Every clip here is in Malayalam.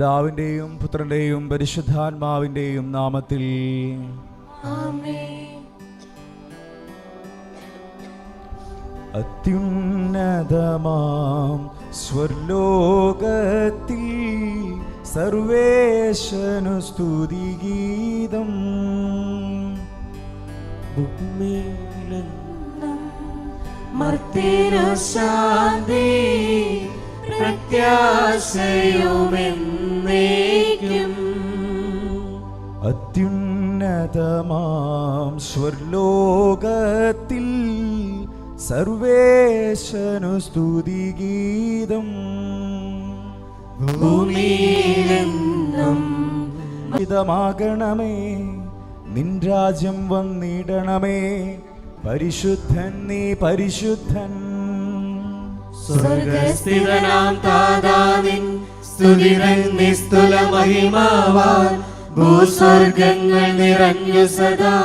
പിതാവിൻ്റെയും പുത്രൻ്റെയും പരിശുദ്ധാത്മാവിൻ്റെയും നാമത്തിൽ ആമേൻ. അത്യുന്നതമാം സ്വർലോകത്തിൽ സർവേശനു സ്തുതിഗീതം. മർത്യനു ശാന്തി പ്രത്യാശയുമെന്നേക്കും. അത്യുന്നതമാം സ്വർലോകത്തിൽ സർവേശനു സ്തുതിഗീതം. ഭൂമിയിലെന്നും ിതമാകണമേ, നിൻ രാജ്യം വന്നിടണമേ, പരിശുദ്ധൻ നീ പരിശുദ്ധൻ. സ്വർഗസ്ഥിതനാം താതാവിൻ സ്തുതിരൻ നിസ്തുല മഹിമാവാൻ ഭൂസ്വർഗങ്ങൾ നിറഞ്ഞു സദാ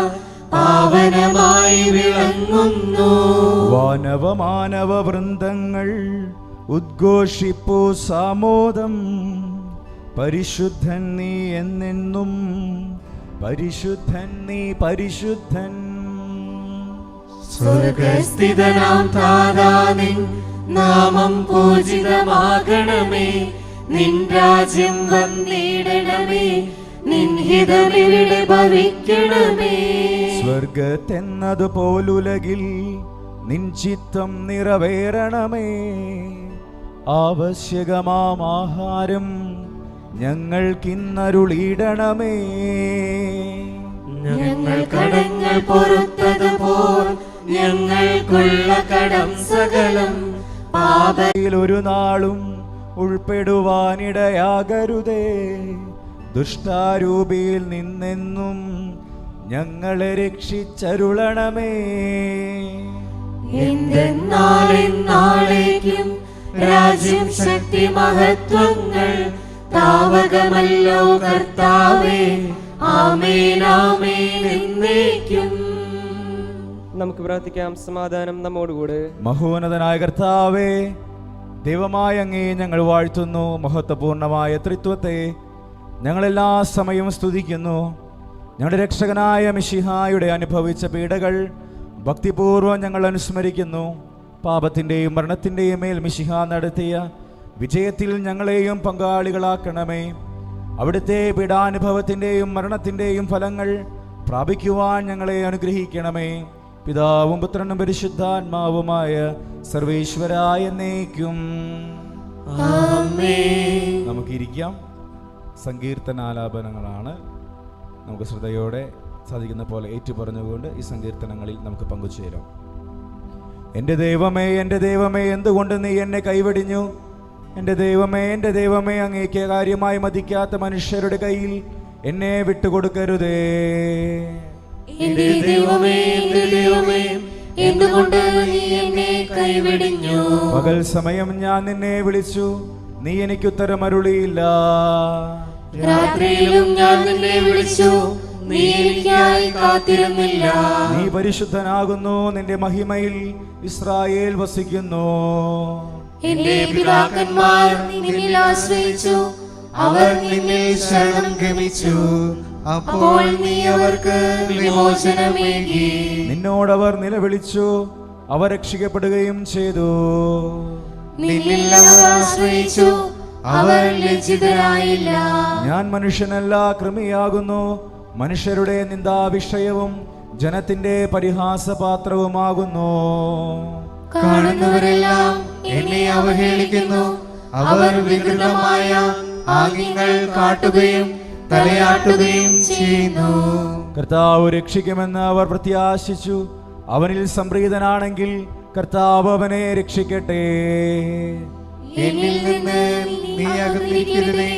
പാവനമായി വിളങ്ങുന്നു. വാനവമാനവ വൃന്ദങ്ങൾ ഉദ്ഘോഷിപ്പൂ സാമോദം, പരിശുദ്ധൻ നീ എന്നെന്നും, പരിശുദ്ധൻ നീ പരിശുദ്ധൻ. സ്വർഗസ്ഥിതനാം താതാവിൻ നാമം പൂജിതമാകണമേ, നിൻ രാജ്യം വന്നിടണമേ, നിൻ ഹിതമിവിടെ ഭവിക്കണമേ. സ്വർഗത്തെന്നതുപോലുലകിൽ നിൻ ചിത്തം നിറവേറണമേ. ആവശ്യകമാം ആഹാരം ഞങ്ങൾക്കിന്നരുളിയിടണമേ. ഞങ്ങൾ കടങ്ങൾ പൊറുത്തതുപോൽ ഞങ്ങൾക്കുള്ള കടം സകലം പാപത്തിൽ ഒരു നാളും ഉൾപ്പെടുവാനിടയാകരുതേ. ദുഷ്ടാരൂപിയിൽ നിന്നെന്നും ഞങ്ങളെ രക്ഷിച്ചരുളണമേ. എന്തെന്നാളെന്നാളേക്കും രാജ്യം ശക്തി മഹത്വങ്ങൾ താവകമല്ലോ കർത്താവേ. ആമേൻ ആമേൻ എന്നേക്കും. നമുക്ക് പ്രാർത്ഥിക്കാം. സമാധാനം നമ്മോടുകൂടെ. മഹോന്നതനായ കർത്താവേ, ദൈവമായ അങ്ങേ ഞങ്ങൾ വാഴ്ത്തുന്നു. മഹത്വപൂർണമായ ത്രിത്വത്തെ ഞങ്ങളെല്ലാ സമയവും സ്തുതിക്കുന്നു. ഞങ്ങളുടെ രക്ഷകനായ മിശിഹായുടെ അനുഭവിച്ച പീഡകൾ ഭക്തിപൂർവ്വം ഞങ്ങൾ അനുസ്മരിക്കുന്നു. പാപത്തിൻ്റെയും മരണത്തിൻ്റെയും മേൽ മിശിഹ നടത്തിയ വിജയത്തിൽ ഞങ്ങളെയും പങ്കാളികളാക്കണമേ. അവിടുത്തെ പീഡാനുഭവത്തിൻ്റെയും മരണത്തിൻ്റെയും ഫലങ്ങൾ പ്രാപിക്കുവാൻ ഞങ്ങളെ അനുഗ്രഹിക്കണമേ. പിതാവും പുത്രനും പരിശുദ്ധാത്മാവുമായ സർവേശ്വരായ എന്നേക്കും ആമേൻ. നമുക്കിരിക്കാം. സങ്കീർത്തനാലാപനങ്ങളാണ്. നമുക്ക് ശ്രദ്ധയോടെ സാധിക്കുന്ന പോലെ ഏറ്റുപറഞ്ഞുകൊണ്ട് ഈ സങ്കീർത്തനങ്ങളിൽ നമുക്ക് പങ്കുചേരാം. എൻ്റെ ദൈവമേ, എൻ്റെ ദൈവമേ, എന്തുകൊണ്ട് നീ എന്നെ കൈവെടിഞ്ഞു? എൻ്റെ ദൈവമേ, എൻ്റെ ദൈവമേ, അങ്ങേക്ക് കാര്യമായി മതിക്കാത്ത മനുഷ്യരുടെ കയ്യിൽ എന്നെ വിട്ടുകൊടുക്കരുതേ. എൻ്റെ ദൈവമേ, എൻ്റെ ദൈവമേ, എന്തുകൊണ്ട് നീ എന്നെ കൈവെടിഞ്ഞു? പകൽ സമയം ഞാൻ നിന്നെ വിളിച്ചു, നീ എനിക്ക് ഉത്തരമരുളിയില്ല. രാത്രിയിലും ഞാൻ നിന്നെ വിളിച്ചു, നീ എനിക്കായി കാത്തിരുന്നില്ല. നീ പരിശുദ്ധനാകുന്നു, നിന്റെ മഹിമയിൽ ഇസ്രായേൽ വസിക്കുന്നു. എന്റെ പിതാക്കന്മാർ നിന്നിൽ ആശ്രയിച്ചു, അവർ നിന്നിൽ ശരണം ഗമിച്ചു. അപ്പോൾ നീ അവർക്ക് വിമോചനമേകി. നിന്നോടവർ നിലവിളിച്ചു, അവർ രക്ഷിക്കപ്പെടുകയും ചെയ്തു. നിന്നിൽ അവർ ആശ്രയിച്ചു, അവർ ലജ്ജിതരായില്ല. ഞാൻ മനുഷ്യനല്ല, കൃമിയാകുന്നു, മനുഷ്യരുടെ നിന്ദാവിഷയവും ജനത്തിന്റെ പരിഹാസപാത്രവുമാകുന്നു. കാണുന്നവരെല്ലാം എന്നെ അവഹേളിക്കുന്നു, അവർ വികൃതമായ ആംഗ്യങ്ങൾ കാട്ടുകയും തലയാട്ടുകയും ചെയ്യുന്നു. കർത്താവ് രക്ഷിക്കുമെന്ന് അവർ പ്രത്യാശിച്ചു. അവനിൽ സംപ്രീതനാണെങ്കിൽ കർത്താവ് അവനെ രക്ഷിക്കട്ടെ. എന്നിൽ നിന്ന് നീ അകന്നിരിക്കരുതേ,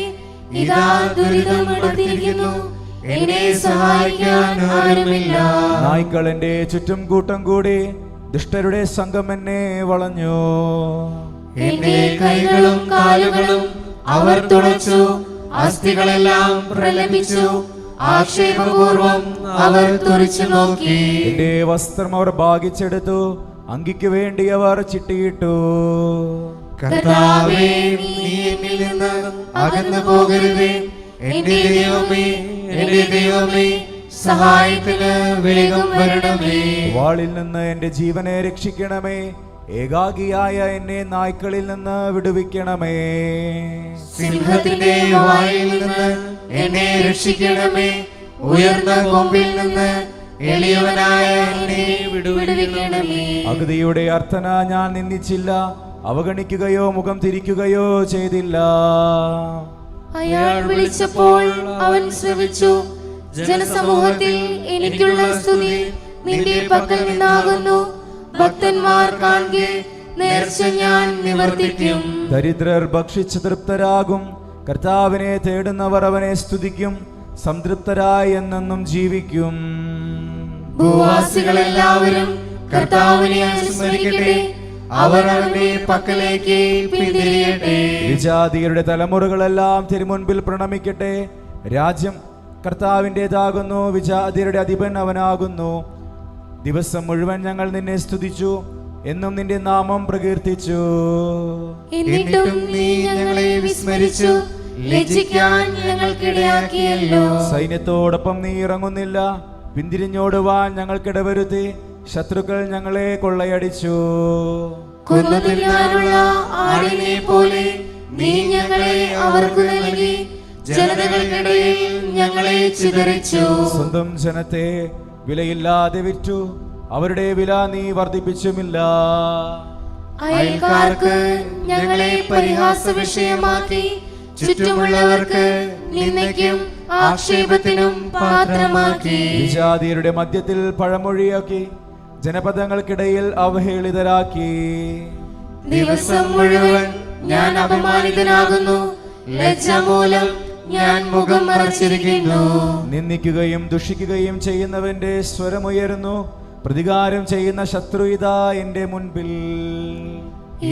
ഇതാ ദുരിതം അടുത്തിരിക്കുന്നു, എന്നെ സഹായിക്കാൻ ആരുമില്ല. നായ്ക്കൾ എന്റെ ചുറ്റും കൂട്ടം കൂടി, ദുഷ്ടരുടെ സംഘം എന്നെ വളഞ്ഞു. എന്റെ കൈകളും കാലുകളും അവർ തുളച്ചു, അസ്ഥികളെല്ലാം പ്രലപിച്ചു, ആക്ഷേപപൂർവം അവർ തുറിച്ചു നോക്കി. എന്റെ വസ്ത്രം അവർ ഭാഗിച്ചെടുത്തു, അങ്കിക്ക് വേണ്ടി അവർ ചിട്ടിയിട്ടു. കർത്താവേ, നീ എന്നിൽ നിന്ന് അകന്നു പോകരുതേ. എന്റെ ദൈവമേ, എന്റെ ദൈവമേ, സഹായത്തിന് വേഗം വരണമേ. വാളിൽ നിന്ന് എന്റെ ജീവനെ രക്ഷിക്കണമേ. ഏകാഗിയായ എന്നെ നായ്ക്കളിൽ നിന്ന് വിടുവിക്കണമേ. സിംഹത്തിന്റെ വായിൽ നിന്ന് എന്നെ രക്ഷിക്കണമേ. ഉയർന്ന കൊമ്പിൽ നിന്ന് എളിയവനായ എന്നെ വിടുവിക്കണമേ. അഗതിയുടെ അർത്ഥന ഞാൻ നിന്ദിച്ചില്ല, അവഗണിക്കുകയോ മുഖം തിരിക്കുകയോ ചെയ്തില്ല. അയാൾ വിളിച്ചപ്പോൾ അവൻ ശ്രവിച്ചു. ജനസമൂഹത്തിൽ എനിക്കുള്ള സ്തുതി നിന്റെ പക്കൽ നിന്നാകുന്നു. ഭക്തന്മാർ കാണെ നേർച്ച ഞാൻ നിവർത്തിക്കും. ദരിദ്രർ ഭക്ഷിച്ച് തൃപ്തരാകും. കർത്താവിനെ തേടുന്നവർ അവനെ സ്തുതിക്കും. സംതൃപ്തരായി എന്നെന്നും ജീവിക്കും. ഭൂവാസികളെല്ലാവരും കർത്താവിനെ അനുസ്മരിക്കട്ടെ. അവർ അവന്റെ പക്കലേക്ക് പിന്തിരിയട്ടെ. വിജാതിയരുടെ തലമുറകളെല്ലാം തിരുമുൻപിൽ പ്രണമിക്കട്ടെ. രാജ്യം കർത്താവിൻ്റെതാകുന്നു, വിജാതിയരുടെ അധിപൻ അവനാകുന്നു. ദിവസം മുഴുവൻ ഞങ്ങൾ നിന്നെ സ്തുതിച്ചു, എന്നും നിന്റെ നാമം പ്രകീർത്തിച്ചു. എന്നിട്ടും നീ ഞങ്ങളെ വിസ്മരിച്ചു, ലജ്ജിക്കാൻ ഞങ്ങൾക്കിടയാക്കിയല്ലോ. സൈന്യത്തോടൊപ്പം നീ ഇറങ്ങുന്നില്ല, പിന്തിരിഞ്ഞോടുവാൻ ഞങ്ങൾക്കിടവരുത്തി. ശത്രുക്കൾ ഞങ്ങളെ കൊള്ളയടിച്ചു. കൊന്നു തിന്നാനുള്ള ആടിനെ പോലെ നീ ഞങ്ങളെ അവർക്ക് നൽകി. ജനതകൾക്കിടയിൽ ഞങ്ങളെ ചിതറിച്ചു. സ്വന്തം ജനത്തെ വിലയില്ലാതെ വിറ്റു, അവരുടെ വില നീ വർദ്ധിപ്പിച്ചുമില്ല. അയൽക്കാർക്ക് ഞങ്ങളെ പരിഹാസ വിഷയമാക്കി. ചുറ്റുമുള്ളവർക്ക് നിന്ദയ്ക്കും ആക്ഷേപത്തിനും പാത്രമാക്കി. വിജാതിയരുടെ മധ്യത്തിൽ പഴമൊഴിയാക്കി, ജനപദങ്ങൾക്കിടയിൽ അവഹേളിതരാക്കി. ദിവസം മുഴുവൻ ഞാൻ അപമാനിതനാകുന്നു. ലജ്ജ മൂലം ഞാൻ മുഖം മറച്ചിരിക്കുന്നു. നിന്ദിക്കുകയും ദുഷിക്കുകയും ചെയ്യുന്നവന്റെ സ്വരമുയരുന്നു. പ്രതികാരം ചെയ്യുന്ന ശത്രു ഇതാ എന്റെ മുൻപിൽ.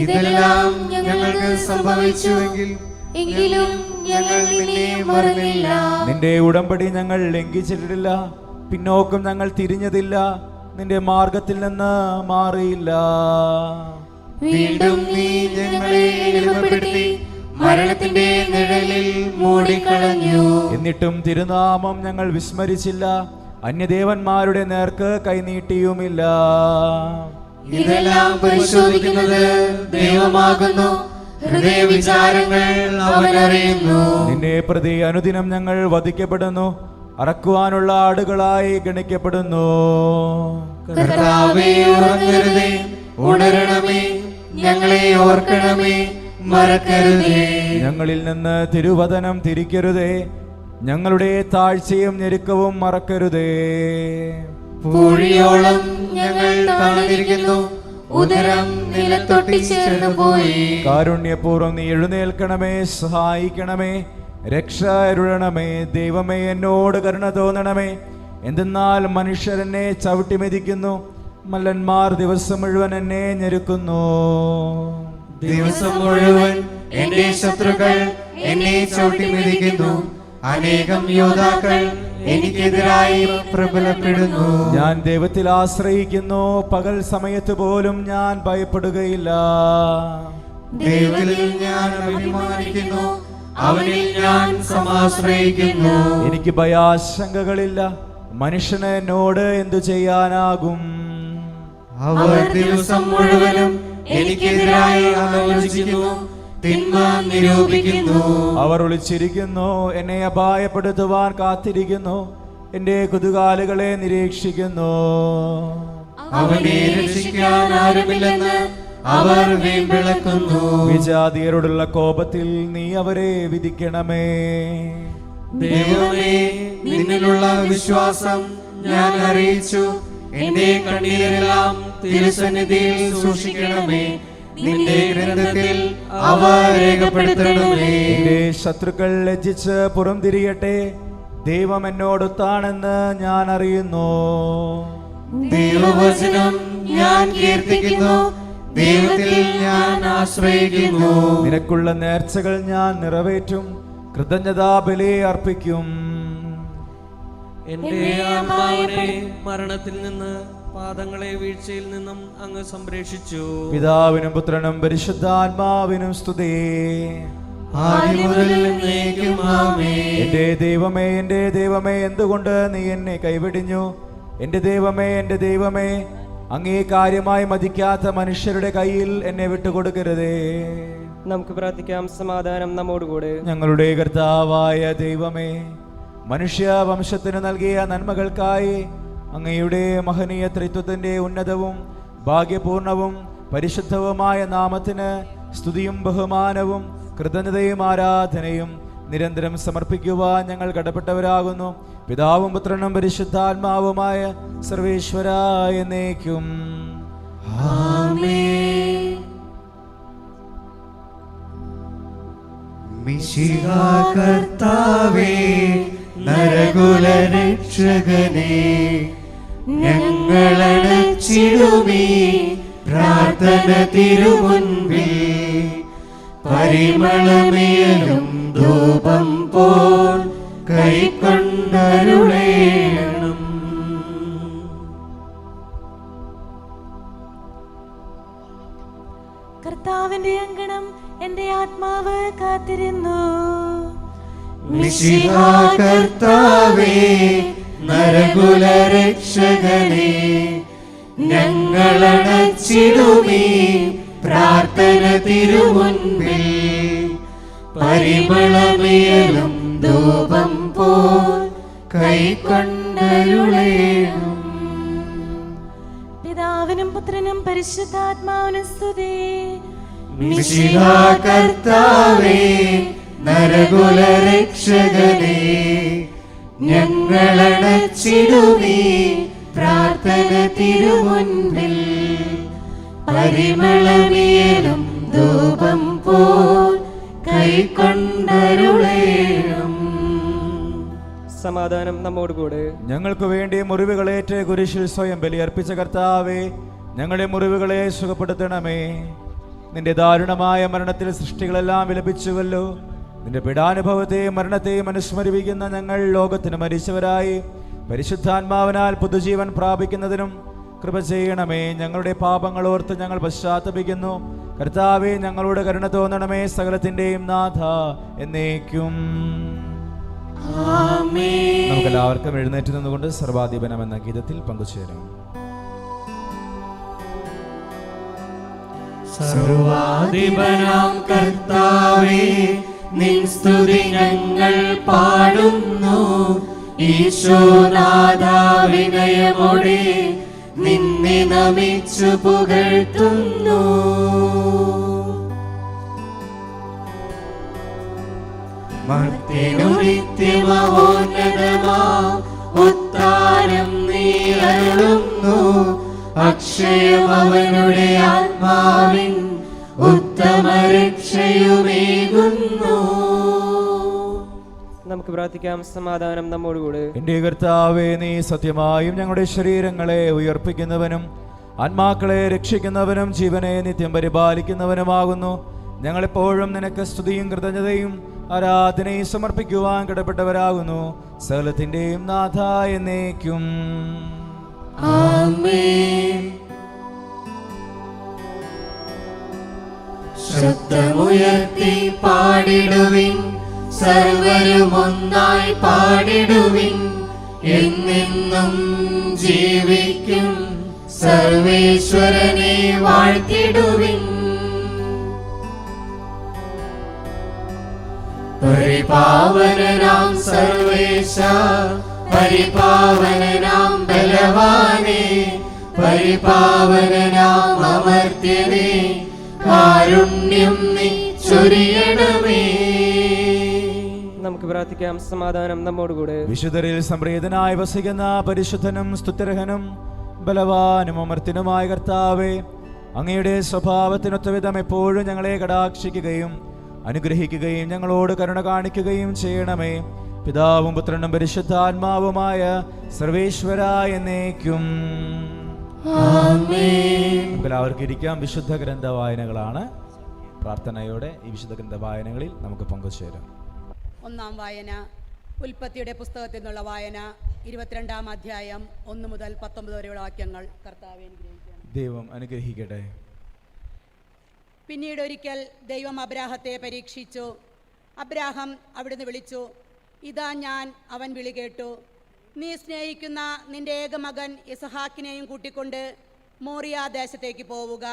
ഇതെല്ലാം ഞങ്ങൾക്ക് സംഭവിച്ചുവെങ്കിൽ എങ്കിലും ഞങ്ങൾ നിന്നെ മറന്നില്ല. നിന്റെ ഉടമ്പടി ഞങ്ങൾ ലംഘിച്ചിട്ടില്ല, പിന്നോക്കം ഞങ്ങൾ തിരിഞ്ഞതില്ല. നിന്റെ മാർഗത്തിൽ നിന്ന് മാറിയില്ല. വീണ്ടും നീ ഞങ്ങളെ എളിമപ്പെടുത്തി മരണത്തിന്റെ നിഴലിൽ മൂടിക്കളഞ്ഞു. എന്നിട്ടും തിരുനാമം ഞങ്ങൾ വിസ്മരിച്ചില്ല, അന്യദേവന്മാരുടെ നേർക്ക് കൈനീട്ടിയുമില്ല. ഇതെല്ലാം പരിശോധിക്കുന്നത് ദൈവമാകുന്നു. ഹൃദയവിചാരങ്ങൾ അവനറിയുന്നു. നിന്നെ പ്രതി അനുദിനം ഞങ്ങൾ വധിക്കപ്പെടുന്നു, അറക്കുവാനുള്ള ആടുകളായി ഗണിക്കപ്പെടുന്നു. കർത്താവേ, ഉറങ്ങരുതേ, ഉണരണമേ, ഞങ്ങളെ ഓർക്കണമേ, മറക്കരുതേ. ഞങ്ങളിൽ നിന്ന് തിരുവചനം തിരിക്കരുതേ, ഞങ്ങളുടെ താഴ്ചയും ഞെരുക്കവും മറക്കരുതേ. പൂഴിയോളം ഞങ്ങൾ താഴ്ന്നിരിക്കുന്നു, ഉദരം നിലത്തൊട്ടിച്ചേർന്നു പോയി. കാരുണ്യപൂർവ്വം നീ എഴുന്നേൽക്കണമേ, സഹായിക്കണമേ, രക്ഷ അരുളണമേ. ദൈവമേ, എന്നോട് കരുണ തോന്നണമേ. എന്തെന്നാൽ മനുഷ്യർ എന്നെ ചവിട്ടി മെതിക്കുന്നു, മല്ലന്മാർ ദിവസം മുഴുവൻ എന്നെ ഞെരുക്കുന്നു. ദിവസം മുഴുവൻ എന്റെ ശത്രുക്കൾ എന്നെ ചവിട്ടി മെതിക്കുന്നു. അനേകം യോദ്ധാക്കൾ എനിക്കെതിരായി പ്രബലപ്പെടുന്നു. ഞാൻ ദൈവത്തിൽ ആശ്രയിക്കുന്നു, പകൽ സമയത്ത് പോലും ഞാൻ ഭയപ്പെടുകയില്ല. ദൈവത്തിൽ ഞാൻ അഭിമാനിക്കുന്നു, അവനിൽ ഞാൻ സമാശ്രയിക്കുന്നു. എനിക്ക് ഭയാശങ്കകളില്ല, മനുഷ്യന് എന്നോട് എന്തു ചെയ്യാനാകും? അവർ ദിവസം മുഴുവനും എനിക്കെതിരായി ആലോചിക്കുന്നു, തിന്മ നിരൂപിക്കുന്നു. അവർ ഒളിച്ചിരിക്കുന്നു, എന്നെ അപായപ്പെടുത്തുവാൻ കാത്തിരിക്കുന്നു, എന്റെ കുതുകാലുകളെ നിരീക്ഷിക്കുന്നു. അവനെ രക്ഷിക്കാൻ ആരുമില്ലെന്ന് അവർ വീമ്പിളക്കുന്നു. വിജാതിയരോടുള്ള കോപത്തിൽ നീ അവരെ വിധിക്കണമേ. ദൈവമേ, നിന്നിലുള്ള വിശ്വാസം ഞാൻ അറിയിച്ചു. എന്റെ കണ്ണീരെല്ലാം തിരുസന്നിധിയിൽ സൂക്ഷിക്കണമേ. നിന്റെ ഗ്രന്ഥത്തിൽ അവ രേഖപ്പെടുത്തണമേ. എന്റെ ശത്രുക്കൾ ലജ്ജിച്ച് പുറംതിരിയട്ടെ. ദൈവം എന്നോടൊത്താണെന്ന് ഞാൻ അറിയുന്നു. ദൈവവചനം ഞാൻ കീർത്തിക്കുന്നു, ദൈവത്തിൽ ഞാൻ ആശ്രയിക്കുന്നു. നിനക്കുള്ള നേർച്ചകൾ ഞാൻ നിറവേറ്റും, കൃതജ്ഞതാ ബലി അർപ്പിക്കും. എന്റെ ആത്മാവിനെ മരണത്തിൽ നിന്ന് പാദങ്ങളെ വീഴ്ചയിൽ നിന്നും അങ്ങ് സംരക്ഷിച്ചു. പിതാവിനും പുത്രനും പരിശുദ്ധാത്മാവിനും സ്തുതി. എന്റെ ദൈവമേ എന്തുകൊണ്ട് നീ എന്നെ കൈവിടിഞ്ഞു? എന്റെ ദൈവമേ അങ്ങേ കാര്യമായി മതിക്കാത്ത മനുഷ്യരുടെ കയ്യിൽ എന്നെ വിട്ടുകൊടുക്കരുതേ. നമുക്ക് പ്രാർത്ഥിക്കാം. സമാധാനം നമ്മോടുകൂടെ. ഞങ്ങളുടെ കർത്താവായ ദൈവമേ, മനുഷ്യവംശത്തിന് നൽകിയ നന്മകൾക്കായി അങ്ങയുടെ മഹനീയ ത്രിത്വത്തിന്റെ ഉന്നതവും ഭാഗ്യപൂർണവും പരിശുദ്ധവുമായ നാമത്തിന് സ്തുതിയും ബഹുമാനവും കൃതജ്ഞതയും ആരാധനയും നിരന്തരം സമർപ്പിക്കുവാൻ ഞങ്ങൾ കടപ്പെട്ടവരാകുന്നു. പിതാവും പുത്രനും പരിശുദ്ധാത്മാവുമായ സർവേശ്വരായ എന്നേക്കും ആമേൻ. മിശിഹാ കർത്താവേ, നരകുലരക്ഷകനേ, ഞങ്ങളടച്ചിടുമീ പ്രാർത്ഥന തിരുമുൻപിൽ പരിമളമേലും ധൂപം പോൽ കൈക്കൊണ്ടരുളേണം. കർത്താവിന്റെ അങ്കണം എന്റെ ആത്മാവ് കാത്തിരുന്നു. മിശിഹാ കർത്താവേ, നരകുലരക്ഷകനേ, ഞങ്ങളടച്ചിടുമീ പ്രാർത്ഥന തിരുമുൻപിൽ പരിമളമേലും ധൂപം പോൽ കൈക്കൊണ്ടരുളേണം. പിതാവിനും പുത്രനും പരിശുദ്ധാത്മാവിനും സ്തുതി. മിശിഹാ കർത്താവേ, നരകുലരക്ഷകനേ, ഞങ്ങളടച്ചിടുമീ പ്രാർത്ഥന തിരുമുൻപിൽ പരിമളമേലും ധൂപം പോൽ കൈക്കൊണ്ടരുളേണം. സമാധാനം നമ്മോടുകൂടെ. ഞങ്ങൾക്ക് വേണ്ടി മുറിവുകളേറ്റ് കുരിശിൽ സ്വയം ബലിയർപ്പിച്ച കർത്താവേ, ഞങ്ങളുടെ മുറിവുകളെ സുഖപ്പെടുത്തണമേ. നിന്റെ ദാരുണമായ മരണത്തിൽ സൃഷ്ടികളെല്ലാം വിലപിച്ചുവല്ലോ. നിന്റെ പീഡാനുഭവത്തെയും മരണത്തെയും അനുസ്മരിപ്പിക്കുന്ന ഞങ്ങൾ ലോകത്തിന് മരിച്ചവരായി പരിശുദ്ധാത്മാവിനാൽ പുതുജീവൻ പ്രാപിക്കുന്നതിനും കൃപ ചെയ്യണമേ. ഞങ്ങളുടെ പാപങ്ങൾ ഓർത്ത് ഞങ്ങൾ പശ്ചാത്തപിക്കുന്നു. കർത്താവേ, ഞങ്ങളോട് കരുണ തോന്നണമേ. സകലത്തിന്റെയും നാഥ എന്നേക്കും നമുക്കെല്ലാവർക്കും എഴുന്നേറ്റ് നിന്നുകൊണ്ട് സർവാധിപനം എന്ന ഗീതത്തിൽ പങ്കുചേരാം. സർവാധിപനാം കർത്താവേ, നിൻ സ്തുതി ഞങ്ങൾ പാടുന്നു. ഈശോനാഥാ, വിനയമോടെ നിന്നെ നമിച്ചു പുകഴ്ത്തുന്നു. മർത്യനു നിത്യമഹോന്നതമാ ഉത്താനം നീ അരുളുന്നു. അക്ഷയം അവനുടെ ആത്മാവിൻ ഉത്തമ രക്ഷയുമേകുന്നു. നമുക്ക് പ്രാർത്ഥിക്കാം. സമാധാനം നമ്മോടുകൂടെ. എന്റെ കർത്താവേ, നീ സത്യമായും ഞങ്ങളുടെ ശരീരങ്ങളെ ഉയർപ്പിക്കുന്നവനും ആത്മാക്കളെ രക്ഷിക്കുന്നവനും ജീവനെ നിത്യം പരിപാലിക്കുന്നവനുമാകുന്നു. ഞങ്ങളെപ്പോഴും നിനക്ക് സ്തുതിയും കൃതജ്ഞതയും ആരാധനയും സമർപ്പിക്കുവാൻ കടപ്പെട്ടവരാകുന്നു. സകലത്തിന്റെയും നാഥ എന്നേക്കും ആമേൻ. ശബ്ദമുയർത്തി പാടിടുവിൻ, സർവരും ഒന്നായി പാടിടുവിൻ. എന്നെന്നും ജീവിക്കും സർവേശ്വരനെ വാഴ്ത്തിടുവിൻ. പരിപാവനനാം സർവേശ, പരിപാവനനാം ബലവാനേ, പരിപാവനനാം അമർത്യനേ, കാരുണ്യം നീ ചൊരിയണമേ. നമുക്ക് പ്രാർത്ഥിക്കാം. സമാധാനം നമ്മോടുകൂടെ. വിശുദ്ധരിൽ സംപ്രീതനായി വസിക്കുന്ന പരിശുദ്ധനും സ്തുത്യർഹനും ബലവാനും അമർത്യനുമായ കർത്താവേ, അങ്ങയുടെ സ്വഭാവത്തിനൊത്ത വിധം എപ്പോഴും ഞങ്ങളെ കടാക്ഷിക്കുകയും അനുഗ്രഹിക്കുകയും ഞങ്ങളോട് കരുണ കാണിക്കുകയും ചെയ്യണമേ. പിതാവും പുത്രനും പരിശുദ്ധാത്മാവുമായ സർവേശ്വരായ എന്നേക്കും എല്ലാവർക്കും ഇരിക്കാം. വിശുദ്ധ ഗ്രന്ഥ വായനകളാണ്. പ്രാർത്ഥനയോടെ ഈ വിശുദ്ധ ഗ്രന്ഥ വായനകളിൽ നമുക്ക് പങ്കുചേരാം. ഒന്നാം വായന ഉൽപ്പത്തിയുടെ പുസ്തകത്തിൽ നിന്നുള്ള വായന 22-ാം അധ്യായം 1 മുതൽ 19 വരെയുള്ള വാക്യങ്ങൾ. കർത്താവെ അനുഗ്രഹിക്കണം. ദൈവം അനുഗ്രഹിക്കട്ടെ. പിന്നീട് ഒരിക്കൽ ദൈവം അബ്രാഹത്തെ പരീക്ഷിച്ചു. അബ്രാഹം അവിടുന്ന് വിളിച്ചു, ഇതാ ഞാൻ, അവൻ വിളി കേട്ടു. നീ സ്നേഹിക്കുന്ന നിന്റെ ഏകമകൻ ഇസഹാക്കിനെയും കൂട്ടിക്കൊണ്ട് മോറിയ ദേശത്തേക്ക് പോവുക.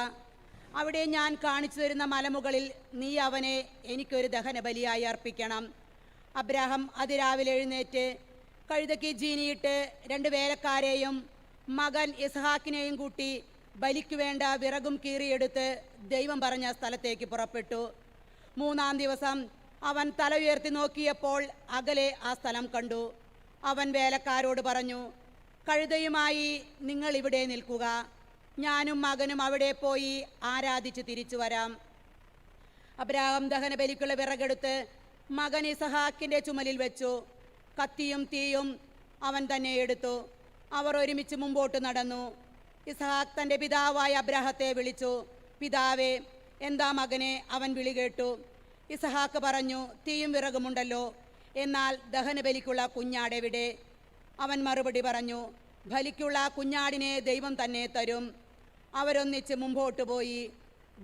അവിടെ ഞാൻ കാണിച്ചു തരുന്ന മലമുകളിൽ നീ അവനെ എനിക്കൊരു ദഹനബലിയായി അർപ്പിക്കണം. അബ്രാഹം അതിരാവിലെ എഴുന്നേറ്റ് കഴുതയ്ക്ക് ജീനിയിട്ട് 2 വേലക്കാരെയും മകൻ ഇസഹാക്കിനെയും കൂട്ടി ബലിക്ക് വേണ്ട വിറകും കീറിയെടുത്ത് ദൈവം പറഞ്ഞ സ്ഥലത്തേക്ക് പുറപ്പെട്ടു. 3-ാം ദിവസം അവൻ തല ഉയർത്തി നോക്കിയപ്പോൾ അകലെ ആ സ്ഥലം കണ്ടു. അവൻ വേലക്കാരോട് പറഞ്ഞു, കഴുതയുമായി നിങ്ങൾ ഇവിടെ നിൽക്കുക, ഞാനും മകനും അവിടെ പോയി ആരാധിച്ച് തിരിച്ചു വരാം. അബ്രാഹാം ദഹനബലിക്കുള്ള വിറകെടുത്ത് മകൻ ഇസഹാക്കിൻ്റെ ചുമലിൽ വെച്ചു. കത്തിയും തീയും അവൻ തന്നെ എടുത്തു. അവർ ഒരുമിച്ച് മുമ്പോട്ട് നടന്നു. ഇസഹാക്ക് തൻ്റെ പിതാവായ അബ്രാഹത്തെ വിളിച്ചു. പിതാവേ, എന്താ മകനെ? അവൻ വിളി കേട്ടു. ഇസഹാക്ക് പറഞ്ഞു, തീയും വിറകുമുണ്ടല്ലോ, എന്നാൽ ദഹനബലിക്കുള്ള കുഞ്ഞാടെവിടെ? അവൻ മറുപടി പറഞ്ഞു, ബലിക്കുള്ള കുഞ്ഞാടിനെ ദൈവം തന്നെ തരും. അവരൊന്നിച്ച് മുമ്പോട്ട് പോയി.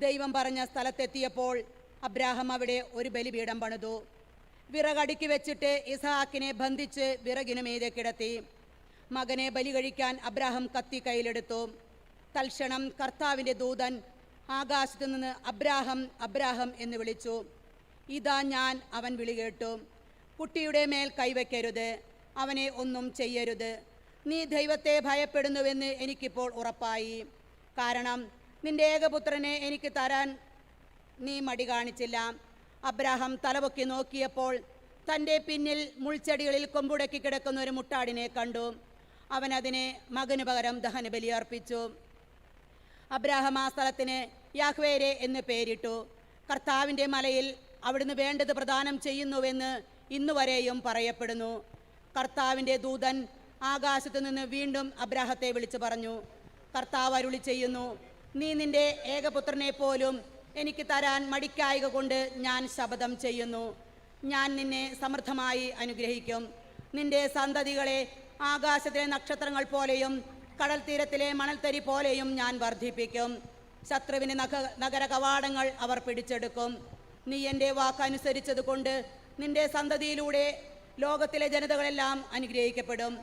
ദൈവം പറഞ്ഞ സ്ഥലത്തെത്തിയപ്പോൾ അബ്രാഹാം അവിടെ ഒരു ബലിപീഠം പണിതു. വിറകടുക്കി വെച്ചിട്ട് ഇസഹാക്കിനെ ബന്ധിച്ച് വിറകിന് മീതെ കിടത്തി. മകനെ ബലി കഴിക്കാൻ അബ്രാഹാം കത്തി കയ്യിലെടുത്തു. തൽക്ഷണം കർത്താവിൻ്റെ ദൂതൻ ആകാശത്തു നിന്ന് അബ്രാഹാം, അബ്രാഹാം എന്ന് വിളിച്ചു. ഇതാ ഞാൻ, അവൻ വിളി കേട്ടു. കുട്ടിയുടെ മേൽ കൈവയ്ക്കരുത്, അവനെ ഒന്നും ചെയ്യരുത്. നീ ദൈവത്തെ ഭയപ്പെടുന്നുവെന്ന് എനിക്കിപ്പോൾ ഉറപ്പായി. കാരണം നിന്റെ ഏകപുത്രനെ എനിക്ക് തരാൻ നീ മടി കാണിച്ചില്ല. അബ്രാഹാം തലപൊക്കി നോക്കിയപ്പോൾ തൻ്റെ പിന്നിൽ മുൾച്ചെടികളിൽ കൊമ്പുടക്കി കിടക്കുന്ന ഒരു മുട്ടാടിനെ കണ്ടു. അവൻ അതിനെ മകനു പകരം ദഹനബലി അർപ്പിച്ചു. അബ്രാഹാം ആ സ്ഥലത്തിന് യാഹ്വേരെ എന്ന് പേരിട്ടു. കർത്താവിൻ്റെ മലയിൽ അവിടുന്ന് വേണ്ടത് പ്രദാനം ചെയ്യുന്നുവെന്ന് ഇന്നുവരെയും പറയപ്പെടുന്നു. കർത്താവിൻ്റെ ദൂതൻ ആകാശത്തു നിന്ന് വീണ്ടും അബ്രാഹത്തെ വിളിച്ചു പറഞ്ഞു, കർത്താവ് അരുളി ചെയ്യുന്നു, നീ നിന്റെ ഏകപുത്രനെ പോലും എനിക്ക് തരാൻ മടിക്കായക കൊണ്ട് ഞാൻ ശപഥം ചെയ്യുന്നു. ഞാൻ നിന്നെ സമൃദ്ധമായി അനുഗ്രഹിക്കും. നിന്റെ സന്തതികളെ ആകാശത്തിലെ നക്ഷത്രങ്ങൾ പോലെയും കടൽ തീരത്തിലെ മണൽത്തരി പോലെയും ഞാൻ വർദ്ധിപ്പിക്കും. ശത്രുവിന് നഗര കവാടങ്ങൾ അവർ പിടിച്ചെടുക്കും. നീ എൻ്റെ വാക്കനുസരിച്ചത് കൊണ്ട് നിന്റെ സന്തതിയിലൂടെ ലോകത്തിലെ ജനതകളെല്ലാം അനുഗ്രഹിക്കപ്പെടും.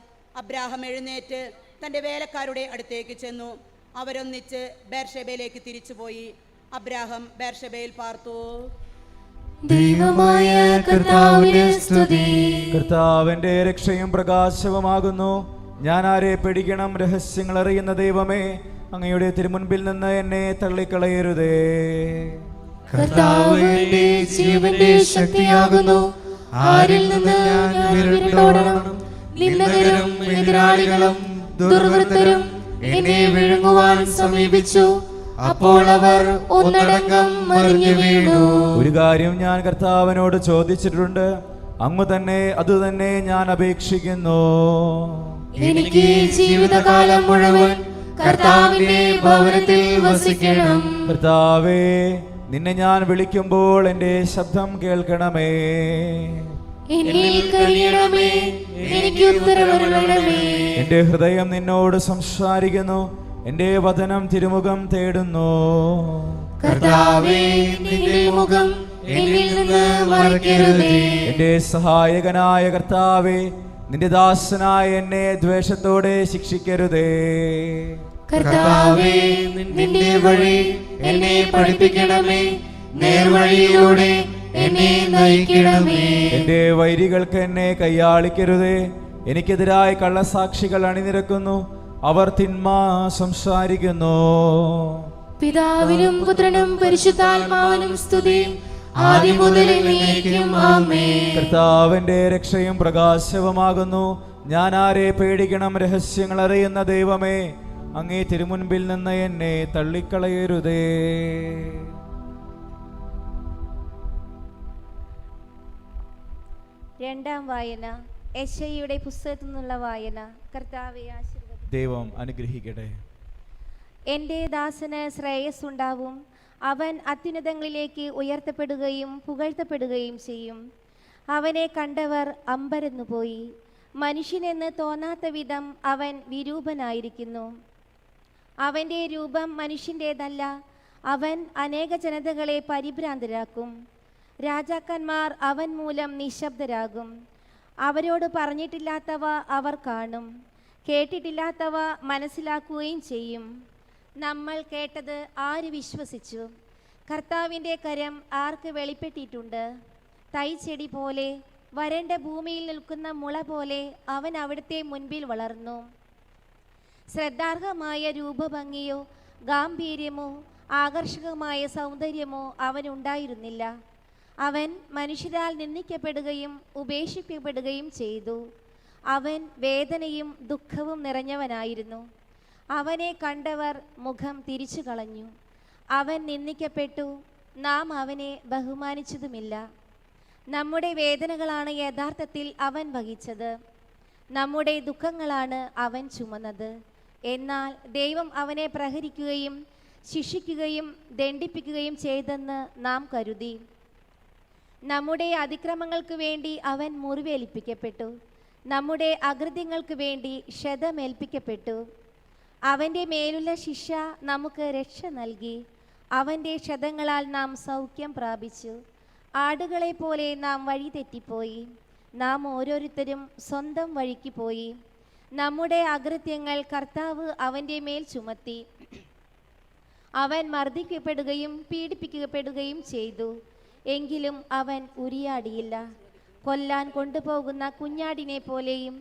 അബ്രാഹാം എഴുന്നേറ്റ് തൻ്റെ വേലക്കാരുടെ അടുത്തേക്ക് ചെന്നു. അവരൊന്നിച്ച് ബേർഷെബയിലേക്ക് തിരിച്ചുപോയി. അബ്രാഹാം ബേർഷെബയിൽ പാർത്തു. ദൈവമായ കർത്താവിനെ സ്തുതി. കർത്താവിന്റെ രക്ഷയും പ്രകാശവുമാകുന്നു. ഞാൻ ആരെ പേടിക്കണം? രഹസ്യങ്ങൾ അറിയുന്ന ദൈവമേ, അങ്ങയുടെ തിരുമുൻപിൽ നിന്ന് എന്നെ തള്ളിക്കളയരുതേ. കർത്താവ് എന്റെ ജീവന്റെ ശക്തിയാകുന്നു. ആരിൽ നിന്ന് ഞാൻ വിരണ്ടോടണം? നിന്ദകരും എതിരാളികളും ദുർവൃത്തരും എന്നെ വിഴുങ്ങുവാൻ സമീപിച്ചു. അപ്പോൾ അവർ ഒന്നടങ്കം മറിഞ്ഞു വീണു. ഒരു കാര്യം ഞാൻ കർത്താവിനോട് ചോദിച്ചിട്ടുണ്ട്, അങ്ങ് തന്നെ അതുതന്നെ ഞാൻ അപേക്ഷിക്കുന്നു. എനിക്ക് ജീവിതകാലം മുഴുവൻ കർത്താവിന്റെ ഭവനത്തിൽ വസിക്കണം. കർത്താവേ, നിന്നെ ഞാൻ വിളിക്കുമ്പോൾ എൻ്റെ ശബ്ദം കേൾക്കണമേ. എന്നിൽ കനിയണമേ, എനിക്ക് ഉത്തരമരുളണമേ. എൻ്റെ ഹൃദയം നിന്നോട് സംസാരിക്കുന്നു, എൻ്റെ വദനം തിരുമുഖം തേടുന്നു. കർത്താവേ, നിന്റെ മുഖം എന്നിൽ നിന്ന് മറയ്ക്കരുതേ. എൻ്റെ സഹായകനായ കർത്താവേ, നിന്റെ ദാസനായ എന്നെ ദ്വേഷത്തോടെ ശിക്ഷിക്കരുതേ. കർത്താവേ, നിന്റെ വഴി എന്നെ പഠിപ്പിക്കണമേ. നേർവഴിയിലൂടെ എന്നെ നയിക്കണമേ. എൻ്റെ വൈരികൾക്ക് എന്നെ കയ്യാളിക്കരുതേ. എനിക്കെതിരായ കള്ളസാക്ഷികൾ അണിനിരക്കുന്നു, അവർ തിന്മ സംസാരിക്കുന്നു. പിതാവിനും പുത്രനും പരിശുദ്ധാത്മാവിനും സ്തുതി, ആദ്യം മുതൽ എന്നേക്കും ആമേൻ. കർത്താവിന്റെ രക്ഷയും പ്രകാശവുമാകുന്നു. ഞാൻ ആരെ പേടിക്കണം? രഹസ്യങ്ങൾ അറിയുന്ന ദൈവമേ, അങ്ങേ തിരുമുൻപിൽ നിന്ന് എന്നെ തള്ളിക്കളയരുതേ. രണ്ടാം വായന. യെശയ്യായുടെ പുസ്തകത്തിൽ നിന്നുള്ള വായന. കർത്താവെ ആശീർവദിക്കണമേ. ദൈവം അനുഗ്രഹിക്കട്ടെ. എൻ്റെ ദാസന് ശ്രേയസ് ഉണ്ടാവും. അവൻ അത്യുന്നതങ്ങളിലേക്ക് ഉയർത്തപ്പെടുകയും പുകഴ്ത്തപ്പെടുകയും ചെയ്യും. അവനെ കണ്ടവർ അമ്പരന്നുപോയി. മനുഷ്യനെന്ന് തോന്നാത്ത വിധം അവൻ വിരൂപനായിരിക്കുന്നു. അവൻ്റെ രൂപം മനുഷ്യൻ്റേതല്ല. അവൻ അനേക ജനതകളെ പരിഭ്രാന്തരാക്കും. രാജാക്കന്മാർ അവൻ മൂലം നിശബ്ദരാകും. അവരോട് പറഞ്ഞിട്ടില്ലാത്തവ അവർ കാണും, കേട്ടിട്ടില്ലാത്തവ മനസ്സിലാക്കുകയും ചെയ്യും. നമ്മൾ കേട്ടത് ആര് വിശ്വസിച്ചു? കർത്താവിൻ്റെ കരം ആർക്ക് വെളിപ്പെട്ടിട്ടുണ്ട്? തൈച്ചെടി പോലെ, വരണ്ട ഭൂമിയിൽ നിൽക്കുന്ന മുള പോലെ അവൻ അവിടുത്തെ മുൻപിൽ വളർന്നു. ശ്രദ്ധാർഹമായ രൂപഭംഗിയോ ഗാംഭീര്യമോ ആകർഷകമായ സൗന്ദര്യമോ അവനുണ്ടായിരുന്നില്ല. അവൻ മനുഷ്യരാൽ നിന്ദിക്കപ്പെടുകയും ഉപേക്ഷിക്കപ്പെടുകയും ചെയ്തു. അവൻ വേദനയും ദുഃഖവും നിറഞ്ഞവനായിരുന്നു. അവനെ കണ്ടവർ മുഖം തിരിച്ചു കളഞ്ഞു. അവൻ നിന്ദിക്കപ്പെട്ടു, നാം അവനെ ബഹുമാനിച്ചതുമില്ല. നമ്മുടെ വേദനകളാണ് യഥാർത്ഥത്തിൽ അവൻ വഹിച്ചത്, നമ്മുടെ ദുഃഖങ്ങളാണ് അവൻ ചുമന്നത്. എന്നാൽ ദൈവം അവനെ പ്രഹരിക്കുകയും ശിക്ഷിക്കുകയും ദണ്ഡിപ്പിക്കുകയും ചെയ്തെന്ന് നാം കരുതി. നമ്മുടെ അതിക്രമങ്ങൾക്ക് വേണ്ടി അവൻ മുറിവേൽപ്പിക്കപ്പെട്ടു, നമ്മുടെ അകൃത്യങ്ങൾക്ക് വേണ്ടി ക്ഷതമേൽപ്പിക്കപ്പെട്ടു. അവൻ്റെ മേലുള്ള ശിക്ഷ നമുക്ക് രക്ഷ നൽകി. അവൻ്റെ ക്ഷതങ്ങളാൽ നാം സൗഖ്യം പ്രാപിച്ചു. ആടുകളെ പോലെ നാം വഴി തെറ്റിപ്പോയി. നാം ഓരോരുത്തരും സ്വന്തം വഴിക്ക് പോയി. നമ്മുടെ അകൃത്യങ്ങൾ കർത്താവ് അവൻ്റെ മേൽ ചുമത്തി. അവൻ മർദ്ദിക്കപ്പെടുകയും പീഡിപ്പിക്കപ്പെടുകയും ചെയ്തു. എങ്കിലും അവൻ ഉരിയാടിയില്ല. കൊല്ലാൻ കൊണ്ടുപോകുന്ന കുഞ്ഞാടിനെ പോലെയും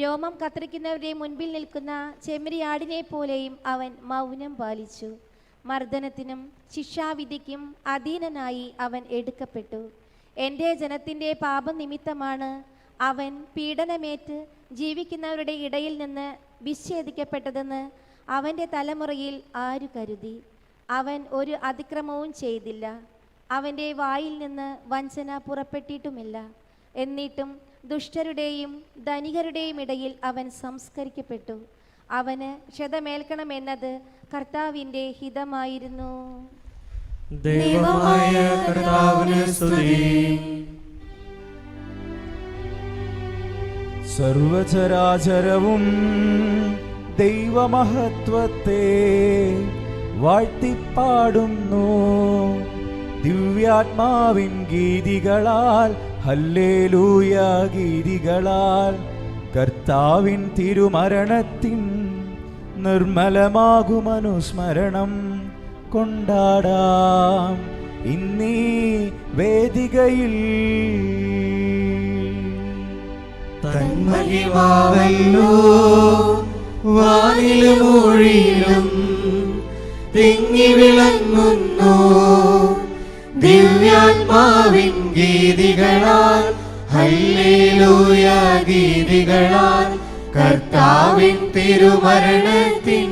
രോമം കത്രിക്കുന്നവരുടെ മുൻപിൽ നിൽക്കുന്ന ചെമ്മരിയാടിനെ പോലെയും അവൻ മൗനം പാലിച്ചു. മർദ്ദനത്തിനും ശിക്ഷാവിധിക്കും അധീനനായി അവൻ എടുക്കപ്പെട്ടു. എൻ്റെ ജനത്തിൻ്റെ പാപനിമിത്തമാണ് അവൻ പീഡനമേറ്റ് ജീവിക്കുന്നവരുടെ ഇടയിൽ നിന്ന് വിച്ഛേദിക്കപ്പെട്ടതെന്ന് അവൻ്റെ തലമുറയിൽ ആരു കരുതി? അവൻ ഒരു അതിക്രമവും ചെയ്തില്ല, അവൻ്റെ വായിൽ നിന്ന് വഞ്ചന പുറപ്പെട്ടിട്ടുമില്ല. എന്നിട്ടും ദുഷ്ടരുടെയും ധനികരുടെയും ഇടയിൽ അവൻ സംസ്കരിക്കപ്പെട്ടു. അവന് ക്ഷതമേൽക്കണമെന്നത് കർത്താവിൻ്റെ ഹിതമായിരുന്നു. ദൈവമായ കർത്താവിന് സ്തുതി. സർവചരാചരവും ദൈവമഹത്വത്തെ വാഴ്ത്തിപ്പാടുന്നു. ദിവ്യാത്മാവിൻ ഗീതികളാൽ, ഹല്ലേലൂയ ഗീതികളാൽ കർത്താവിൻ തിരുമരണത്തിൻ നിർമ്മലമാകുമനുസ്മരണം കൊണ്ടാടാം ഇന്നീ വേദികയിൽ. തന്മഹിമാവല്ലോ വാനിലും ഊഴിയിലും തിങ്ങി വിളങ്ങുന്നു. ദിവ്യാത്മാവിൻ ഗീതികളാൽ, ഹല്ലേലൂയ ഗീതികളാൽ കർത്താവിൻ തിരുമരണത്തിൻ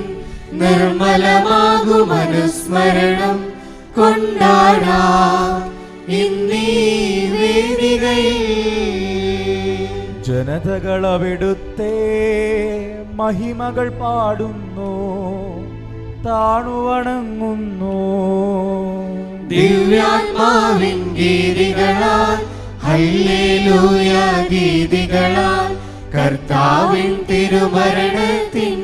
നിർമ്മലമാകുമനുസ്മരണം കൊണ്ടാടാം ഇന്നീ വേദികയിൽ. ജനതകളവിടുത്തെ മഹിമകൾ പാടുന്നു, താണുവണങ്ങുന്നു. ദിവ്യാത്മാവിൻ ഗീതികളാൽ, ഹല്ലേലൂയ ഗീതികളാൽ കർത്താവിൻ തിരുമരണത്തിൻ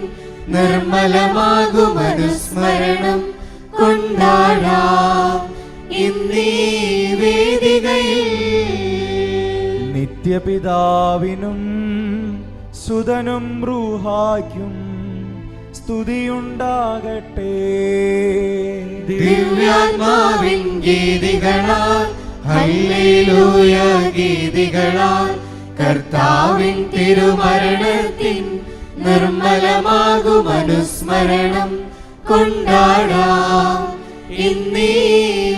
നിർമ്മലമാകുമനുസ്മരണം കൊണ്ടാടാം ഇന്നീ വേദികയിൽ. നിത്യപിതാവിനും സുതനും റൂഹായ്ക്കും സ്തുതിയുണ്ടാകട്ടെ. ദിവ്യാത്മാവിൻ ഗീതികളാൽ, ഹല്ലേലൂയ ഗീതികളാൽ കർത്താവിൻ തിരുമരണത്തിൻ നിർമ്മലമാകുമനുസ്മരണം കൊണ്ടാടാം ഇന്നീ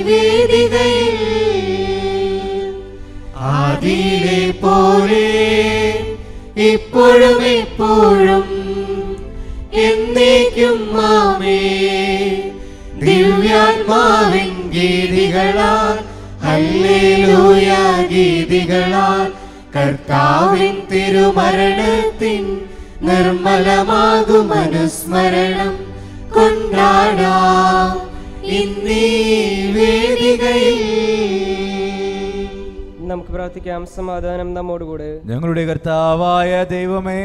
വേദികയിൽ. ആദിയിലെ പോലെ ഇപ്പോഴും എപ്പോഴും എന്നേക്കും ആമേൻ. ദിവ്യാത്മാവിൻ ഗീതികളാൽ, ഹല്ലേലൂയ ഗീതികളാൽ കർത്താവിൻ തിരുമരണത്തിൻ നിർമ്മലമാകുമനുസ്മരണം കൊണ്ടാടാം ഇന്നീ വേദികയിൽ. നമുക്ക് പ്രാർത്ഥിക്കാം. സമാധാനം നമ്മോടുകൂടെ. ഞങ്ങളുടെ കർത്താവായ ദൈവമേ,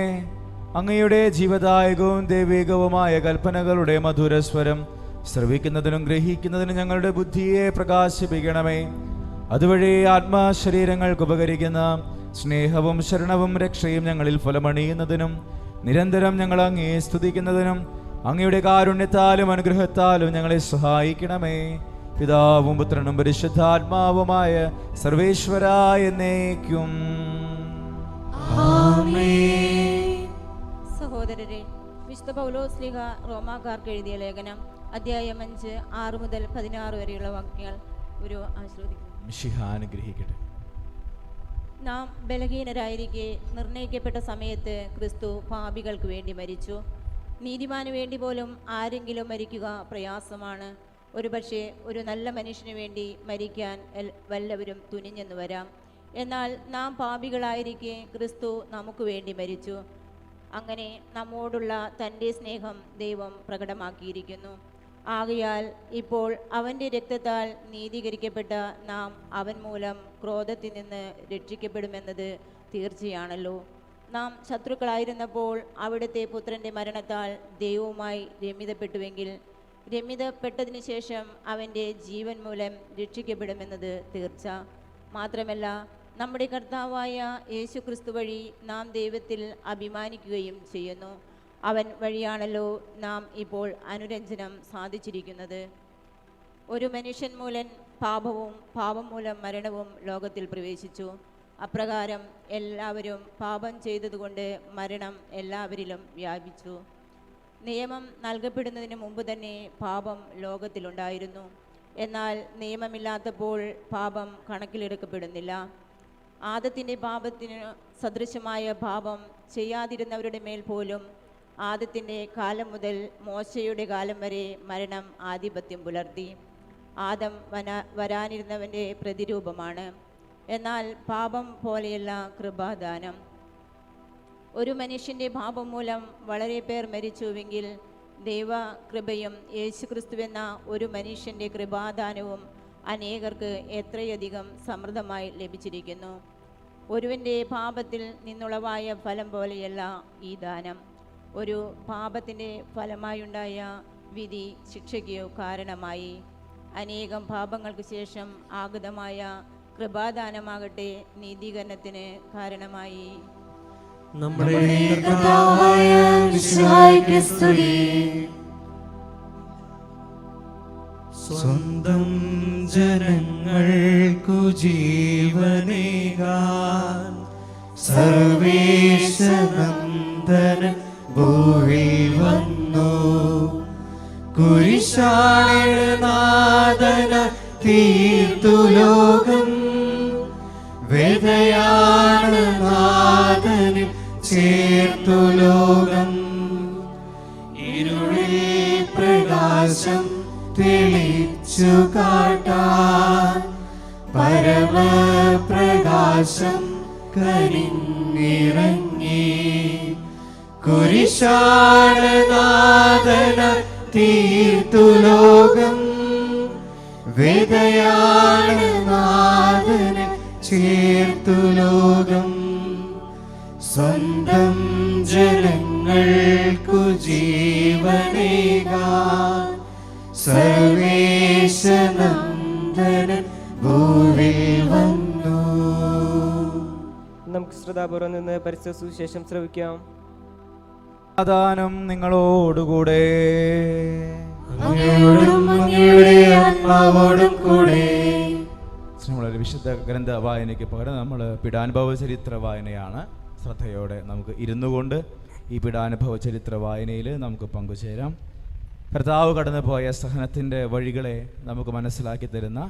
അങ്ങയുടെ ജീവദായകവും ദൈവികവുമായ കൽപ്പനകളുടെ മധുരസ്വരം ശ്രവിക്കുന്നതിനും ഗ്രഹിക്കുന്നതിനും ഞങ്ങളുടെ ബുദ്ധിയെ പ്രകാശിപ്പിക്കണമേ. അതുവഴി ആത്മാശരീരങ്ങൾക്ക് ഉപകരിക്കുന്ന സ്നേഹവും ശരണവും രക്ഷയും ഞങ്ങളിൽ ഫലമണിയുന്നതിനും നിരന്തരം ഞങ്ങൾ അങ്ങയെ സ്തുതിക്കുന്നതിനും അങ്ങയുടെ കാരുണ്യത്താലും അനുഗ്രഹത്താലും ഞങ്ങളെ സഹായിക്കണമേ. പിതാവും പുത്രനും പരിശുദ്ധാത്മാവുമായ സർവേശ്വരായ എന്നേക്കും. സഹോദരരെ, വിശുദ്ധ പൗലോസ് ശ്ലീഹ റോമാക്കാർക്ക് എഴുതിയ ലേഖനം അധ്യായം 5 6 മുതൽ 16 വരെയുള്ള വാക്യങ്ങൾ ഒരു ആശ്രദിക്കുന്നു. അനുഗ്രഹിക്കട്ടെ. നാം ബലഹീനരായിരിക്കെ നിർണയിക്കപ്പെട്ട സമയത്ത് ക്രിസ്തു പാപികൾക്ക് വേണ്ടി മരിച്ചു. നീതിമാന് വേണ്ടി പോലും ആരെങ്കിലും മരിക്കുക പ്രയാസമാണ്. ഒരുപക്ഷെ ഒരു നല്ല മനുഷ്യന് വേണ്ടി മരിക്കാൻ വല്ലവരും തുനിഞ്ഞെന്ന് വരാം. എന്നാൽ നാം പാപികളായിരിക്കെ ക്രിസ്തു നമുക്ക് വേണ്ടി മരിച്ചു. അങ്ങനെ നമ്മോടുള്ള തൻ്റെ സ്നേഹം ദൈവം പ്രകടമാക്കിയിരിക്കുന്നു. ആകയാൽ ഇപ്പോൾ അവൻ്റെ രക്തത്താൽ നീതീകരിക്കപ്പെട്ട നാം അവൻ മൂലം ക്രോധത്തിൽ നിന്ന് രക്ഷിക്കപ്പെടുമെന്നത് തീർച്ചയാണല്ലോ. നാം ശത്രുക്കളായിരുന്നപ്പോൾ അവിടുത്തെ പുത്രൻ്റെ മരണത്താൽ ദൈവവുമായി രമ്യതപ്പെട്ടുവെങ്കിൽ രമ്യതപ്പെട്ടതിന് ശേഷം അവൻ്റെ ജീവൻ മൂലം രക്ഷിക്കപ്പെടുമെന്നത് തീർച്ച. മാത്രമല്ല, നമ്മുടെ കർത്താവായ യേശു ക്രിസ്തു വഴി നാം ദൈവത്തിൽ അഭിമാനിക്കുകയും ചെയ്യുന്നു. അവൻ വഴിയാണല്ലോ നാം ഇപ്പോൾ അനുരഞ്ജനം സാധിച്ചിരിക്കുന്നത്. ഒരു മനുഷ്യൻ മൂലം പാപവും പാപം മൂലം മരണവും ലോകത്തിൽ പ്രവേശിച്ചു. അപ്രകാരം എല്ലാവരും പാപം ചെയ്തതുകൊണ്ട് മരണം എല്ലാവരിലും വ്യാപിച്ചു. നിയമം നൽകപ്പെടുന്നതിന് മുമ്പ് തന്നെ പാപം ലോകത്തിലുണ്ടായിരുന്നു. എന്നാൽ നിയമമില്ലാത്തപ്പോൾ പാപം കണക്കിലെടുക്കപ്പെടുന്നില്ല. ആദത്തിൻ്റെ പാപത്തിന് സദൃശമായ പാപം ചെയ്യാതിരുന്നവരുടെ മേൽ പോലും ആദത്തിൻ്റെ കാലം മുതൽ മോശയുടെ കാലം വരെ മരണം ആധിപത്യം പുലർത്തി. ആദം വരാനിരുന്നവൻ്റെ പ്രതിരൂപമാണ്. എന്നാൽ പാപം പോലെയല്ല കൃപാദാനം. ഒരു മനുഷ്യൻ്റെ പാപം മൂലം വളരെ പേർ മരിച്ചുവെങ്കിൽ ദൈവകൃപയും യേശുക്രിസ്തുവെന്ന ഒരു മനുഷ്യൻ്റെ കൃപാദാനവും അനേകർക്ക് എത്രയധികം സമൃദ്ധമായി ലഭിച്ചിരിക്കുന്നു. ഒരുവൻ്റെ പാപത്തിൽ നിന്നുളവായ ഫലം പോലെയല്ല ഈ ദാനം. ഒരു പാപത്തിൻ്റെ ഫലമായുണ്ടായ വിധി ശിക്ഷയ്ക്ക് കാരണമായി. അനേകം പാപങ്ങൾക്ക് ശേഷം ആഗതമായ കൃപാദാനമാകട്ടെ നീതീകരണത്തിന് കാരണമായി. നമ്മുടെ കർത്താവായ മിശിഹായ്ക്ക് സ്തുതി. സ്വന്തം ജനങ്ങൾക്കു ജീവനേകാൻ സർവേശനന്ദനൻ ഭൂവിൽ വന്നു. കുരിശാളനാദന തീർത്തു ലോകം. വേദയാണ് നാദനിൽ ചേർത്തു ലോകം. ഇരുളിൽ പ്രകാശം തെളിച്ചു കാട്ടാൻ പരമപ്രകാശം കരിഞ്ഞിറങ്ങി. കുരിശാളനാദന തീർത്തു ലോകം. വേദയാണ് നാദനെ ചേർത്തു ലോകം. സ്വന്തം ജനങ്ങൾക്കു ജീവനേകാൻ സർവേശനന്ദനൻ ഭൂവിൽ വന്നു. നമുക്ക് ശ്രദ്ധാപൂർവം നിന്ന് പരിശുദ്ധ സുവിശേഷം ശ്രവിക്കാം. സമാധാനം നിങ്ങളോടുകൂടെ. അങ്ങയുടെ ആത്മാവോടും കൂടെ. നമ്മളൊരു വിശുദ്ധ ഗ്രന്ഥ വായനയ്ക്ക് പകരം നമ്മൾ പീഡാനുഭവ ചരിത്ര വായനയാണ്. ശ്രദ്ധയോടെ നമുക്ക് ഇരുന്നു കൊണ്ട് ഈ പീഡാനുഭവ ചരിത്ര വായനയിൽ നമുക്ക് പങ്കുചേരാം. കർത്താവ് കടന്നു പോയ സഹനത്തിൻ്റെ വഴികളെ നമുക്ക് മനസ്സിലാക്കി തരുന്ന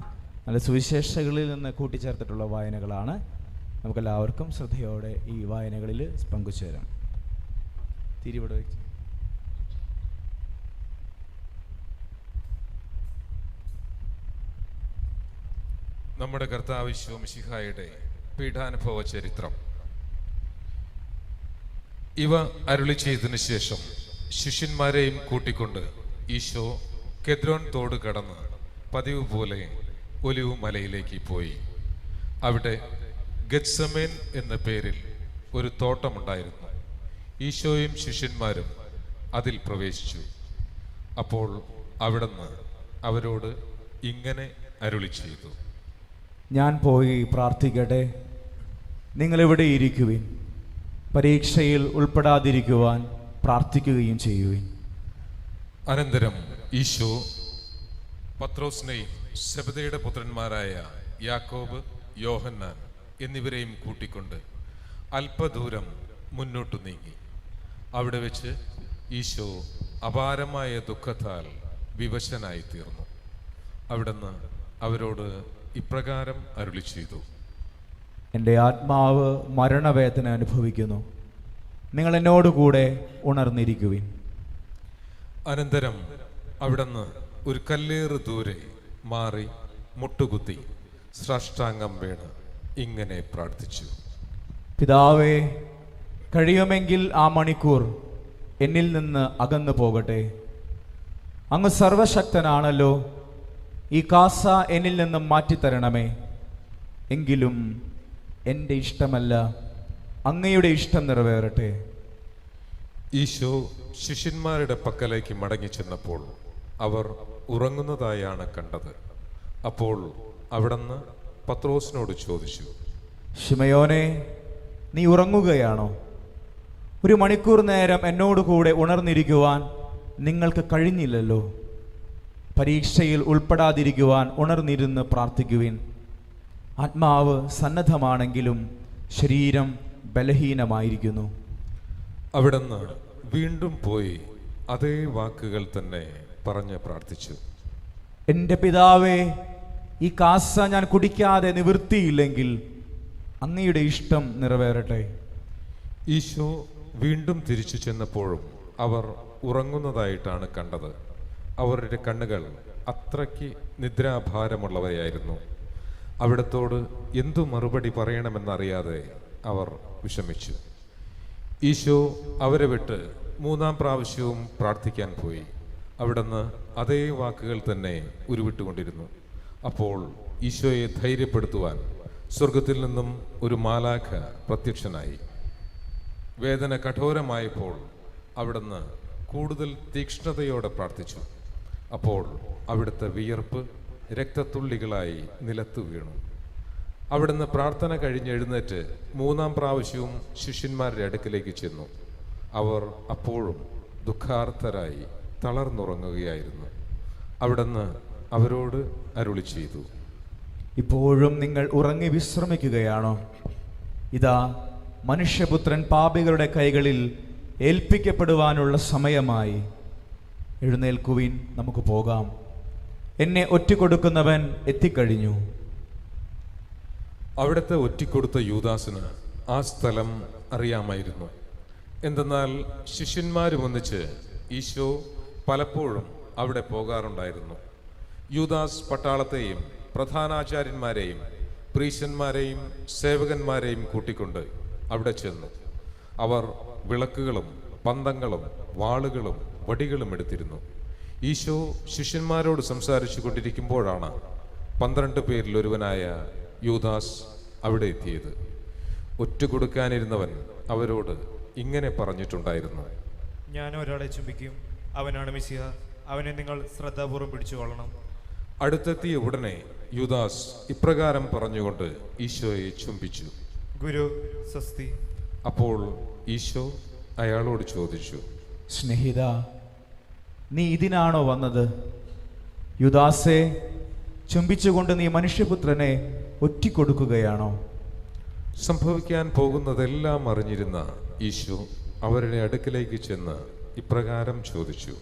നല്ല സുവിശേഷങ്ങളിൽ നിന്ന് കൂട്ടിച്ചേർത്തിട്ടുള്ള വായനകളാണ്. നമുക്കെല്ലാവർക്കും ശ്രദ്ധയോടെ ഈ വായനകളിൽ പങ്കുചേരാം. തിരിവിടെ വയ്ക്കും. നമ്മുടെ കർത്താവ് ഈശോ മിശിഹായുടെ പീഡാനുഭവ ചരിത്രം. ഇവ അരുളി ചെയ്തതിനു ശേഷം ശിഷ്യന്മാരെയും കൂട്ടിക്കൊണ്ട് ഈശോ കെദ്രോൻ തോട് കടന്ന് പതിവ് പോലെ ഒലിവ് മലയിലേക്ക് പോയി. അവിടെ ഗെത്സമേൻ എന്ന പേരിൽ ഒരു തോട്ടമുണ്ടായിരുന്നു. ഈശോയും ശിഷ്യന്മാരും അതിൽ പ്രവേശിച്ചു. അപ്പോൾ അവിടുന്ന് അവരോട് ഇങ്ങനെ അരുളി ചെയ്തു: ഞാൻ പോയി പ്രാർത്ഥിക്കട്ടെ, നിങ്ങളിവിടെ ഇരിക്കുവിൻ. പരീക്ഷയിൽ ഉൾപ്പെടാതിരിക്കുവാൻ പ്രാർത്ഥിക്കുകയും ചെയ്യുവിൻ. അനന്തരം ഈശോ പത്രോസിനെയും സെബെദയുടെ പുത്രന്മാരായ യാക്കോബ്, യോഹന്നാൻ എന്നിവരെയും കൂട്ടിക്കൊണ്ട് അല്പദൂരം മുന്നോട്ടു നീങ്ങി. അവിടെ വെച്ച് ഈശോ അപാരമായ ദുഃഖത്താൽ വിവശനായി തീർന്നു. അവിടുന്ന് അവരോട് ഇപ്രകാരം അരുളി ചെയ്തു: എൻ്റെ ആത്മാവ് മരണവേദന അനുഭവിക്കുന്നു, നിങ്ങൾ എന്നോടുകൂടെ ഉണർന്നിരിക്കുവിൻ. അനന്തരം അവിടുന്ന് ഒരു കല്ലേറ് ദൂരെ മാറി മുട്ടുകുത്തി സാഷ്ടാംഗം വീണ് ഇങ്ങനെ പ്രാർത്ഥിച്ചു: പിതാവേ, കഴിയുമെങ്കിൽ ആ മണിക്കൂർ എന്നിൽ നിന്ന് അകന്നു പോകട്ടെ. അങ്ങ് സർവശക്തനാണല്ലോ, ഈ കാസ എന്നിൽ നിന്നും മാറ്റിത്തരണമേ. എങ്കിലും എൻ്റെ ഇഷ്ടമല്ല, അങ്ങയുടെ ഇഷ്ടം നിറവേറട്ടെ. ഈശോ ശിഷ്യന്മാരുടെ പക്കലേക്ക് മടങ്ങി ചെന്നപ്പോൾ അവർ ഉറങ്ങുന്നതായാണ് കണ്ടത്. അപ്പോൾ അവിടുന്ന് പത്രോസിനോട് ചോദിച്ചു: ശിമയോനെ, നീ ഉറങ്ങുകയാണോ? ഒരു മണിക്കൂർ നേരം എന്നോടുകൂടെ ഉണർന്നിരിക്കുവാൻ നിങ്ങൾക്ക് കഴിഞ്ഞില്ലല്ലോ. പരീക്ഷയിൽ ഉൾപ്പെടാതിരിക്കുവാൻ ഉണർന്നിരുന്ന് പ്രാർത്ഥിക്കുവിൻ. ആത്മാവ് സന്നദ്ധമാണെങ്കിലും ശരീരം ബലഹീനമായിരിക്കുന്നു. അവിടുന്ന് വീണ്ടും പോയി അതേ വാക്കുകൾ തന്നെ പറഞ്ഞ് പ്രാർത്ഥിച്ചു: എൻ്റെ പിതാവേ, ഈ കാസ ഞാൻ കുടിക്കാതെ നിവൃത്തിയില്ലെങ്കിൽ അങ്ങയുടെ ഇഷ്ടം നിറവേറട്ടെ. ഈശോ വീണ്ടും തിരിച്ചു ചെന്നപ്പോഴും അവർ ഉറങ്ങുന്നതായിട്ടാണ് കണ്ടത്. അവരുടെ കണ്ണുകൾ അത്രയ്ക്ക് നിദ്രാഭാരമുള്ളവയായിരുന്നു. അവിടത്തോട് എന്തു മറുപടി പറയണമെന്നറിയാതെ അവർ വിഷമിച്ചു. ഈശോ അവരെ വിട്ട് മൂന്നാം പ്രാവശ്യവും പ്രാർത്ഥിക്കാൻ പോയി. അവിടുന്ന് അതേ വാക്കുകൾ തന്നെ ഉരുവിട്ടുകൊണ്ടിരുന്നു. അപ്പോൾ ഈശോയെ ധൈര്യപ്പെടുത്തുവാൻ സ്വർഗത്തിൽ നിന്നും ഒരു മാലാഖ പ്രത്യക്ഷനായി. വേദന കഠോരമായപ്പോൾ അവിടുന്ന് കൂടുതൽ തീക്ഷ്ണതയോടെ പ്രാർത്ഥിച്ചു. അപ്പോൾ അവിടുത്തെ വിയർപ്പ് രക്തത്തുള്ളികളായി നിലത്തു വീണു. അവിടുന്ന് പ്രാർത്ഥന കഴിഞ്ഞെഴുന്നേറ്റ് മൂന്നാം പ്രാവശ്യവും ശിഷ്യന്മാരുടെ അടുക്കിലേക്ക് ചെന്നു. അവർ അപ്പോഴും ദുഃഖാർത്തരായി തളർന്നുറങ്ങുകയായിരുന്നു. അവിടുന്ന് അവരോട് അരുളി ചെയ്തു: ഇപ്പോഴും നിങ്ങൾ ഉറങ്ങി വിശ്രമിക്കുകയാണോ? ഇതാ, മനുഷ്യപുത്രൻ പാപികളുടെ കൈകളിൽ ഏൽപ്പിക്കപ്പെടുവാനുള്ള സമയമായി. എഴുന്നേൽക്കുവിൻ, നമുക്ക് പോകാം. എന്നെ ഒറ്റിക്കൊടുക്കുന്നവൻ എത്തിക്കഴിഞ്ഞു. അവിടുത്തെ ഒറ്റിക്കൊടുത്ത യൂദാസിന് ആ സ്ഥലം അറിയാമായിരുന്നു. എന്തെന്നാൽ ശിഷ്യന്മാരും ഒന്നിച്ച് ഈശോ പലപ്പോഴും അവിടെ പോകാറുണ്ടായിരുന്നു. യൂദാസ് പട്ടാളത്തെയും പ്രധാനാചാര്യന്മാരെയും പ്രീശന്മാരെയും സേവകന്മാരെയും കൂട്ടിക്കൊണ്ട് അവിടെ ചെന്നു. അവർ വിളക്കുകളും പന്തങ്ങളും വാളുകളും വടികളും എടുത്തിരുന്നു. ഈശോ ശിഷ്യന്മാരോട് സംസാരിച്ചു കൊണ്ടിരിക്കുമ്പോഴാണ് 12 പേരിൽ ഒരുവനായ യൂദാസ് അവിടെ എത്തിയത്. ഒറ്റുകൊടുക്കാനിരുന്നവൻ അവരോട് ഇങ്ങനെ പറഞ്ഞിട്ടുണ്ടായിരുന്നു: ഞാൻ ഒരാളെ ചുംബിക്കും, അവനാണ് മിശിഹ, അവനെ നിങ്ങൾ ശ്രദ്ധാപൂർവം പിടിച്ചുകൊള്ളണം. അടുത്തെത്തിയ ഉടനെ യൂദാസ് ഇപ്രകാരം പറഞ്ഞുകൊണ്ട് ഈശോയെ ചുംബിച്ചു: ഗുരു, സ്വസ്തി. അപ്പോൾ ഈശോ അയാളോട് ചോദിച്ചു: സ്നേഹിത, നീ ഇതിനാണോ വന്നത്? യൂദാസേ, ചുംബിച്ചുകൊണ്ട് നീ മനുഷ്യപുത്രനെ ഒറ്റിക്കൊടുക്കുകയാണോ? സംഭവിക്കാൻ പോകുന്നതെല്ലാം അറിഞ്ഞിരുന്ന ഈശോ അവരുടെ അടുക്കിലേക്ക് ചെന്ന് ഇപ്രകാരം ചോദിച്ചു: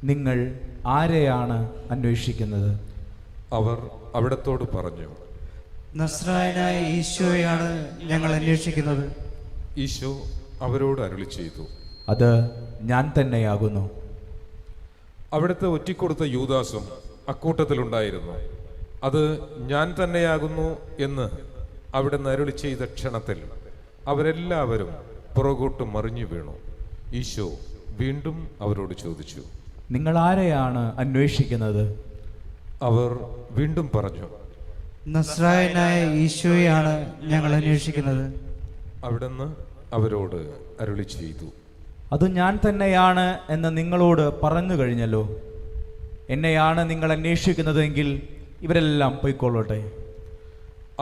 നിങ്ങൾ ആരെയാണ് അന്വേഷിക്കുന്നത്? അവർ അവിടത്തോട് പറഞ്ഞു: നസ്രായനായ ഈശോയാണ് ഞങ്ങൾ അന്വേഷിക്കുന്നത്. ഈശോ അവരോട് അരുളി ചെയ്തു: അത് ഞാൻ തന്നെയാകുന്നു. അവിടുത്തെ ഒറ്റിക്കൊടുത്ത യൂദാസും അക്കൂട്ടത്തിലുണ്ടായിരുന്നു. അത് ഞാൻ തന്നെയാകുന്നു എന്ന് അവിടുന്ന് അരുളി ചെയ്ത ക്ഷണത്തിൽ അവരെല്ലാവരും പുറകോട്ട് മറിഞ്ഞു വീണു. ഈശോ വീണ്ടും അവരോട് ചോദിച്ചു: നിങ്ങൾ ആരെയാണ് അന്വേഷിക്കുന്നത്? അവർ വീണ്ടും പറഞ്ഞു: നസ്രായനായ ഈശോയാണ് ഞങ്ങൾ അന്വേഷിക്കുന്നത്. അവിടുന്ന് അവരോട് അരുളി ചെയ്തു, അത് ഞാൻ തന്നെയാണ് എന്ന് നിങ്ങളോട് പറഞ്ഞു കഴിഞ്ഞല്ലോ. എന്നെയാണ് നിങ്ങൾ അന്വേഷിക്കുന്നതെങ്കിൽ ഇവരെല്ലാം പൊയ്ക്കൊള്ളട്ടെ.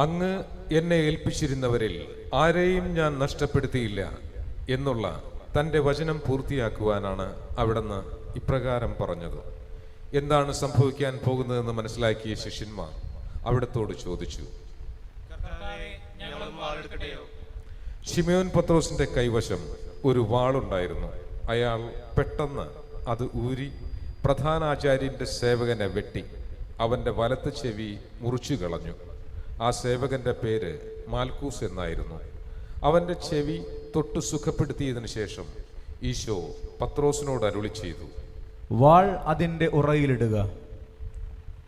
അങ്ങ് എന്നെ ഏൽപ്പിച്ചിരുന്നവരിൽ ആരെയും ഞാൻ നഷ്ടപ്പെടുത്തിയില്ല എന്നുള്ള തൻ്റെ വചനം പൂർത്തിയാക്കുവാനാണ് അവിടുന്ന് ഇപ്രകാരം പറഞ്ഞത്. എന്താണ് സംഭവിക്കാൻ പോകുന്നതെന്ന് മനസ്സിലാക്കിയ ശിഷ്യന്മാർ അവിടത്തോട് ചോദിച്ചു. ശിമയോൻ പത്രോസിന്റെ കൈവശം ഒരു വാളുണ്ടായിരുന്നു. അയാൾ പെട്ടെന്ന് അത് ഊരി പ്രധാനാചാര്യന്റെ സേവകനെ വെട്ടി അവന്റെ വലത്ത് ചെവി മുറിച്ചു കളഞ്ഞു. ആ സേവകന്റെ പേര് മാൽക്കൂസ് എന്നായിരുന്നു. അവന്റെ ചെവി തൊട്ട് സുഖപ്പെടുത്തിയതിനു ശേഷം ഈശോ പത്രോസിനോട് അരുളി ചെയ്തു, വാൾ അതിൻ്റെ ഉറയിലിടുക.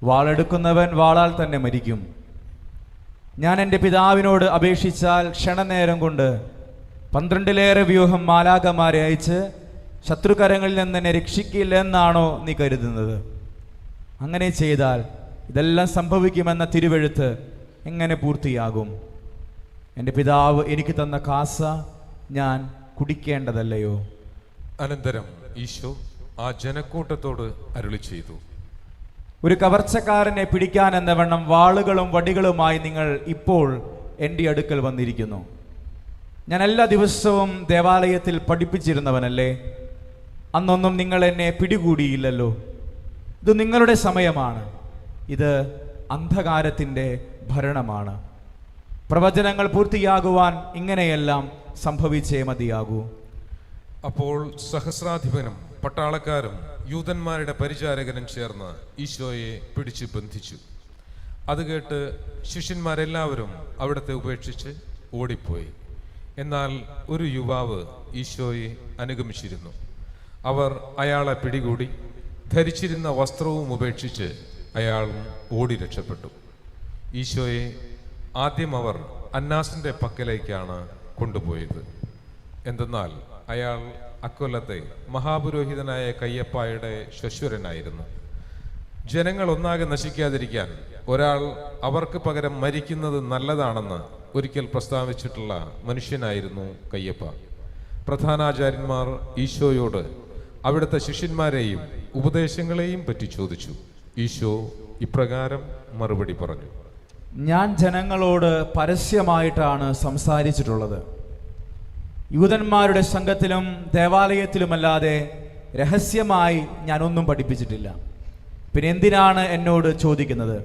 വാളെടുക്കുന്നവൻ വാളാൽ തന്നെ മരിക്കും. ഞാൻ എൻ്റെ പിതാവിനോട് അപേക്ഷിച്ചാൽ ക്ഷണനേരം കൊണ്ട് 12 വ്യൂഹം മാലാഖമാരെ അയച്ച് ശത്രുകരങ്ങളിൽ നിന്ന് എന്നെ രക്ഷിക്കില്ലെന്നാണോ നീ കരുതുന്നത്? അങ്ങനെ ചെയ്താൽ ഇതെല്ലാം സംഭവിക്കുമെന്ന തിരുവെഴുത്ത് എങ്ങനെ പൂർത്തിയാകും? എൻ്റെ പിതാവ് എനിക്ക് തന്ന കാസ ഞാൻ കുടിക്കേണ്ടതല്ലയോ? അനന്തരം ഈശോ ആ ജനക്കൂട്ടത്തോട് അരുളി ചെയ്തു, ഒരു കവർച്ചക്കാരനെ പിടിക്കാൻ എന്നവണ്ണം വാളുകളും വടികളുമായി നിങ്ങൾ ഇപ്പോൾ എൻ്റെ അടുക്കൽ വന്നിരിക്കുന്നു. ഞാൻ എല്ലാ ദിവസവും ദേവാലയത്തിൽ പഠിപ്പിച്ചിരുന്നവനല്ലേ? അന്നൊന്നും നിങ്ങൾ എന്നെ പിടികൂടിയില്ലല്ലോ. ഇത് നിങ്ങളുടെ സമയമാണ്. ഇത് അന്ധകാരത്തിൻ്റെ ഭരണമാണ്. പ്രവചനങ്ങൾ പൂർത്തിയാകുവാൻ ഇങ്ങനെയെല്ലാം സംഭവിച്ചേ മതിയാകൂ. അപ്പോൾ സഹസ്രാധിപനും പട്ടാളക്കാരും യൂതന്മാരുടെ പരിചാരകനും ചേർന്ന് ഈശോയെ പിടിച്ച് ബന്ധിച്ചു. അത് കേട്ട് ശിഷ്യന്മാരെല്ലാവരും അവിടത്തെ ഉപേക്ഷിച്ച് ഓടിപ്പോയി. എന്നാൽ ഒരു യുവാവ് ഈശോയെ അനുഗമിച്ചിരുന്നു. അവർ അയാളെ പിടികൂടി ധരിച്ചിരുന്ന വസ്ത്രവും ഉപേക്ഷിച്ച് അയാളും ഓടി രക്ഷപ്പെട്ടു. ഈശോയെ ആദ്യം അവർ അന്നാസിന്റെ പക്കലേക്കാണ് കൊണ്ടുപോയത്. എന്തെന്നാൽ അയാൾ അക്കൊല്ലത്തെ മഹാപുരോഹിതനായ കയ്യപ്പായുടെ ശ്വശുരനായിരുന്നു. ജനങ്ങൾ ഒന്നാകെ നശിക്കാതിരിക്കാൻ ഒരാൾ അവർക്ക് പകരം മരിക്കുന്നത് നല്ലതാണെന്ന് ഒരിക്കൽ പ്രസ്താവിച്ചിട്ടുള്ള മനുഷ്യനായിരുന്നു കയ്യപ്പ. പ്രധാനാചാര്യന്മാർ ഈശോയോട് അവിടുത്തെ ശിഷ്യന്മാരെയും ഉപദേശങ്ങളെയും പറ്റി ചോദിച്ചു. ഈശോ ഇപ്രകാരം മറുപടി പറഞ്ഞു, ഞാൻ ജനങ്ങളോട് പരസ്യമായിട്ടാണ് സംസാരിച്ചിട്ടുള്ളത്. യൂതന്മാരുടെ സംഘത്തിലും ദേവാലയത്തിലുമല്ലാതെ രഹസ്യമായി ഞാനൊന്നും പഠിപ്പിച്ചിട്ടില്ല. പിന്നെ എന്തിനാണ് എന്നോട് ചോദിക്കുന്നത്?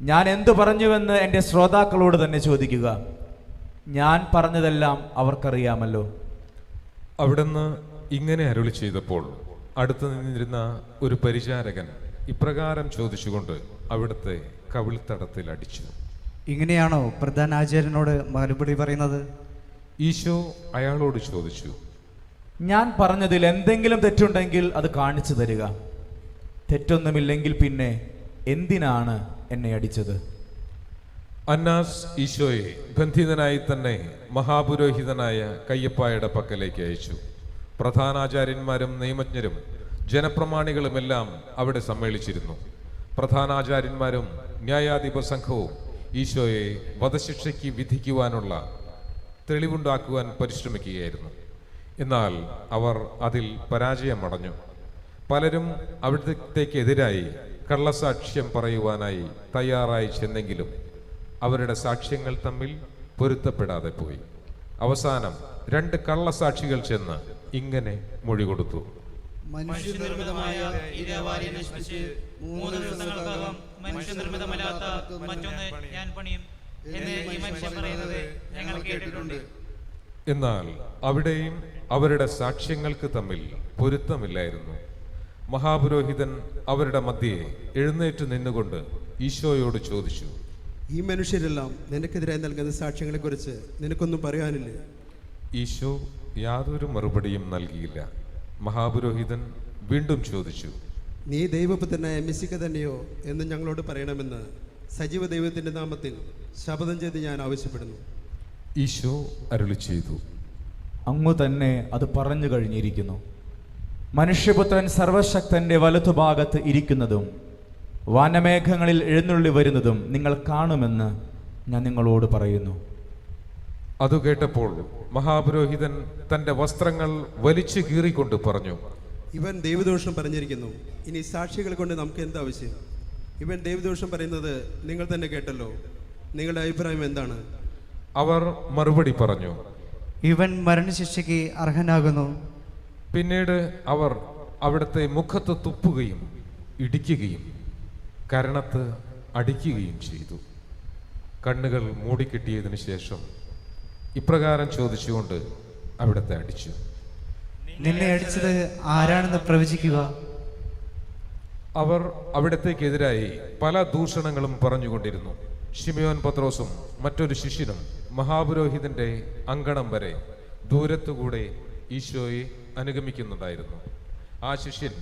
ഞാൻ എന്തു പറഞ്ഞുവെന്ന് എൻ്റെ ശ്രോതാക്കളോട് തന്നെ ചോദിക്കുക. ഞാൻ പറഞ്ഞതെല്ലാം അവർക്കറിയാമല്ലോ. അവിടുന്ന് ഇങ്ങനെ അരുളി ചെയ്തപ്പോൾ അടുത്തു നിന്നിരുന്ന ഒരു പരിചാരകൻ ഇപ്രകാരം ചോദിച്ചുകൊണ്ട് അവിടുത്തെ കവിൾത്തടത്തിൽ അടിച്ചു. ഇങ്ങനെയാണോ പ്രധാന ആചാര്യനോട് മറുപടി പറയുന്നത്? ഈശോ അയാളോട് ചോദിച്ചു, ഞാൻ പറഞ്ഞതിൽ എന്തെങ്കിലും തെറ്റുണ്ടെങ്കിൽ അത് കാണിച്ചു തരിക. തെറ്റൊന്നുമില്ലെങ്കിൽ പിന്നെ എന്തിനാണ് എന്നെ അടിച്ചത്? അന്നാസ് ഈശോയെ ബന്ധിതനായി തന്നെ മഹാപുരോഹിതനായ കയ്യപ്പായുടെ പക്കലേക്ക് അയച്ചു. പ്രധാനാചാര്യന്മാരും നിയമജ്ഞരും ജനപ്രമാണികളുമെല്ലാം അവിടെ സമ്മേളിച്ചിരുന്നു. പ്രധാനാചാര്യന്മാരും ന്യായാധിപ സംഘവും ഈശോയെ വധശിക്ഷയ്ക്ക് വിധിക്കുവാനുള്ള തെളിവുണ്ടാക്കുവാൻ പരിശ്രമിക്കുകയായിരുന്നു. എന്നാൽ അവർ അതിൽ പരാജയമടഞ്ഞു. പലരും അവിടത്തേക്കെതിരായി കള്ളസാക്ഷ്യം പറയുവാനായി തയ്യാറായി ചെന്നെങ്കിലും അവരുടെ സാക്ഷ്യങ്ങൾ തമ്മിൽ പൊരുത്തപ്പെടാതെ പോയി. അവസാനം 2 കള്ളസാക്ഷികൾ ചെന്ന് ഇങ്ങനെ മൊഴി കൊടുത്തു. മനുഷ്യനിർമ്മിതമായ ഈ ദേവാലയം നശിപ്പിച്ച് 3 ദിവസങ്ങൾക്കകം മനുഷ്യനിർമ്മിതമല്ലാത്ത മറ്റൊന്ന് ഞാൻ പണിയും എന്ന് ഈ മനുഷ്യൻ പറയുന്നത് ഞങ്ങൾ കേട്ടിട്ടുണ്ട്. എന്നാൽ അവിടെയും അവരുടെ സാക്ഷ്യങ്ങൾക്ക് തമ്മിൽ പൊരുത്തമില്ലായിരുന്നു. മഹാപുരോഹിതൻ അവരുടെ മധ്യേ എഴുന്നേറ്റ് നിന്നുകൊണ്ട് ഈശോയോട് ചോദിച്ചു, ഈ മനുഷ്യരെല്ലാം നിനക്കെതിരായി നൽകുന്ന സാക്ഷ്യങ്ങളെക്കുറിച്ച് നിനക്കൊന്നും പറയാനില്ലേ? ഈശോ യാതൊരു മറുപടിയും നൽകിയില്ല. മഹാപുരോഹിതൻ വീണ്ടും ചോദിച്ചു, നീ ദൈവപുത്രനായ മെസ്സിഹ തന്നെയോ എന്ന് ഞങ്ങളോട് പറയണമെന്ന് സജീവ ദൈവത്തിൻ്റെ നാമത്തിൽ ശപഥം ചെയ്ത് ഞാൻ ആവശ്യപ്പെടുന്നു. ഈശോ അരുളി ചെയ്തു, അങ്ങു തന്നെ അത് പറഞ്ഞു കഴിഞ്ഞിരിക്കുന്നു. മനുഷ്യപുത്രൻ സർവശക്തന്റെ വലതുഭാഗത്ത് ഇരിക്കുന്നതും വാനമേഘങ്ങളിൽ എഴുന്നള്ളി വരുന്നതും നിങ്ങൾ കാണുമെന്ന് ഞാൻ നിങ്ങളോട് പറയുന്നു. അതു കേട്ടപ്പോൾ മഹാപുരോഹിതൻ തന്റെ വസ്ത്രങ്ങൾ വലിച്ചു കീറിക്കൊണ്ട് പറഞ്ഞു, ഇവൻ ദൈവദോഷം പറഞ്ഞിരിക്കുന്നു. ഇനി സാക്ഷികളെ കൊണ്ട് നമുക്ക് എന്താവശ്യം? ഇവൻ ദൈവദോഷം പറയുന്നത് നിങ്ങൾ തന്നെ കേട്ടല്ലോ. നിങ്ങളുടെ അഭിപ്രായം എന്താണ്? അവർ മറുപടി പറഞ്ഞു, ഇവൻ മരണശിക്ഷയ്ക്ക് അർഹനാകുന്നു. പിന്നീട് അവർ അവിടുത്തെ മുഖത്ത് തുപ്പുകയും ഇടിക്കുകയും കരണത്ത് അടിക്കുകയും ചെയ്തു. കണ്ണുകൾ മൂടിക്കെട്ടിയതിനു ശേഷം ഇപ്രകാരം ചോദിച്ചുകൊണ്ട് അവിടുത്തെ അടിച്ചു. നിന്നെ അടിച്ചത് ആരാണെന്ന് പ്രവചിക്കുക. അവർ അവിടത്തേക്കെതിരായി പല ദൂഷണങ്ങളും പറഞ്ഞുകൊണ്ടിരുന്നു. ശിമയോൻ പത്രോസും മറ്റൊരു ശിഷ്യനും മഹാപുരോഹിതന്റെ അങ്കണം വരെ ദൂരത്തുകൂടെ ഈശോയെ അനുഗമിക്കുന്നുണ്ടായിരുന്നു. ആ ശിഷ്യൻ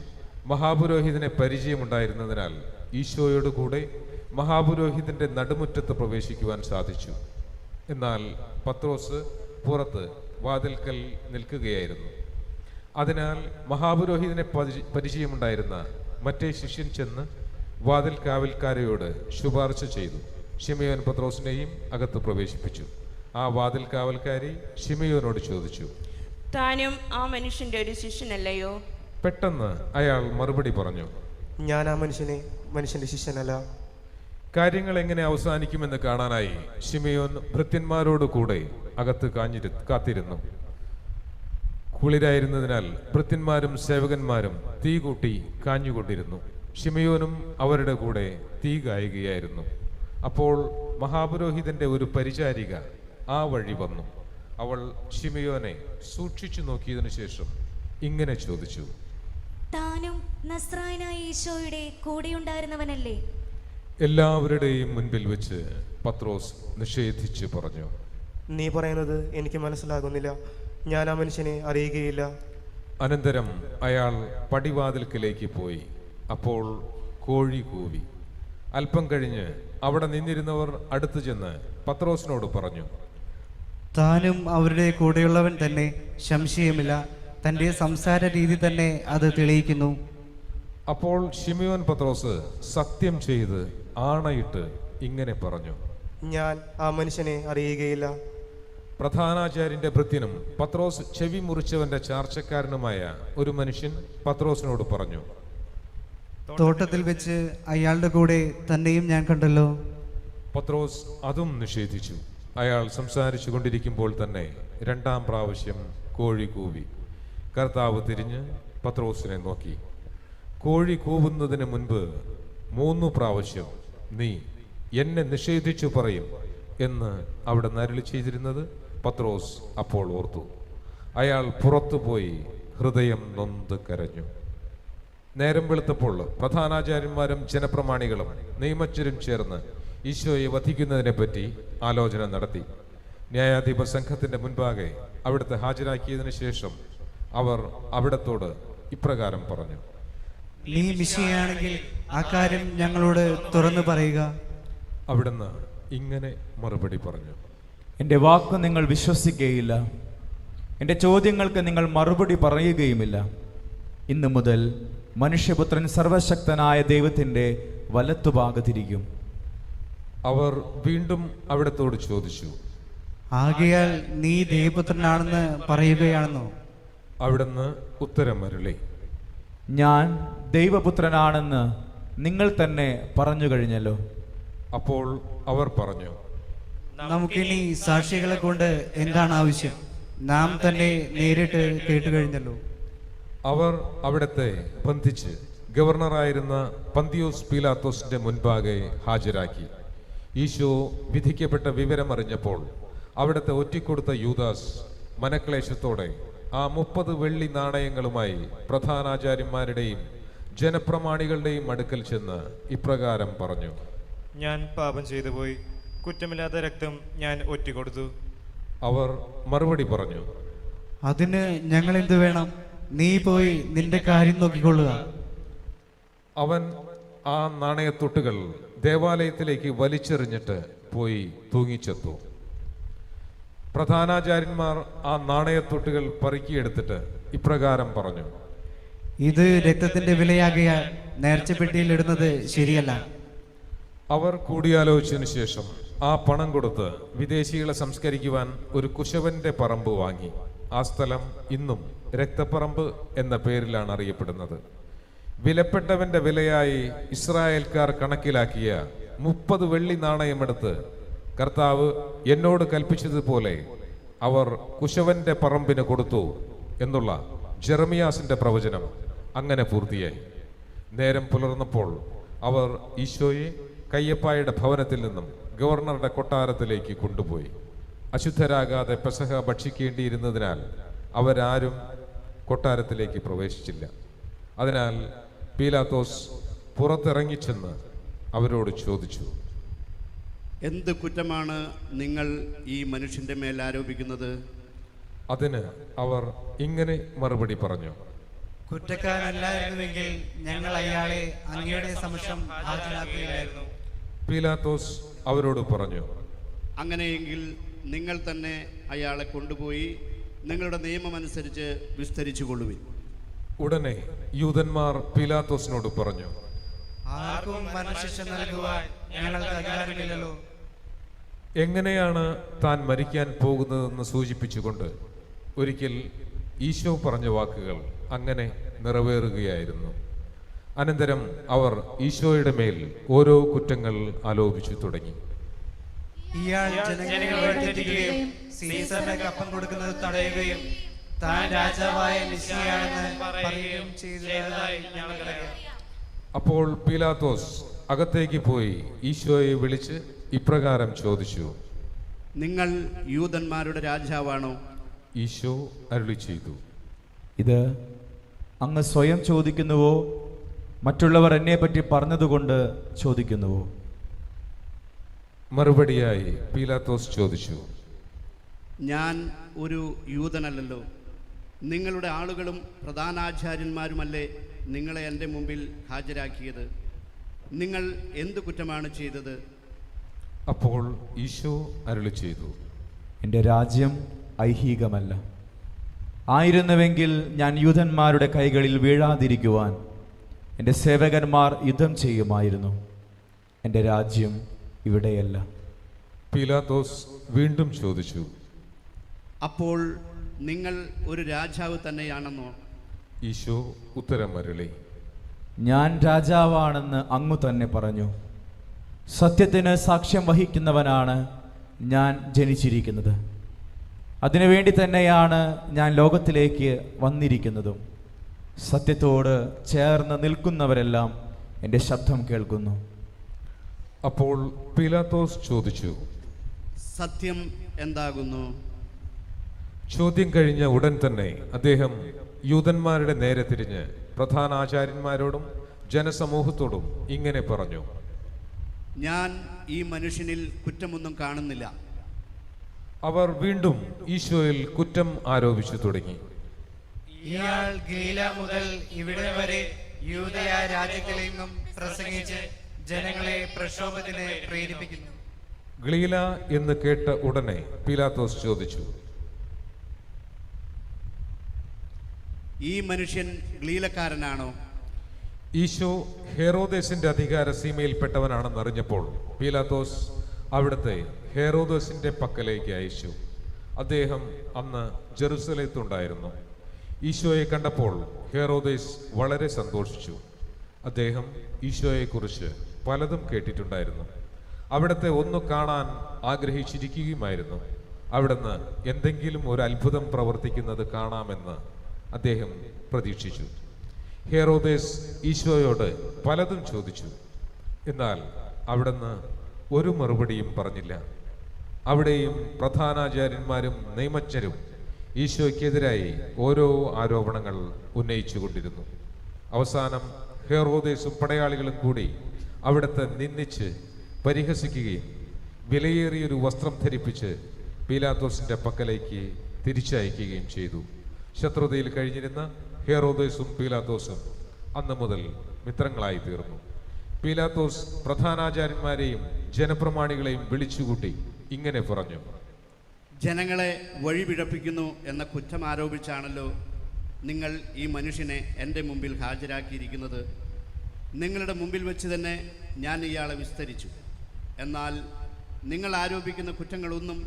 മഹാപുരോഹിതനെ പരിചയമുണ്ടായിരുന്നതിനാൽ ഈശോയോട് കൂടെ മഹാപുരോഹിതന്റെ നടുമുറ്റത്ത് പ്രവേശിക്കുവാൻ സാധിച്ചു. എന്നാൽ പത്രോസ് പുറത്ത് വാതിൽക്കൽ നിൽക്കുകയായിരുന്നു. അതിനാൽ മഹാപുരോഹിതനെ പരിചയമുണ്ടായിരുന്ന മറ്റേ ശിഷ്യൻ ചെന്ന് വാതിൽ കാവൽക്കാരയോട് ശുപാർശ ചെയ്തു. ശിമയോൻ പത്രോസിനെയും അകത്ത് പ്രവേശിപ്പിച്ചു. ആ വാതിൽ കാവൽക്കാരി ശിമയോനോട് ചോദിച്ചു, താനും ആ മനുഷ്യന്റെ ഒരു ശിഷ്യനല്ലയോ? പെട്ടെന്ന് അയാൾ മറുപടി പറഞ്ഞു, ഞാൻ ആ മനുഷ്യന്റെ ശിഷ്യനല്ല. കാര്യങ്ങൾ എങ്ങനെ അവസാനിക്കുമെന്ന് കാണാനായി ശിമയോൻ ഭൃത്യന്മാരോട് കൂടെ അകത്ത് കാത്തിരുന്നു. കുളിരായിരുന്നതിനാൽ ഭൃത്യന്മാരും സേവകന്മാരും തീ കൂട്ടി കാഞ്ഞുകൊണ്ടിരുന്നു. ശിമയോനും അവരുടെ കൂടെ തീ കായുകയായിരുന്നു. അപ്പോൾ മഹാപുരോഹിതന്റെ ഒരു പരിചാരിക ആ വഴി വന്നു. അവൾ ശിമയോനെ സൂക്ഷിച്ചു നോക്കിയതിനു ശേഷം ഇങ്ങനെ ചോദിച്ചു, താനും നസ്രായനായ ഈശോയുടെ കൂടെയുണ്ടായിരുന്നവനല്ലേ? എല്ലാവരുടെയും മുൻപിൽ വെച്ച് പത്രോസ് നിഷേധിച്ചു പറഞ്ഞു, നീ പറയുന്നത് എനിക്ക് മനസ്സിലാകുന്നില്ല. ഞാൻ ആ മനുഷ്യനെ അറിയുകയില്ല. അനന്തരം അയാൾ പടിവാതിൽക്കലേക്ക് പോയി. അപ്പോൾ കോഴി കൂവി. അല്പം കഴിഞ്ഞ് അവിടെ നിന്നിരുന്നവർ അടുത്തു ചെന്ന് പത്രോസിനോട് പറഞ്ഞു, താനും അവരുടെ കൂടെയുള്ളവൻ തന്നെ, സംശയമില്ല. തൻ്റെ സംസാര രീതി തന്നെ അത് തെളിയിക്കുന്നു. അപ്പോൾ ശിമയോൻ പത്രോസ് സത്യം ചെയ്ത് ആണയിട്ട് ഇങ്ങനെ പറഞ്ഞു, ഞാൻ ആ മനുഷ്യനെ അറിയുകയില്ല. പ്രധാനാചാര്യന്റെ ഭൃത്യനും പത്രോസ് ചെവി മുറിച്ചവന്റെ ചാർച്ചക്കാരനുമായ ഒരു മനുഷ്യൻ പത്രോസിനോട് പറഞ്ഞു, തോട്ടത്തിൽ വെച്ച് അയാളുടെ കൂടെ തന്നെയും ഞാൻ കണ്ടല്ലോ. പത്രോസ് അതും നിഷേധിച്ചു. അയാൾ സംസാരിച്ചു കൊണ്ടിരിക്കുമ്പോൾ തന്നെ രണ്ടാം പ്രാവശ്യം കോഴി കൂവി. കർത്താവ് തിരിഞ്ഞ് പത്രോസിനെ നോക്കി. കോഴി കൂവുന്നതിന് മുൻപ് 3 പ്രാവശ്യം നീ എന്നെ നിഷേധിച്ചു പറയും എന്ന് അവിടെ നരളി ചെയ്തിരുന്നത് പത്രോസ് അപ്പോൾ ഓർത്തു. അയാൾ പുറത്തുപോയി ഹൃദയം നൊന്ത് കരഞ്ഞു. നേരം വെളുത്തപ്പോൾ പ്രധാനാചാര്യന്മാരും ജനപ്രമാണികളും നിയമജ്ഞരും ചേർന്ന് ഈശോയെ വധിക്കുന്നതിനെ പറ്റി ആലോചന നടത്തി. ന്യായാധിപ സംഘത്തിന്റെ മുൻപാകെ അവിടുത്തെ ഹാജരാക്കിയതിനു ശേഷം അവർ അവിടത്തോട് ഇപ്രകാരം പറഞ്ഞു, നീ മിശിഹയാണെങ്കിൽ ആ കാര്യം ഞങ്ങളോട് തുറന്നു പറയുക. അവിടുന്ന് ഇങ്ങനെ മറുപടി പറഞ്ഞു, എൻ്റെ വാക്ക് നിങ്ങൾ വിശ്വസിക്കുകയില്ല, എൻ്റെ ചോദ്യങ്ങൾക്ക് നിങ്ങൾ മറുപടി പറയുകയുമില്ല. ഇന്നു മുതൽ മനുഷ്യപുത്രൻ സർവശക്തനായ ദൈവത്തിൻ്റെ വലത്തുഭാഗത്തിരിക്കും. അവർ വീണ്ടും അവിടത്തോട് ചോദിച്ചു, ആകയാൽ നീ ദൈവപുത്രനാണെന്ന് പറയുകയാണെന്നോ? അവിടുന്ന് ഉത്തരം അരുളി, ഞാൻ ദൈവപുത്രനാണെന്ന് നിങ്ങൾ തന്നെ പറഞ്ഞു കഴിഞ്ഞല്ലോ. അപ്പോൾ അവർ പറഞ്ഞു, നമുക്കിനി സാക്ഷികളെ കൊണ്ട് എന്താണ് ആവശ്യം? നാം തന്നെ നേരിട്ട് കേട്ടു കഴിഞ്ഞല്ലോ. അവർ അവിടത്തെ ബന്ധിച്ച് ഗവർണറായിരുന്ന പന്തിയോസ് പീലാത്തോസിന്റെ മുൻപാകെ ഹാജരാക്കി. ഈശോ വിധിക്കപ്പെട്ട വിവരമറിഞ്ഞപ്പോൾ അവിടുത്തെ ഒറ്റിക്കൊടുത്ത യൂദാസ് മനക്ലേശത്തോടെ ആ 30 വെള്ളി നാണയങ്ങളുമായി പ്രധാനാചാര്യന്മാരുടെയും ജനപ്രമാണികളുടെയും അടുക്കൽ ചെന്ന് ഇപ്രകാരം പറഞ്ഞു, ഞാൻ പാപം ചെയ്തു പോയി. കുറ്റമില്ലാത്ത രക്തം ഞാൻ ഒറ്റിക്കൊടുത്തു. അവർ മറുപടി പറഞ്ഞു, അതിന് ഞങ്ങൾ എന്ത് വേണം? നീ പോയി നിന്റെ കാര്യം നോക്കിക്കൊള്ളുക. അവൻ ആ നാണയത്തൊട്ടുകൾ ദേവാലയത്തിലേക്ക് വലിച്ചെറിഞ്ഞിട്ട് പോയി തൂങ്ങിച്ചെത്തു. പ്രധാനാചാര്യന്മാർ ആ നാണയത്തൊട്ടുകൾ പെറുക്കിയെടുത്തിട്ട് ഇപ്രകാരം പറഞ്ഞു, ഇത് രക്തത്തിന്റെ വിലയാകയാൽ നേർച്ചപ്പെട്ടിയിലിടുന്നത് ശരിയല്ല. അവർ കൂടിയാലോചിച്ചതിനു ശേഷം ആ പണം കൊടുത്ത് വിദേശികളെ സംസ്കരിക്കുവാൻ ഒരു കുശവന്റെ പറമ്പ് വാങ്ങി. ആ സ്ഥലം ഇന്നും രക്തപ്പറമ്പ് എന്ന പേരിലാണ് അറിയപ്പെടുന്നത്. വിലപ്പെട്ടവന്റെ വിലയായി ഇസ്രായേൽക്കാർ കണക്കിലാക്കിയ 30 വെള്ളി നാണയമെടുത്ത് കർത്താവ് എന്നോട് കൽപ്പിച്ചതുപോലെ അവർ കുശവന്റെ പറമ്പിന് കൊടുത്തു എന്നുള്ള ജെറമിയാസിന്റെ പ്രവചനം അങ്ങനെ പൂർത്തിയായി. നേരം പുലർന്നപ്പോൾ അവർ ഈശോയെ കയ്യപ്പായുടെ ഭവനത്തിൽ നിന്നും ഗവർണറുടെ കൊട്ടാരത്തിലേക്ക് കൊണ്ടുപോയി. അശുദ്ധരാകാതെ പെസഹ ഭക്ഷിക്കേണ്ടിയിരുന്നതിനാൽ അവരാരും കൊട്ടാരത്തിലേക്ക് പ്രവേശിച്ചില്ല. അതിനാൽ പീലാത്തോസ് പുറത്തിറങ്ങിച്ചെന്ന് അവരോട് ചോദിച്ചു, എന്ത് കുറ്റമാണ് നിങ്ങൾ ഈ മനുഷ്യന്റെ മേൽ ആരോപിക്കുന്നത്? അതിന് അവർ ഇങ്ങനെ മറുപടി പറഞ്ഞു, കുറ്റക്കാരനല്ലായിരുന്നുവെങ്കിൽ ഞങ്ങൾ അയാളെ അങ്ങയുടെ സമക്ഷം ഹാജരാക്കുകയായിരുന്നു. പീലാത്തോസ് അവരോട് പറഞ്ഞു, അങ്ങനെയെങ്കിൽ നിങ്ങൾ തന്നെ അയാളെ കൊണ്ടുപോയി നിങ്ങളുടെ നിയമമനുസരിച്ച് വിസ്തരിച്ചു കൊള്ളുവിൻ. ഉടനെ യൂതന്മാർ പീലാത്തോസിനോട് പറഞ്ഞു, ആർക്കും മരണശിക്ഷ നൽകുവാൻ ഞങ്ങൾക്ക് അധികാരമില്ലല്ലോ. എങ്ങനെയാണ് താൻ മരിക്കാൻ പോകുന്നതെന്ന് സൂചിപ്പിച്ചുകൊണ്ട് ഒരിക്കൽ ഈശോ പറഞ്ഞ വാക്കുകൾ അങ്ങനെ നിറവേറുകയായിരുന്നു. അനന്തരം അവർ ഈശോയുടെ മേൽ ഓരോ കുറ്റങ്ങൾ ആലോപിച്ചു തുടങ്ങി. ഇയാൾ ജനങ്ങളെ തെറ്റിക്കുകയും സീസറിന് കപ്പം കൊടുക്കുന്നത് തടയുകയും താൻ രാജാവായ മെസ്സിയാണെന്ന് പറയുകയും ചെയ്തതായി ഞങ്ങൾക്കറിയാം. അപ്പോൾ പീലാത്തോസ് അകത്തേക്ക് പോയി ഈശോയെ വിളിച്ച് ഇപ്രകാരം ചോദിച്ചു, നിങ്ങൾ യൂതന്മാരുടെ രാജാവാണോ? ഈശോ അരുളി ചെയ്തു, ഇത് അങ്ങ് സ്വയം ചോദിക്കുന്നുവോ മറ്റുള്ളവർ എന്നെപ്പറ്റി പറഞ്ഞതുകൊണ്ട് ചോദിക്കുന്നുവോ? മറുപടിയായി പീലാത്തോസ് ചോദിച്ചു, ഞാൻ ഒരു യൂതനല്ലല്ലോ. നിങ്ങളുടെ ആളുകളും പ്രധാനാചാര്യന്മാരുമല്ലേ നിങ്ങളെ എൻ്റെ മുമ്പിൽ ഹാജരാക്കിയത്. നിങ്ങൾ എന്ത് കുറ്റമാണ് ചെയ്തത്? അപ്പോൾ ഈശോ അരുളി ചെയ്തു, എൻ്റെ രാജ്യം ഐഹികമല്ല. ആയിരുന്നുവെങ്കിൽ ഞാൻ യൂതന്മാരുടെ കൈകളിൽ വീഴാതിരിക്കുവാൻ എൻ്റെ സേവകന്മാർ യുദ്ധം ചെയ്യുമായിരുന്നു. എൻ്റെ രാജ്യം ഇവിടെയല്ല. പീലാത്തോസ് വീണ്ടും ചോദിച്ചു, അപ്പോൾ നിങ്ങൾ ഒരു രാജാവ് തന്നെയാണെന്നോ? ഈശോ ഉത്തരം അരുളി, ഞാൻ രാജാവാണെന്ന് അങ്ങു തന്നെ പറഞ്ഞു. സത്യത്തിന് സാക്ഷ്യം വഹിക്കുന്നവനാണ് ഞാൻ ജനിച്ചിരിക്കുന്നത്. അതിനുവേണ്ടി തന്നെയാണ് ഞാൻ ലോകത്തിലേക്ക് വന്നിരിക്കുന്നതും. സത്യത്തോട് ചേർന്ന് നിൽക്കുന്നവരെല്ലാം എൻ്റെ ശബ്ദം കേൾക്കുന്നു. അപ്പോൾ പീലാത്തോസ് ചോദിച്ചു, സത്യം എന്താകുന്നു? ചോദ്യം കഴിഞ്ഞ ഉടൻ തന്നെ അദ്ദേഹം യൂതന്മാരുടെ നേരെ തിരിഞ്ഞ് പ്രധാന ആചാര്യന്മാരോടും ജനസമൂഹത്തോടും ഇങ്ങനെ പറഞ്ഞു, ഞാൻ ഈ മനുഷ്യനിൽ കുറ്റമൊന്നും കാണുന്നില്ല. അവർ വീണ്ടും ഈശോയിൽ കുറ്റം ആരോപിച്ചു തുടങ്ങി. ഇയാൾ ഗലീല മുതൽ ഇവിടെ വരെ യൂദയ രാജ്യങ്ങളിലെങ്ങും പ്രസംഗിച്ച് ജനങ്ങളെ പ്രക്ഷോഭത്തിന് പ്രേരിപ്പിക്കുന്നു. ഗലീല എന്ന് കേട്ട ഉടനെ പീലാത്തോസ് ചോദിച്ചു, ഈ മനുഷ്യൻ ഗലീലക്കാരനാണോ? ഈശോ ഹെറോദേസിന്റെ അധികാര സീമയിൽപ്പെട്ടവനാണെന്ന് അറിഞ്ഞപ്പോൾ പീലാത്തോസ് അവിടുത്തെ ഹെറോദേസിന്റെ പക്കലേക്ക് അയച്ചു. അദ്ദേഹം അന്ന് ജെറുസലേത്തുണ്ടായിരുന്നു. ഈശോയെ കണ്ടപ്പോൾ ഹെറോദേസ് വളരെ സന്തോഷിച്ചു. അദ്ദേഹം ഈശോയെക്കുറിച്ച് പലതും കേട്ടിട്ടുണ്ടായിരുന്നു. അവിടുത്തെ ഒന്ന് കാണാൻ ആഗ്രഹിച്ചിരിക്കുകയുമായിരുന്നു. അവിടുന്ന് എന്തെങ്കിലും ഒരു അത്ഭുതം പ്രവർത്തിക്കുന്നത് കാണാമെന്ന് അദ്ദേഹം പ്രതീക്ഷിച്ചു. ഹെറോദേസ് ഈശോയോട് പലതും ചോദിച്ചു. എന്നാൽ അവിടുന്ന് ഒരു മറുപടിയും പറഞ്ഞില്ല. അവിടെയും പ്രധാനാചാര്യന്മാരും നിയമജ്ഞരും ഈശോയ്ക്കെതിരായി ഓരോ ആരോപണങ്ങൾ ഉന്നയിച്ചു കൊണ്ടിരുന്നു. അവസാനം ഹെറോദേസും പടയാളികളും കൂടി അവിടുത്തെ നിന്ദിച്ച് പരിഹസിക്കുകയും വിലയേറിയൊരു വസ്ത്രം ധരിപ്പിച്ച് പീലാത്തോസിന്റെ പക്കലേക്ക് തിരിച്ചയക്കുകയും ചെയ്തു. ശത്രുതയിൽ കഴിഞ്ഞിരുന്ന ഹെറോദേസും പീലാത്തോസും അന്ന് മുതൽ മിത്രങ്ങളായി തീർന്നു. പീലാത്തോസ് പ്രധാനാചാര്യന്മാരെയും ജനപ്രമാണികളെയും വിളിച്ചുകൂട്ടി ഇങ്ങനെ പറഞ്ഞു, ജനങ്ങളെ വഴിപിഴപ്പിക്കുന്നു എന്ന കുറ്റം ആരോപിച്ചാണല്ലോ നിങ്ങൾ ഈ മനുഷ്യനെ എൻ്റെ മുമ്പിൽ ഹാജരാക്കിയിരിക്കുന്നത്. നിങ്ങളുടെ മുമ്പിൽ വെച്ച് തന്നെ ഞാൻ ഇയാളെ വിസ്തരിച്ചു. എന്നാൽ നിങ്ങൾ ആരോപിക്കുന്ന കുറ്റങ്ങളൊന്നും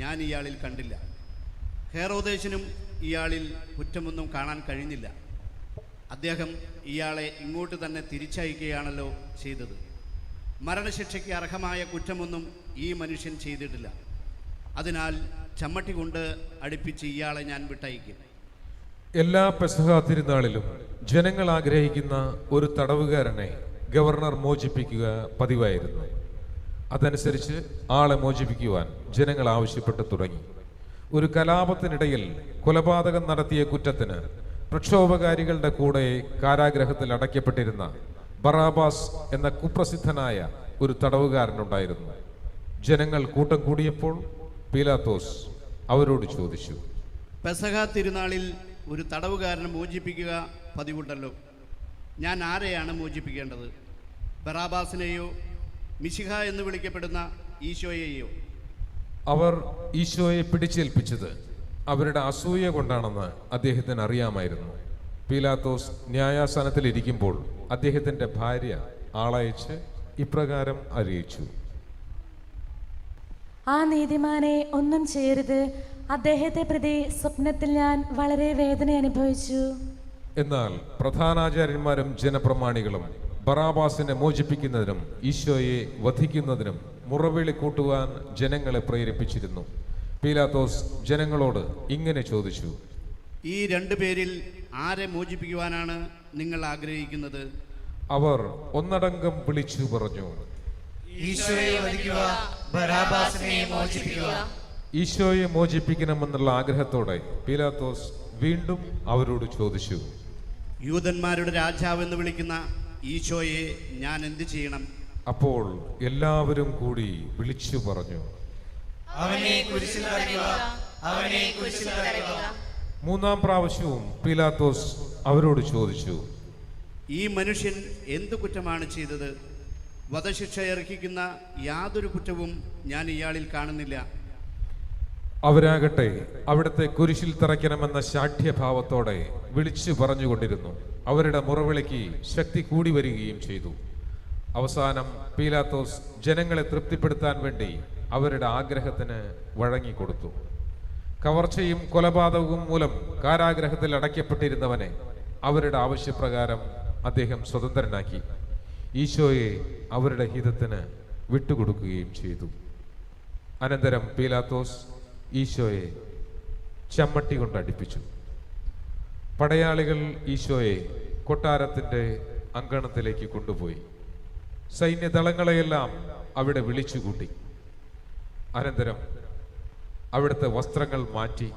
ഞാൻ ഇയാളിൽ കണ്ടില്ല. ഹെറോദേശനും ഇയാളിൽ കുറ്റമൊന്നും കാണാൻ കഴിഞ്ഞില്ല. അദ്ദേഹം ഇയാളെ ഇങ്ങോട്ട് തന്നെ തിരിച്ചയക്കുകയാണല്ലോ ചെയ്തത്. മരണശിക്ഷയ്ക്ക് അർഹമായ കുറ്റമൊന്നും ഈ മനുഷ്യൻ ചെയ്തിട്ടില്ല. അതിനാൽ ചമ്മട്ടി കൊണ്ട് അടുപ്പിച്ച് ഇയാളെ ഞാൻ വിട്ടയക്കും. എല്ലാ പെസഹ തിരുനാളിലും ജനങ്ങൾ ആഗ്രഹിക്കുന്ന ഒരു തടവുകാരനെ ഗവർണർ മോചിപ്പിക്കുക പതിവായിരുന്നു. അതനുസരിച്ച് ആളെ മോചിപ്പിക്കുവാൻ ജനങ്ങൾ ആവശ്യപ്പെട്ടു തുടങ്ങി. ഒരു കലാപത്തിനിടയിൽ കൊലപാതകം നടത്തിയ കുറ്റത്തിന് പ്രക്ഷോഭകാരികളുടെ കൂടെ കാരാഗ്രഹത്തിൽ അടയ്ക്കപ്പെട്ടിരുന്ന ബറാബാസ് എന്ന കുപ്രസിദ്ധനായ ഒരു തടവുകാരനുണ്ടായിരുന്നു. ജനങ്ങൾ കൂട്ടം കൂടിയപ്പോൾ പീലാത്തോസ് അവരോട് ചോദിച്ചു, പെസഹ തിരുനാളിൽ ഒരു തടവുകാരനെ മോചിപ്പിക്കുക പതിവുണ്ടല്ലോ. ഞാൻ ആരെയാണ് മോചിപ്പിക്കേണ്ടത്? ബറാബാസിനെയോ മിശിഹ എന്ന് വിളിക്കപ്പെടുന്ന ഈശോയെയോ? അവർ ഈശോയെ പിടിച്ചേൽപ്പിച്ചത് അവരുടെ അസൂയ കൊണ്ടാണെന്ന് അദ്ദേഹത്തിന് അറിയാമായിരുന്നു. പീലാത്തോസ് ന്യായാസനത്തിലിരിക്കുമ്പോൾ അദ്ദേഹത്തിൻ്റെ ഭാര്യ ആളയച്ച് ഇപ്രകാരം അറിയിച്ചു, ആ നീതിമാനെ ഒന്നും ചെയ്യരുത്. അദ്ദേഹത്തെ പ്രതി സ്വപ്നത്തിൽ ഞാൻ വളരെ വേദന അനുഭവിച്ചു. എന്നാൽ പ്രധാനാചാര്യന്മാരും ജനപ്രമാണികളും ബറാബാസിനെ മോചിപ്പിക്കുന്നതിനും ഈശോയെ വധിക്കുന്നതിനും മുറവിളി കൂട്ടുവാൻ ജനങ്ങളെ പ്രേരിപ്പിച്ചിരുന്നു. പീലാത്തോസ് ജനങ്ങളോട് ഇങ്ങനെ ചോദിച്ചു, ഈ രണ്ടു പേരിൽ ആരെ മോചിപ്പിക്കുവാനാണ് നിങ്ങൾ ആഗ്രഹിക്കുന്നത്? അവർ ഒന്നടങ്കം വിളിച്ചു പറഞ്ഞു, ഈശോയെ വധിക്കുക, ബറാബാസിനെ മോചിപ്പിക്കുക. ഈശോയെ മോചിപ്പിക്കണമെന്നുള്ള ആഗ്രഹത്തോടെ പീലാത്തോസ് വീണ്ടും അവരോട് ചോദിച്ചു, യൂദന്മാരുടെ രാജാവ് എന്ന് വിളിക്കുന്ന ഈശോയെ ഞാൻ എന്ത് ചെയ്യണം? അപ്പോൾ എല്ലാവരും കൂടി വിളിച്ചു പറഞ്ഞു, അവനെ കുരിശിൽ തറയ്ക്കുക, അവനെ കുരിശിൽ തറയ്ക്കുക. മൂന്നാം പ്രാവശ്യവും പീലാത്തോസ് അവരോട് ചോദിച്ചു, ഈ മനുഷ്യൻ എന്ത് കുറ്റമാണ് ചെയ്തത്? വധശിക്ഷ ഇറക്കിക്കുന്ന യാതൊരു കുറ്റവും ഞാൻ ഇയാളിൽ കാണുന്നില്ല. അവരാകട്ടെ അവിടുത്തെ കുരിശിൽ തറയ്ക്കണമെന്ന ശാഠ്യഭാവത്തോടെ വിളിച്ചു പറഞ്ഞുകൊണ്ടിരുന്നു. അവരുടെ മുറവിളിക്ക് ശക്തി കൂടി വരികയും ചെയ്തു. അവസാനം പീലാത്തോസ് ജനങ്ങളെ തൃപ്തിപ്പെടുത്താൻ വേണ്ടി അവരുടെ ആഗ്രഹത്തിന് വഴങ്ങിക്കൊടുത്തു. കവർച്ചയും കൊലപാതകവും മൂലം കാരാഗ്രഹത്തിൽ അടയ്ക്കപ്പെട്ടിരുന്നവനെ അവരുടെ ആവശ്യപ്രകാരം അദ്ദേഹം സ്വതന്ത്രനാക്കി. ഈശോയെ അവരുടെ ഹിതത്തിന് വിട്ടുകൊടുക്കുകയും ചെയ്തു. അനന്തരം പീലാത്തോസ് ഈശോയെ ചമ്മട്ടി കൊണ്ട് അടുപ്പിച്ചു. പടയാളികൾ ഈശോയെ കൊട്ടാരത്തിൻ്റെ അങ്കണത്തിലേക്ക് കൊണ്ടുപോയി. സൈന്യദളങ്ങളെയെല്ലാം അവിടെ വിളിച്ചുകൂട്ടി. അനന്തരം അവിടുത്തെ വസ്ത്രങ്ങൾ മാറ്റി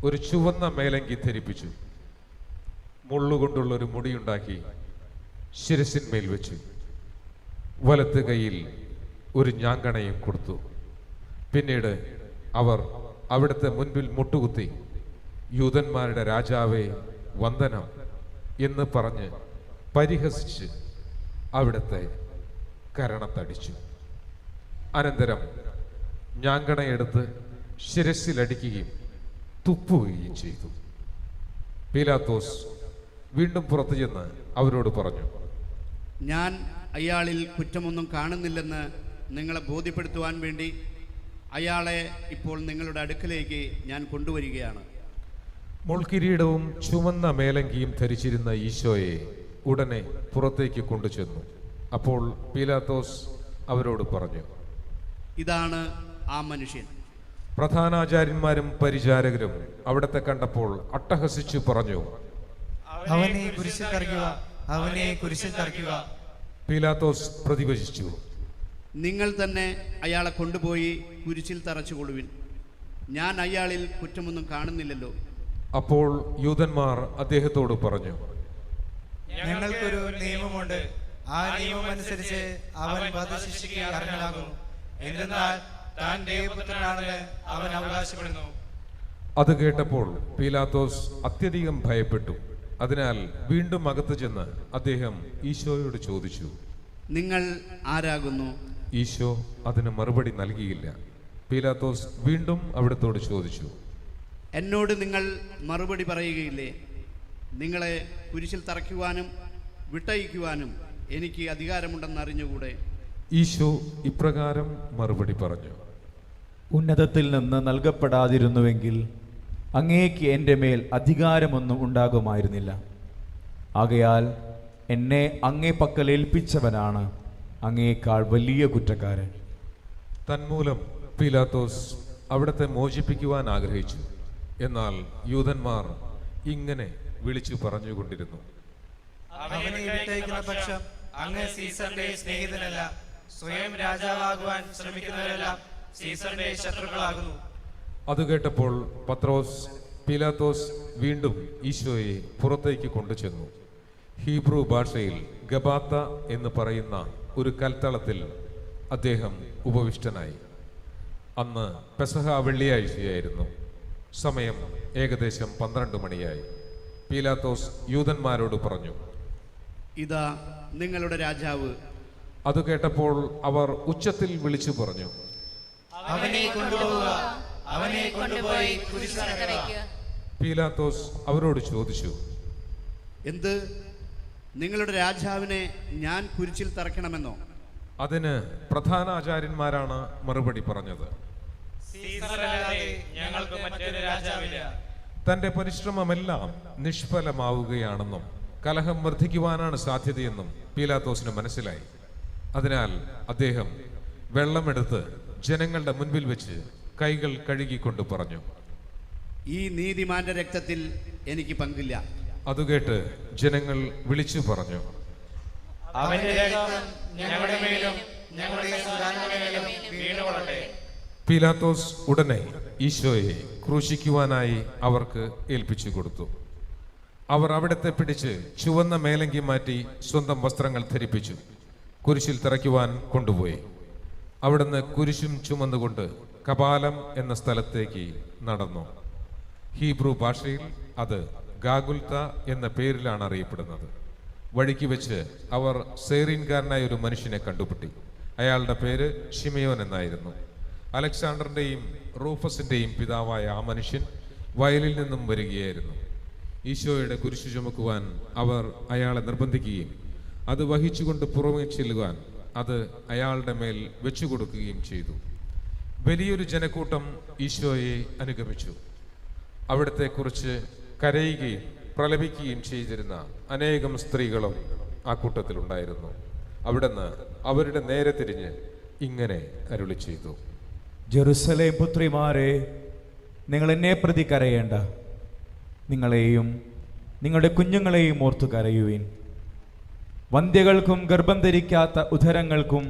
ഒരു ചുവന്ന മേലങ്കി ധരിപ്പിച്ചു. മുള്ളുകൊണ്ടുള്ളൊരു മുടിയുണ്ടാക്കി ശിരസിന്മേൽ വെച്ചു. വലത്ത് കൈയിൽ ഒരു ഞാങ്കണയും കൊടുത്തു. പിന്നീട് അവർ അവിടുത്തെ മുൻപിൽ മുട്ടുകുത്തി, യൂദന്മാരുടെ രാജാവേ വന്ദനം എന്ന് പറഞ്ഞ് പരിഹസിച്ച് അവിടുത്തെ കരണത്തടിച്ചു. അനന്തരം ഞാങ്കണയെടുത്ത് ശിരസിലടിക്കുകയും തുപ്പുകയും ചെയ്തു. പീലാത്തോസ് വീണ്ടും പുറത്തു ചെന്ന് അവരോട് പറഞ്ഞു, ഞാൻ അയാളിൽ കുറ്റമൊന്നും കാണുന്നില്ലെന്ന് നിങ്ങളെ ബോധ്യപ്പെടുത്തുവാൻ വേണ്ടി അയാളെ ഇപ്പോൾ നിങ്ങളുടെ അടുക്കലേക്ക് ഞാൻ കൊണ്ടുവരികയാണ്. മുൾക്കിരീടവും ചുവന്ന മേലങ്കിയും ധരിച്ചിരുന്ന ഈശോയെ ഉടനെ പുറത്തേക്ക് കൊണ്ടുചെന്നു. അപ്പോൾ പീലാത്തോസ് അവരോട് പറഞ്ഞു, ഇതാണ് ആ മനുഷ്യൻ. പ്രധാനാചാര്യന്മാരും പരിചാരകരും അവിടത്തെ കണ്ടപ്പോൾ അട്ടഹസിച്ചു പറഞ്ഞു, അവനെ കുരിശിൽ തറയ്ക്കുക, അവനെ കുരിശിൽ തറയ്ക്കുക. പീലാത്തോസ് പ്രതിവചിച്ചു, നിങ്ങൾ തന്നെ അയാളെ കൊണ്ടുപോയി കുരിശിൽ തറച്ചുകൊള്ളുവിൻ. ഞാൻ അയാളിൽ കുറ്റമൊന്നും കാണുന്നില്ലല്ലോ. അപ്പോൾ യൂദന്മാർ അദ്ദേഹത്തോട് പറഞ്ഞു, ഞങ്ങൾക്കൊരു നിയമമുണ്ട്. ആ നിയമം അനുസരിച്ച് അവൻ വധശിക്ഷയ്ക്ക് അർഹനാകുന്നു. എന്തെന്നാൽ താൻ ദൈവപുത്രനാണെന്ന് അവൻ അവകാശപ്പെടുന്നു. അത് കേട്ടപ്പോൾ പീലാത്തോസ് അത്യധികം ഭയപ്പെട്ടു. അതിനാൽ വീണ്ടും അകത്ത് ചെന്ന് അദ്ദേഹം ഈശോയോട് ചോദിച്ചു, നിങ്ങൾ ആരാകുന്നു? ഈശോ അതിന് മറുപടി നൽകിയില്ല. പീലാത്തോസ് വീണ്ടും അവിടത്തോട് ചോദിച്ചു, എന്നോട് നിങ്ങൾ മറുപടി പറയുകയില്ലേ? നിങ്ങളെ കുരിശിൽ തറയ്ക്കുവാനും വിട്ടയക്കുവാനും എനിക്ക് അധികാരമുണ്ടെന്ന് അറിഞ്ഞുകൂടെ? ഈശോ ഇപ്രകാരം മറുപടി പറഞ്ഞു: ഉന്നതത്തിൽ നിന്ന് നൽകപ്പെടാതിരുന്നുവെങ്കിൽ അങ്ങേക്ക് എൻ്റെ മേൽ അധികാരമൊന്നും ഉണ്ടാകുമായിരുന്നില്ല. ആകയാൽ എന്നെ അങ്ങേ പക്കൽ ഏൽപ്പിച്ചവനാണ് അങ്ങേക്കാൾ വലിയ കുറ്റക്കാരൻ. തന്മൂലം പീലാത്തോസ് അവിടത്തെ മോചിപ്പിക്കുവാൻ ആഗ്രഹിച്ചു. എന്നാൽ യൂതന്മാർ ഇങ്ങനെ വിളിച്ചു പറഞ്ഞുകൊണ്ടിരുന്നു: അവനെ വിട്ടയക്കുന്ന പക്ഷം അങ്ങ് സീസറിന്റെ സ്നേഹിതനല്ല. സ്വയം രാജാവാകുവാൻ ശ്രമിക്കുന്നവരെല്ലാം സീസറിന്റെ ശത്രുക്കളാകുന്നു. അത് കേട്ടപ്പോൾ പീലാത്തോസ് വീണ്ടും ഈശോയെ പുറത്തേക്ക് കൊണ്ടുചെന്നു. ഹീബ്രു ഭാഷയിൽ ഗബാത്ത എന്ന് പറയുന്ന ഒരു കൽത്തളത്തിൽ അദ്ദേഹം ഉപവിഷ്ടനായി. അന്ന് പെസഹ വെള്ളിയാഴ്ചയായിരുന്നു. സമയം ഏകദേശം 12 മണിയായി. പീലാത്തോസ് യൂതന്മാരോട് പറഞ്ഞു: ഇതാ നിങ്ങളുടെ രാജാവ്. അത് കേട്ടപ്പോൾ അവർ ഉച്ചത്തിൽ വിളിച്ചു പറഞ്ഞു: അവനെ കൊണ്ടുപോവുക, അവനെ കൊണ്ടുപോയി കുരിശിലറയ്ക്കുക. പീലാത്തോസ് അവരോട് ചോദിച്ചു: എന്ത്, നിങ്ങളുടെ രാജാവിനെ ഞാൻ കുരിശിൽ തറയ്ക്കണമെന്നോ? അതിന് പ്രധാന ആചാര്യന്മാരാണ് മറുപടി പറഞ്ഞത്: സീസറല്ലാതെ ഞങ്ങൾക്ക് മറ്റൊരു രാജാവില്ല. തന്റെ പരിശ്രമമെല്ലാം നിഷ്ഫലമാവുകയാണെന്നും കലഹം വർദ്ധിക്കുവാനാണ് സാധ്യതയെന്നും പീലാത്തോസിന് മനസ്സിലായി. അതിനാൽ അദ്ദേഹം വെള്ളമെടുത്ത് ജനങ്ങളുടെ മുൻപിൽ വെച്ച് കൈകൾ കഴുകിക്കൊണ്ട് പറഞ്ഞു: ഈ നീതിമാന്റെ രക്തത്തിൽ എനിക്ക് പങ്കില്ല. അതുകേട്ട് ജനങ്ങൾ വിളിച്ചു പറഞ്ഞു: അവന്റെ രക്തം ഞങ്ങളുടെ മേലും ഞങ്ങളുടെ സന്താനങ്ങളുടെ മേലും വീണുകൊള്ളട്ടെ. പീലാത്തോസ് ഉടനെ ഈശോയെ ക്രൂശിക്കുവാനായി അവർക്ക് ഏൽപ്പിച്ചു കൊടുത്തു. അവർ അവിടത്തെ പിടിച്ച് ചുവന്ന മേലങ്കി മാറ്റി സ്വന്തം വസ്ത്രങ്ങൾ ധരിപ്പിച്ചു കുരിശിൽ തറയ്ക്കുവാൻ കൊണ്ടുപോയി. അവിടുന്ന് കുരിശും ചുമന്നുകൊണ്ട് കപാലം എന്ന സ്ഥലത്തേക്ക് നടന്നു. ഹീബ്രു ഭാഷയിൽ അത് ഗാഗുൽത്ത എന്ന പേരിലാണ് അറിയപ്പെടുന്നത്. വഴിക്ക് വെച്ച് അവർ സേറീൻകാരനായ ഒരു മനുഷ്യനെ കണ്ടുപിട്ടി. അയാളുടെ പേര് ഷിമയോൻ എന്നായിരുന്നു. അലക്സാണ്ടറിൻ്റെയും റൂഫസിൻ്റെയും പിതാവായ ആ മനുഷ്യൻ വയലിൽ നിന്നും വരികയായിരുന്നു. ഈശോയുടെ കുരിശു ചുമക്കുവാൻ അവർ അയാളെ നിർബന്ധിക്കുകയും അത് വഹിച്ചുകൊണ്ട് പുറമെ ചെല്ലുവാൻ അത് അയാളുടെ മേൽ വെച്ചു കൊടുക്കുകയും ചെയ്തു. വലിയൊരു ജനക്കൂട്ടം ഈശോയെ അനുഗമിച്ചു. അവിടത്തെക്കുറിച്ച് കരയുകയും പ്രലപിക്കുകയും ചെയ്തിരുന്ന അനേകം സ്ത്രീകളും ആ കൂട്ടത്തിലുണ്ടായിരുന്നു. അവിടുന്ന് അവരുടെ നേരെ തിരിഞ്ഞ് ഇങ്ങനെ അരുളി ചെയ്തു: ജെറുസലേം പുത്രിമാരെ, നിങ്ങൾ എന്നെ പ്രതി കരയേണ്ട. നിങ്ങളെയും നിങ്ങളുടെ കുഞ്ഞുങ്ങളെയും ഓർത്തു കരയുവിൻ. വന്ധ്യകൾക്കും ഗർഭം ധരിക്കാത്ത ഉദരങ്ങൾക്കും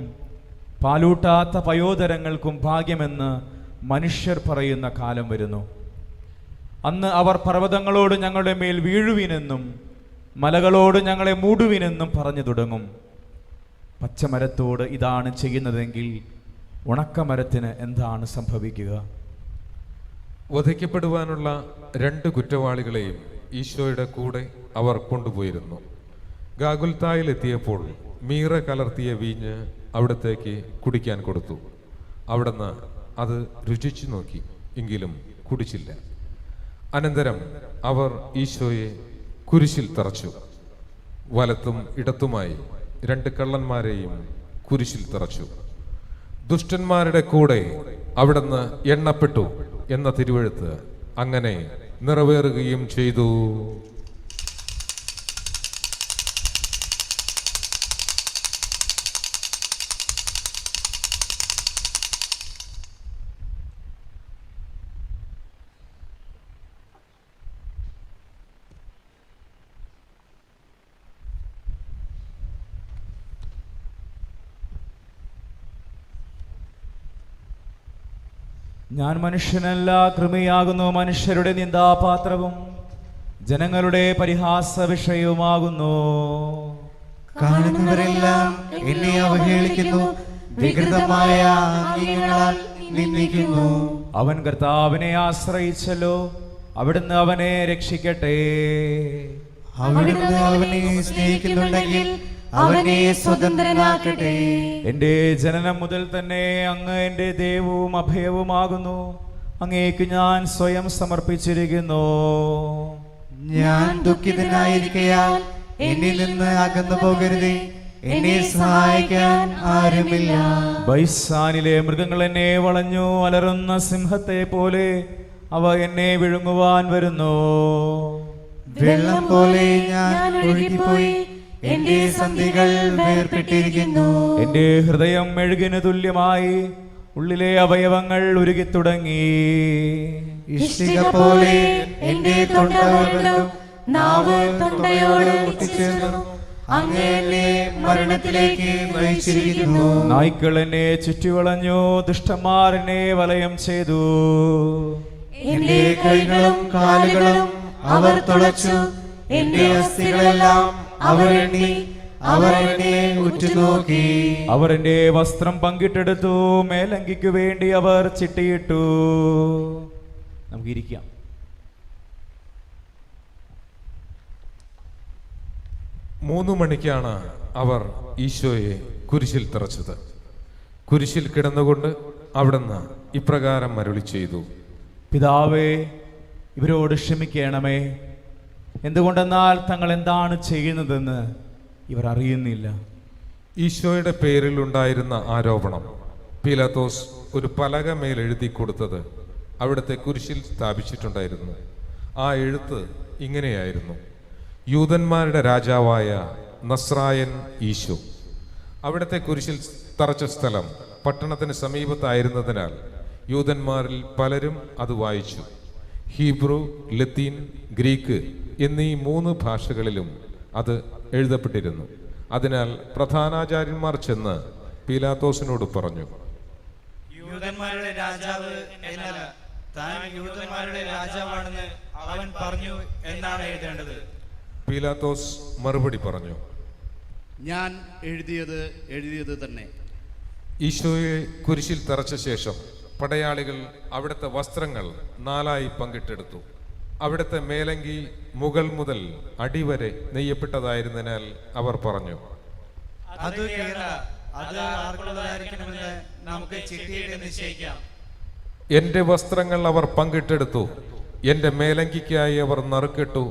പാലൂട്ടാത്ത പയോദരങ്ങൾക്കും ഭാഗ്യമെന്ന് മനുഷ്യർ പറയുന്ന കാലം വരുന്നു. അന്ന് അവർ പർവ്വതങ്ങളോട് ഞങ്ങളുടെ മേൽ വീഴുവിനെന്നും മലകളോട് ഞങ്ങളെ മൂടുവിനെന്നും പറഞ്ഞു തുടങ്ങും. പച്ചമരത്തോട് ഇതാണ് ചെയ്യുന്നതെങ്കിൽ ഉണക്കമരത്തിന് എന്താണ് സംഭവിക്കുക? വധിക്കപ്പെടുവാനുള്ള 2 കുറ്റവാളികളെയും ഈശോയുടെ കൂടെ അവർ കൊണ്ടുപോയിരുന്നു. ഗാഗുൽത്തായിലെത്തിയപ്പോൾ മീറ കലർത്തിയ വീഞ്ഞ് അവിടത്തേക്ക് കുടിക്കാൻ കൊടുത്തു. അവിടുന്ന് അത് രുചിച്ചു നോക്കി, എങ്കിലും കുടിച്ചില്ല. അനന്തരം അവർ ഈശോയെ കുരിശിൽ തറച്ചു. വലത്തും ഇടത്തുമായി 2 കള്ളന്മാരെയും കുരിശിൽ തറച്ചു. ദുഷ്ടന്മാരുടെ കൂടെ അവിടുന്ന് എണ്ണപ്പെട്ടു എന്ന തിരുവെഴുത്ത് അങ്ങനെ നിറവേറുകയും ചെയ്തു. ഞാൻ മനുഷ്യനല്ല, കൃമിയാകുന്നു. മനുഷ്യരുടെ നിന്ദാപാത്രവും ജനങ്ങളുടെ പരിഹാസ വിഷയവുമാകുന്നു. കാണുന്നവരെല്ലാം എന്നെ അവഹേളിക്കുന്നു, വികൃതമായ ആംഗ്യങ്ങളാൽ നിന്ദിക്കുന്നു. അവൻ കർത്താവിനെ ആശ്രയിച്ചല്ലോ, അവിടുന്ന് അവനെ രക്ഷിക്കട്ടെ. അവിടുന്ന് അവനെ സ്നേഹിക്കുന്നുണ്ടെങ്കിൽ അവനെ സ്വതന്ത്രനാക്കട്ടെ. എൻ്റെ ജനനം മുതൽ തന്നെ അങ്ങ് എൻ്റെ ദൈവവും അഭയവുമാകുന്നു. അങ്ങേക്ക് ഞാൻ സ്വയം സമർപ്പിച്ചിരിക്കുന്നു. ഞാൻ ദുഃഖിതനായിരിക്കയാൽ എന്നിൽ നിന്ന് അകന്നു പോകരുതേ. എന്നെ സഹായിക്കാൻ ആരുമില്ല. ബൈസാനിലെ മൃഗങ്ങൾ എന്നെ വളഞ്ഞു, അലറുന്ന സിംഹത്തെ പോലെ അവ എന്നെ വിഴുങ്ങുവാൻ വരുന്നു. വെള്ളം പോലെ ഞാൻ ഒഴുകിപ്പോയി, എന്റെ സന്ധികൾ വേർപെട്ടിരിക്കുന്നു. എന്റെ ഹൃദയം മെഴുകിന് തുല്യമായി, ഉള്ളിലെ അവയവങ്ങൾ ഉരുകിത്തുടങ്ങി. ഇഷ്ടിക പോലെ എന്റെ തൊണ്ടകളും നാവ് തൊണ്ടയോട് ഒട്ടിച്ചേർന്നു. അങ്ങ് എന്നെ മരണത്തിലേക്ക് നയിച്ചിരിക്കുന്നു. നായ്ക്കൾ എന്നെ ചുറ്റിവളഞ്ഞു, ദുഷ്ടന്മാർ എന്നെ വലയം ചെയ്തു. എന്റെ കൈകളും കാലുകളും അവർ തുളച്ചു, എന്റെ അസ്ഥികളെല്ലാം അവർ എണ്ണി, അവർ എന്നെ ഉറ്റുനോക്കി. അവർ എന്റെ വസ്ത്രം പങ്കിട്ടെടുത്തു, മേലങ്കിക്ക് വേണ്ടി അവർ ചിട്ടിയിട്ടു. നമുക്ക് ഇരിക്കാം. മൂന്ന് മണിക്കാണ് അവർ ഈശോയെ കുരിശിൽ തറച്ചത്. കുരിശിൽ കിടന്നുകൊണ്ട് അവിടുന്ന് ഇപ്രകാരം അരുളി ചെയ്തു: പിതാവേ, ഇവരോട് ക്ഷമിക്കണമേ, എന്തുകൊണ്ടെന്നാൽ തങ്ങൾ എന്താണ് ചെയ്യുന്നതെന്ന് ഇവർ അറിയുന്നില്ല. ഈശോയുടെ പേരിൽ ഉണ്ടായിരുന്ന ആരോപണം പീലാത്തോസ് ഒരു പലക മേൽ എഴുതി കൊടുത്തത് അവിടുത്തെ കുരിശിൽ സ്ഥാപിച്ചിട്ടുണ്ടായിരുന്നു. ആ എഴുത്ത് ഇങ്ങനെയായിരുന്നു: യൂതന്മാരുടെ രാജാവായ നസ്രായൻ ഈശോ. അവിടുത്തെ കുരിശിൽ തറച്ച സ്ഥലം പട്ടണത്തിന് സമീപത്തായിരുന്നതിനാൽ യൂതന്മാരിൽ പലരും അത് വായിച്ചു. ഹീബ്രു, ലത്തീൻ, ഗ്രീക്ക് എന്നീ 3 ഭാഷകളിലും അത് എഴുതപ്പെട്ടിരുന്നു. അതിനാൽ പ്രധാനാചാര്യന്മാർ ചെന്ന് പീലാത്തോസിനോട് പറഞ്ഞു: യൂതന്മാരുടെ രാജാവ് എന്നല്ല, താൻ യൂതന്മാരുടെ രാജാവാണെന്ന് അവൻ പറഞ്ഞു എന്നാണ് എഴുതേണ്ടത്. പീലാത്തോസ് മറുപടി പറഞ്ഞു: ഞാൻ എഴുതിയത് തന്നെ. ഈശോയെ കുരിശിൽ തറച്ച ശേഷം പടയാളികൾ അവിടുത്തെ വസ്ത്രങ്ങൾ 4 പങ്കിട്ടെടുത്തു. അവിടുത്തെ മേലങ്കി മുകൾ മുതൽ അടിവരെ നെയ്യപ്പെട്ടതായിരുന്നതിനാൽ അവർ പറഞ്ഞു: അത് ആർക്കുള്ളതായിരിക്കണമെന്ന് നമുക്ക് ചിട്ടിയിട്ട് നിശ്ചയിക്കാം. എന്റെ വസ്ത്രങ്ങൾ അവർ പങ്കിട്ടെടുത്തു, എന്റെ മേലങ്കിക്കായി അവർ നറുക്കിട്ടു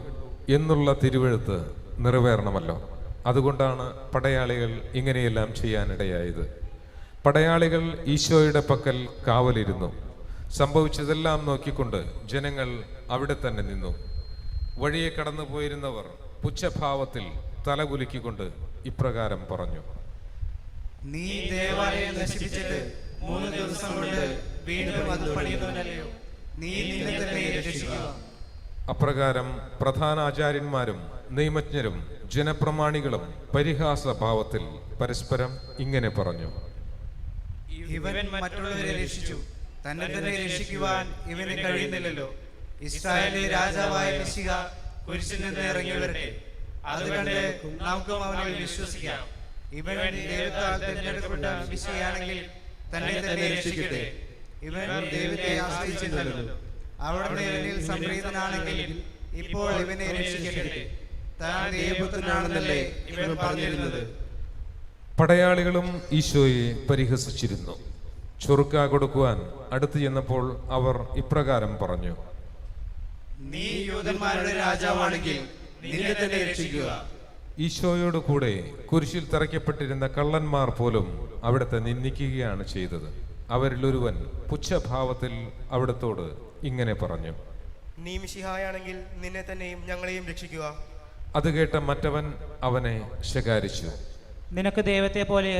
എന്നുള്ള തിരുവെഴുത്ത് നിറവേറണമല്ലോ. അതുകൊണ്ടാണ് പടയാളികൾ ഇങ്ങനെയെല്ലാം ചെയ്യാനിടയായത്. പടയാളികൾ ഈശോയുടെ പക്കൽ കാവലിരുന്നു. സംഭവിച്ചതെല്ലാം നോക്കിക്കൊണ്ട് ജനങ്ങൾ അവിടെ തന്നെ നിന്നു. വഴിയെ കടന്നു പോയിരുന്നവർ പുച്ഛഭാവത്തിൽ തലകുലുക്കിക്കൊണ്ട് ഇപ്രകാരം പറഞ്ഞു: നീ ദേവാലയം നശിപ്പിച്ചിട്ട് 3 ദിവസം കൊണ്ട് വീണ്ടും അത് പണിയുന്നവനല്ലയോ? നീ നിന്നെ തന്നെ രക്ഷിക്കുക. അപ്രകാരം പ്രധാനാചാര്യന്മാരും നിയമജ്ഞരും ജനപ്രമാണികളും പരിഹാസഭാവത്തിൽ പരസ്പരം ഇങ്ങനെ പറഞ്ഞു: ഇവൻ മറ്റുള്ളവരെ രക്ഷിച്ചു, തന്നെ തന്നെ രക്ഷിക്കുവാൻ ഇവന് കഴിയുന്നില്ലല്ലോ. ഇസ്രായേലിലെ രാജാവായ മിശിഹ കുരിശിൽ നിന്ന് ഇറങ്ങി വരട്ടെ. അത് കണ്ട് നമുക്കും അവനിൽ വിശ്വസിക്കാം. ഇവൻ ദൈവത്താൽ തിരഞ്ഞെടുക്കപ്പെട്ട മിശിഹയാണെങ്കിൽ തന്നെ തന്നെ രക്ഷിക്കട്ടെ. ഇവൻ ദൈവത്തെ ആശ്രയിച്ചിരുന്നല്ലോ. അവിടുന്ന് ഇവനിൽ സംപ്രീതനാണെങ്കിൽ ഇപ്പോൾ ഇവനെ രക്ഷിക്കട്ടെ. താൻ ദൈവപുത്രനാണെന്നല്ലേ ഇവൻ പറഞ്ഞിരുന്നത്. പടയാളികളും ഈശോയെ പരിഹസിച്ചിരുന്നു. ചൊറുക്ക കൊടുക്കുവാൻ അടുത്ത് ചെന്നപ്പോൾ അവർ ഇപ്രകാരം പറഞ്ഞു: നീ യൂതന്മാരുടെ രാജാവാണെങ്കിൽ നിന്നെ തന്നെ രക്ഷിക്കുക. ഈശോയോട് കൂടെ കുരിശിൽ തറയ്ക്കപ്പെട്ടിരുന്ന കള്ളന്മാർ പോലും അവിടുത്തെ നിന്ദിക്കുകയാണ് ചെയ്തത്. അവരിലൊരുവൻ പുച്ഛഭാവത്തിൽ അവിടത്തോട് ഇങ്ങനെ പറഞ്ഞു: നീ മിശിഹായാണെങ്കിൽ നിന്നെ തന്നെയും ഞങ്ങളെയും രക്ഷിക്കുക. അത് കേട്ട മറ്റവൻ അവനെ ശകാരിച്ചു: നിനക്ക് ദൈവത്തെ പോലെ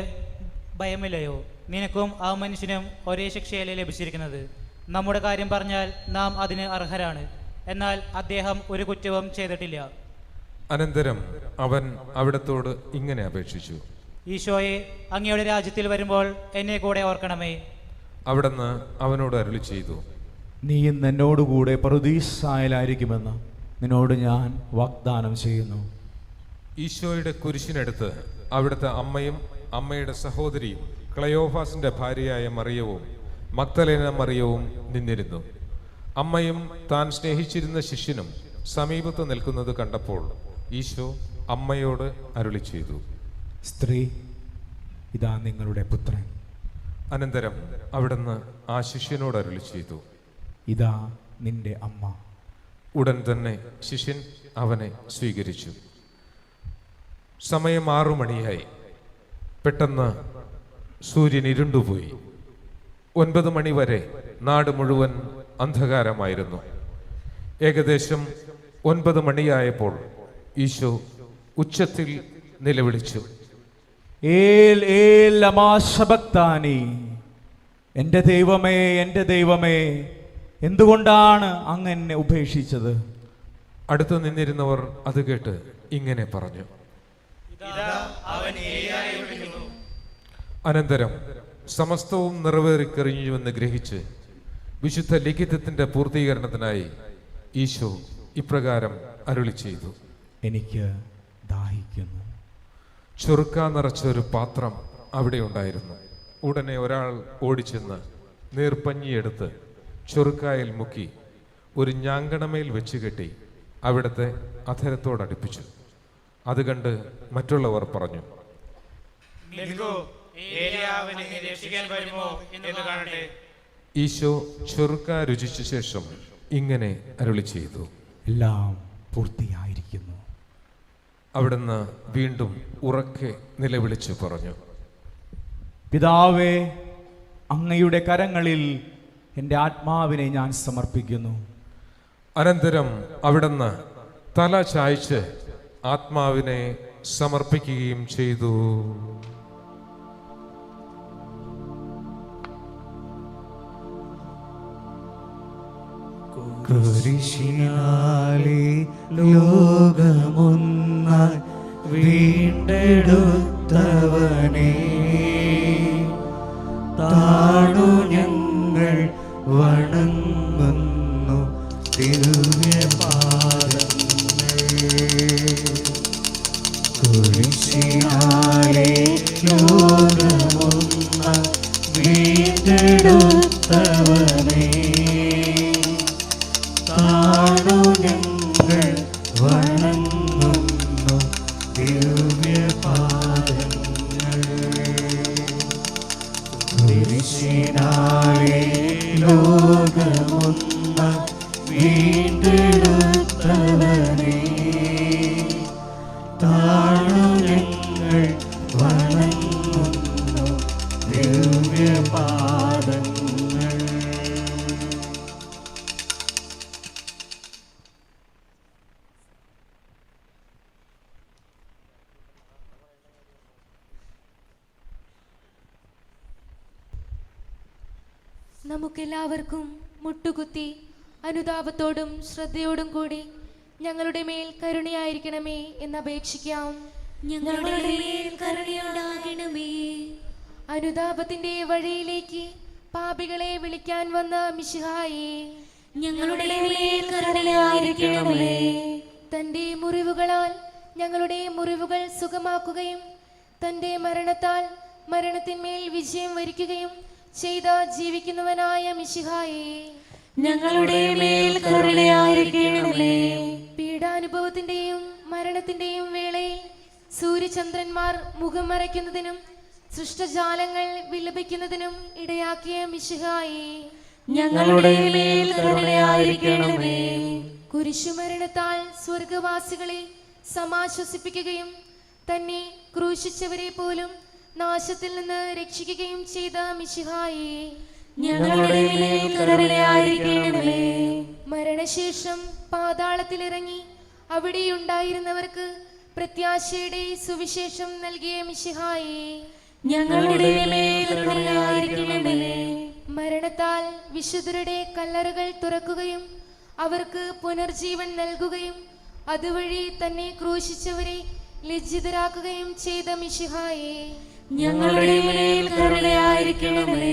ഭയമില്ലയോ? നിനക്കും ആ മനുഷ്യനും ഒരേ ശിക്ഷയല്ലേ ലഭിച്ചിരിക്കുന്നത്? നമ്മുടെ കാര്യം പറഞ്ഞാൽ നാം അതിന് അർഹരാണ്, എന്നാൽ അദ്ദേഹം ഒരു കുറ്റവും ചെയ്തിട്ടില്ല. അനന്തരം അവൻ അവിടത്തോട് ഇങ്ങനെ അപേക്ഷിച്ചു: ഈശോയെ, അങ്ങയുടെ രാജ്യത്തിൽ വരുമ്പോൾ എന്നെ കൂടെ ഓർക്കണമേ. അവിടുന്ന് അവനോട് അരുളി ചെയ്തു: നീ ഇന്ന് എന്നോടുകൂടെ പറുദീസായിലായിരിക്കുമെന്ന് നിന്നോട് ഞാൻ വാഗ്ദാനം ചെയ്യുന്നു. ഈശോയുടെ കുരിശിനടുത്ത് അവിടുത്തെ അമ്മയും അമ്മയുടെ സഹോദരിയും ക്ലയോഫാസിന്റെ ഭാര്യയായ മറിയവും മഗ്ദലേന മറിയവും നിന്നിരുന്നു. അമ്മയും താൻ സ്നേഹിച്ചിരുന്ന ശിഷ്യനും സമീപത്ത് നിൽക്കുന്നത് കണ്ടപ്പോൾ ഈശോ അമ്മയോട് അരുളി ചെയ്തു: സ്ത്രീ, ഇതാ നിങ്ങളുടെ പുത്രൻ. അനന്തരം അവിടുന്ന് ആ ശിഷ്യനോട് അരുളി ചെയ്തു: ഇതാ നിന്റെ അമ്മ. ഉടൻ തന്നെ ശിഷ്യൻ അവനെ സ്വീകരിച്ചു. സമയം 6 മണിയായി. പെട്ടെന്ന് സൂര്യൻ ഇരുണ്ടുപോയി. 9 മണി വരെ നാട് മുഴുവൻ അന്ധകാരമായിരുന്നു. ഏകദേശം 9 മണിയായപ്പോൾ ഈശോ ഉച്ചത്തിൽ നിലവിളിച്ചു, ഏൽ ഏൽ ലമാ ശബക്താനി, എൻ്റെ ദൈവമേ, എൻ്റെ ദൈവമേ, എന്തുകൊണ്ടാണ് അങ്ങ് എന്നെ ഉപേക്ഷിച്ചത്? അടുത്തു നിന്നിരുന്നവർ അത് കേട്ട് ഇങ്ങനെ പറഞ്ഞു. അനന്തരം സമസ്തവും നിറവേറിക്കഴിഞ്ഞുവെന്ന് ഗ്രഹിച്ച് വിശുദ്ധ ലിഖിതത്തിന്റെ പൂർത്തീകരണത്തിനായി ഈശോ ഇപ്രകാരം അരുളി ചെയ്തു, എനിക്ക് ദാഹിക്കുന്നു. ചൊറുക്ക നിറച്ച ഒരു പാത്രം അവിടെ ഉണ്ടായിരുന്നു. ഉടനെ ഒരാൾ ഓടിച്ചെന്ന് നീർപ്പഞ്ഞിയെടുത്ത് ചൊറുക്കായിൽ മുക്കി ഒരു ഞാങ്കണമേൽ വെച്ച് കെട്ടി അവിടുത്തെ അധരത്തോടടുപ്പിച്ചു. അത് കണ്ട് മറ്റുള്ളവർ പറഞ്ഞു, ഈശോ ചൊറുക്ക രുചിച്ച ശേഷം ഇങ്ങനെ അരുളി ചെയ്തു, എല്ലാം പൂർത്തിയായിരിക്കുന്നു. അവിടുന്ന് വീണ്ടും ഉറക്കെ നിലവിളിച്ചു പറഞ്ഞു, പിതാവേ, അങ്ങയുടെ കരങ്ങളിൽ എൻ്റെ ആത്മാവിനെ ഞാൻ സമർപ്പിക്കുന്നു. അനന്തരം അവിടുന്ന് തല ചായ്ച്ച് ആത്മാവിനെ സമർപ്പിക്കുകയും ചെയ്തു. കുരിശിനാലെ ലോകമൊന്നായി വീണ്ടെടുത്തവനെ, താണു ഞങ്ങൾ വണങ്ങുന്നു ദിവ്യപാദങ്ങൾ. കുരിശിനാലെ ലോകമൊന്നായി വീണ്ടെടുത്തവനെ, താണു ഞങ്ങൾ വണങ്ങുന്നു ദിവ്യപാദങ്ങൾ. കുരിശിനാലെ ലോകമൊന്നായി വീണ്ടെടുത്തവനെ, താണു ഞങ്ങൾ വണങ്ങുന്നു ദിവ്യപാദങ്ങൾ. നമുക്കെല്ലാവർക്കും മുട്ടുകുത്തി അനുതാപത്തോടും ശ്രദ്ധയോടും കൂടി ഞങ്ങളുടെ മേൽ കരുണയായിരിക്കണമേ എന്നപേക്ഷിക്കാം. ഞങ്ങളുടെ മേൽ കരുണയുണ്ടാകണമേ. അനുതാപത്തിന്റെ വഴിയിലേക്ക് പാപികളെ വിളിക്കാൻ വന്ന മിശിഹായേ, ഞങ്ങളുടെ മേൽ കരുണയായിരിക്കണമേ. തന്റെ മുറിവുകളാൽ ഞങ്ങളുടെ മുറിവുകൾ സുഖമാക്കുകയും തന്റെ മരണത്താൽ മരണത്തിന്മേൽ വിജയം വരിക്കുകയും ചെയ്ത ജീവിക്കുന്നവനായ മിശിഹായേ, ഞങ്ങളുടെ മേൽ കരുണയായിരിക്കണമേ. പീഡാനുഭവത്തിന്റെയും മരണത്തിന്റെയും വേളയിൽ സൂര്യചന്ദ്രന്മാർ മുഖം മറയ്ക്കുന്നതിനും സൃഷ്ടജാലങ്ങൾ വിലപിക്കുന്നതിനും ഇടയാക്കിയ മിശിഹായേ, ഞങ്ങളുടെ മേൽ കരുണയായിരിക്കണമേ. കുരിശുമരണത്താൽ സ്വർഗവാസികളെ സമാശ്വസിപ്പിക്കുകയും തന്നെ ക്രൂശിച്ചവരെ പോലും നാശത്തിൽ നിന്ന് രക്ഷിക്കുകയും ചെയ്ത മിശിഹായേ, ഞങ്ങളുടെ മേൽ കരുണയായിരിക്കണമേ. മരണശേഷം പാതാളത്തിലിറങ്ങി അവിടെയുണ്ടായിരുന്നവർക്ക് പ്രത്യാശയുടെ സുവിശേഷം നൽകിയ മിശിഹായേ, ഞങ്ങളുടെ മേൽ കരുണയായിരിക്കണമേ. മരണത്താൽ വിശുദ്ധരുടെ കല്ലറകൾ തുറക്കുകയും അവർക്ക് പുനർജീവൻ നൽകുകയും അതുവഴി തന്നെ ക്രൂശിച്ചവരെ ലജ്ജിതരാക്കുകയും ചെയ്ത മിശിഹായേ, ഞങ്ങളുടെ മേൽ കരുണയായിരിക്കണമേ.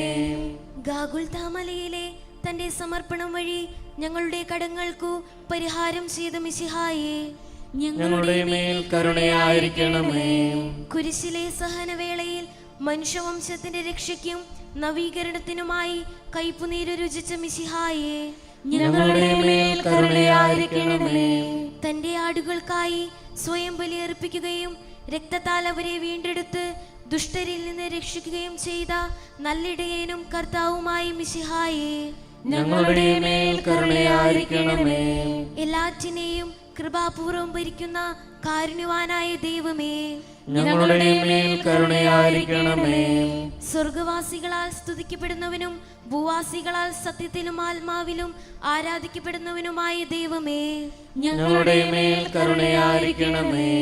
ഗാഗുൽത്താമലയിലെ തന്റെ സമർപ്പണം വഴി ഞങ്ങളുടെ കടങ്ങൾക്കു പരിഹാരം ചെയ്ത മിശിഹായേ, ഞങ്ങളുടെ മേൽ കരുണയായിരിക്കണമേ. കുരിശിലെ സഹനവേളയിൽ മനുഷ്യവംശത്തിന്റെ രക്ഷയ്ക്കും നവീകരണത്തിനുമായി കയ്പുനീര് രുചിച്ച മിശിഹായേ, ഞങ്ങളുടെ മേൽ കരുണയായിരിക്കണമേ. തന്റെ ആടുകൾക്കായി സ്വയം ബലിയർപ്പിക്കുകയും രക്തത്താൽ അവരെ വീണ്ടെടുത്ത് ദുഷ്ടരിൽ നിന്ന് രക്ഷിക്കുകയും ചെയ്ത നല്ലിടയനും കർത്താവുമായി മിശിഹായേ, ഞങ്ങളുടെ മേൽ കരുണയായിരിക്കണമേ. എല്ലാറ്റിനെയും കൃപാപൂർവം ഭരിക്കുന്ന കാരുണ്യവാനായ ദൈവമേ, ഞങ്ങളുടെ മേൽ കരുണയായിരിക്കണമേ. സ്വർഗവാസികളാൽ സ്തുതിക്കപ്പെടുന്നവനും ഭൂവാസികളാൽ സത്യത്തിലും ആത്മാവിലും ആരാധിക്കപ്പെടുന്നവനുമായ ദൈവമേ, ഞങ്ങളുടെ മേൽ കരുണയായിരിക്കണമേ.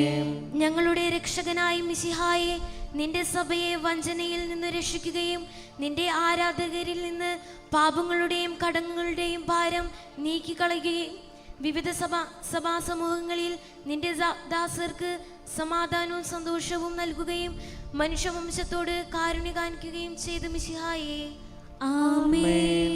ഞങ്ങളുടെ രക്ഷകനായ മിശിഹായെ, നിന്റെ സഭയെ വഞ്ചനയിൽ നിന്ന് രക്ഷിക്കുകയും നിന്റെ ആരാധകരിൽ നിന്ന് പാപങ്ങളുടെയും കടങ്ങളുടെയും ഭാരം നീക്കിക്കളയുകയും വിവിധ സഭാസമൂഹങ്ങളിൽ നിന്റെ ദാസർക്ക് സമാധാനവും സന്തോഷവും നൽകുകയും മനുഷ്യവംശത്തോട് കാരുണ്യ കാണിക്കുകയും ചെയ്തു മിശിഹായേ, ആമേൻ.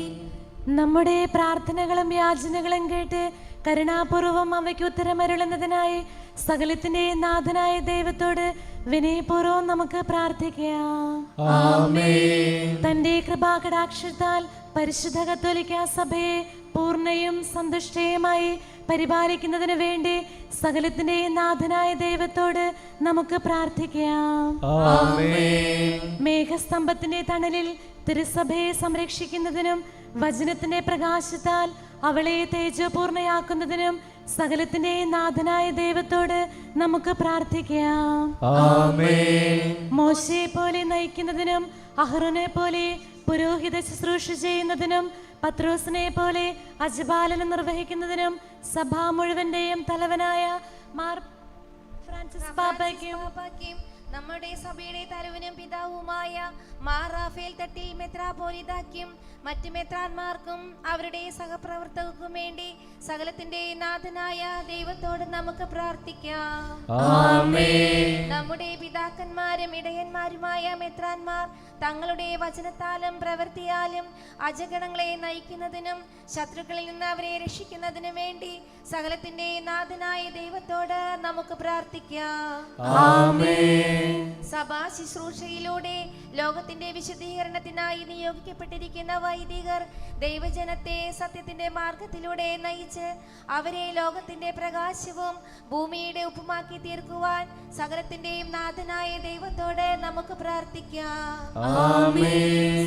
നമ്മുടെ പ്രാർത്ഥനകളും യാചനകളും കേട്ട് കരുണാപൂർവം അവയ്ക്ക് ഉത്തരമരുളുന്നതിനായി സകലത്തിന്റെ നാഥനായ ദൈവത്തോട് വിനയപൂർവം നമുക്ക് പ്രാർത്ഥിക്കാം. തന്റെ കൃപാകടാക്ഷത്താൽ പരിശുദ്ധ കത്തോലിക്ക സഭയെ പൂർണ്ണയും സന്തുഷ്ടയുമായി പരിപാലിക്കുന്നതിന് വേണ്ടി സകലത്തിന്റെ നാഥനായ ദൈവത്തോട് നമുക്ക് പ്രാർത്ഥിക്കാം. മേഘസ്തംഭത്തിന്റെ തണലിൽ തിരുസഭയെ സംരക്ഷിക്കുന്നതിനും വചനത്തിന്റെ പ്രകാശത്താൽ അവളെ തേജപൂർണയാക്കുന്നതിനും സകലത്തിന്റെ നാഥനായ ദൈവത്തോട് നമുക്ക് പ്രാർത്ഥിക്കാം. മോശയെ പോലെ നയിക്കുന്നതിനും അഹ്റോനെ പോലെ പുരോഹിത ശുശ്രൂഷ ചെയ്യുന്നതിനും പത്രോസിനെ പോലെ അജപാലനം നിർവഹിക്കുന്നതിനും സഭാ മുഴുവന്റെയും തലവനായ മാർ ഫ്രാൻസിസ് പാപ്പയ്ക്കും നമ്മുടെ സഭയുടെ തലവനും പിതാവുമായ മാർ റാഫേൽ തട്ടിൽ മെത്രാപോലിതാക്കും മറ്റ് മെത്രാന്മാർക്കും അവരുടെ സഹപ്രവർത്തകർക്കും വേണ്ടി സകലത്തിന്റെ നാഥനായ ദൈവത്തോട് നമുക്ക് പ്രാർത്ഥിക്കാം. നമ്മുടെ പിതാക്കന്മാരും ഇടയന്മാരുമായ മെത്രാന്മാർ തങ്ങളുടെ വചനത്താലും പ്രവൃത്തിയാലും അജഗണങ്ങളെ നയിക്കുന്നതിനും ശത്രുക്കളിൽ നിന്ന് അവരെ രക്ഷിക്കുന്നതിനും വേണ്ടി സകലത്തിന്റെ നാഥനായ ദൈവത്തോട് നമുക്ക് പ്രാർത്ഥിക്കാം. സഭാ ശുശ്രൂഷയിലൂടെ ലോകത്തിന്റെ വിശുദ്ധീകരണത്തിനായി നിയോഗിക്കപ്പെട്ടിരിക്കുന്ന വൈദികർ ദൈവജനത്തെ സത്യത്തിന്റെ മാർഗത്തിലൂടെ നയിച്ച് അവരെ ലോകത്തിന്റെ പ്രകാശവും ഭൂമിയുടെ ഉപ്പുമാക്കി തീർക്കുവാൻ സകലത്തിന്റെയും നാഥനായ ദൈവത്തോട് നമുക്ക് പ്രാർത്ഥിക്കാം.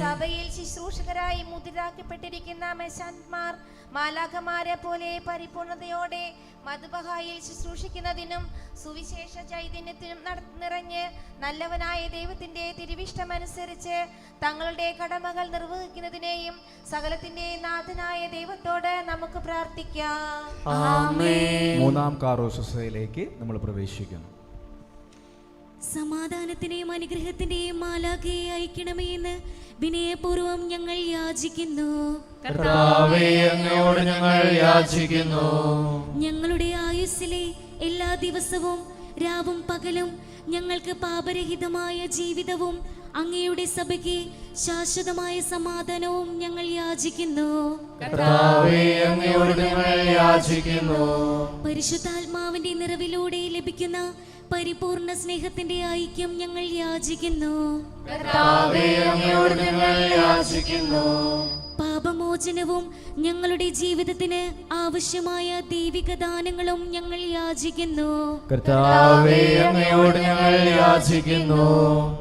സഭയിൽ ശുശ്രൂഷകരായി മുദ്രാക്കപ്പെട്ടിരിക്കുന്ന മെശാന്മാർ മാലാഖമാരെ പോലെ പരിപൂർണതയോടെ മധുബഹായിൽ ശുശ്രൂഷിക്കുന്നതിനും സുവിശേഷ ചൈതന്യത്തിനും നിറഞ്ഞ് നല്ലവനായ ദൈവത്തിന്റെ തിരുവിഷ്ടമനുസരിച്ച് തങ്ങളുടെ കടമകൾ നിർവഹിക്കുന്നതിനെയും സകലത്തിന്റെ നാഥനായ ദൈവത്തോട് നമുക്ക് പ്രാർത്ഥിക്കാം. മൂന്നാം കാറോസയിലേക്ക് നമ്മൾ പ്രവേശിക്കുന്നു. സമാധാനത്തിന്റെയും അനുഗ്രഹത്തിന്റെയും മാലാഖയെ അയക്കണമേ എന്ന് വിനയപൂർവം ഞങ്ങൾ യാചിക്കുന്നു. കർത്താവേ, അങ്ങയോട് ഞങ്ങൾ യാചിക്കുന്നു. ഞങ്ങളുടെ ആയുസ്സിലെ എല്ലാ ദിവസവും രാവും പകലും ഞങ്ങൾക്ക് പാപരഹിതമായ ജീവിതവും അങ്ങയുടെ സഭയ്ക്ക് ശാശ്വതമായ സമാധാനവും ഞങ്ങൾ യാചിക്കുന്നു. കർത്താവേ, അങ്ങയോട് ഞങ്ങൾ യാചിക്കുന്നു. പരിശുദ്ധാത്മാവിന്റെ നിറവിലൂടെ ലഭിക്കുന്ന പരിപൂർണ സ്നേഹത്തിന്റെ ഐക്യം ഞങ്ങൾ യാചിക്കുന്നു. കർത്താവേ, അങ്ങയോട് ഞങ്ങൾ യാചിക്കുന്നു. പാപമോചനവും ഞങ്ങളുടെ ജീവിതത്തിന് ആവശ്യമായ ദൈവിക ദാനങ്ങളും ഞങ്ങൾ യാചിക്കുന്നു. കർത്താവേ, അങ്ങയോട് ഞങ്ങൾ യാചിക്കുന്നു.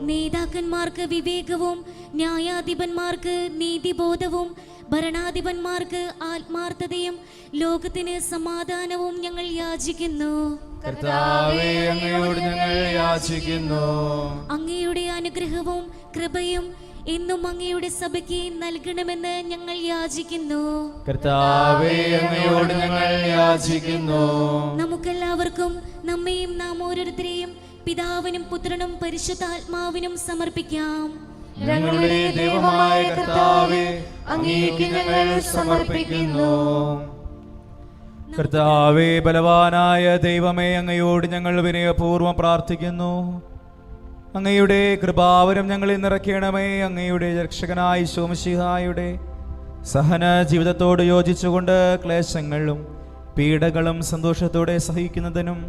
നേതാക്കന്മാർക്ക് വിവേകവും ന്യായാധിപന്മാർക്ക് നീതിബോധവും ഭരണാധിപന്മാർക്ക് ആത്മാർത്ഥതയും ലോകത്തിന് സമാധാനവും ഞങ്ങൾ യാചിക്കുന്നു. കർത്താവേ, അങ്ങയോട് ഞങ്ങൾ യാചിക്കുന്നു. അങ്ങയുടെ അനുഗ്രഹവും കൃപയും എന്നും അങ്ങയുടെ സഭയ്ക്ക് നൽകണമെന്ന് ഞങ്ങൾ യാചിക്കുന്നു. കർത്താവേ, അങ്ങയോട് ഞങ്ങൾ യാചിക്കുന്നു. നമുക്കെല്ലാവർക്കും നമ്മയും നാം ഓരോരുത്തരെയും പിതാവിനും പുത്രനും പരിശുദ്ധാത്മാവിനും സമർപ്പിക്കാം. ഞങ്ങളുടെ ദൈവമായ കർത്താവേ, അങ്ങേക്ക് ഞങ്ങൾ സമർപ്പിക്കുന്നു. കർത്താവേ, ബലവാനായ ദൈവമേ, അങ്ങയോട് ഞങ്ങൾ വിനയപൂർവ്വം പ്രാർത്ഥിക്കുന്നു. അങ്ങയുടെ കൃപാവരം ഞങ്ങളിൽ നിറയ്ക്കണമേ. അങ്ങയുടെ രക്ഷകനായ ശോമശിഹായുടെ സഹന ജീവിതത്തോട് യോജിച്ചുകൊണ്ട് ക്ലേശങ്ങളും പീഡകളും സന്തോഷത്തോടെ സഹിക്കുന്നതിനും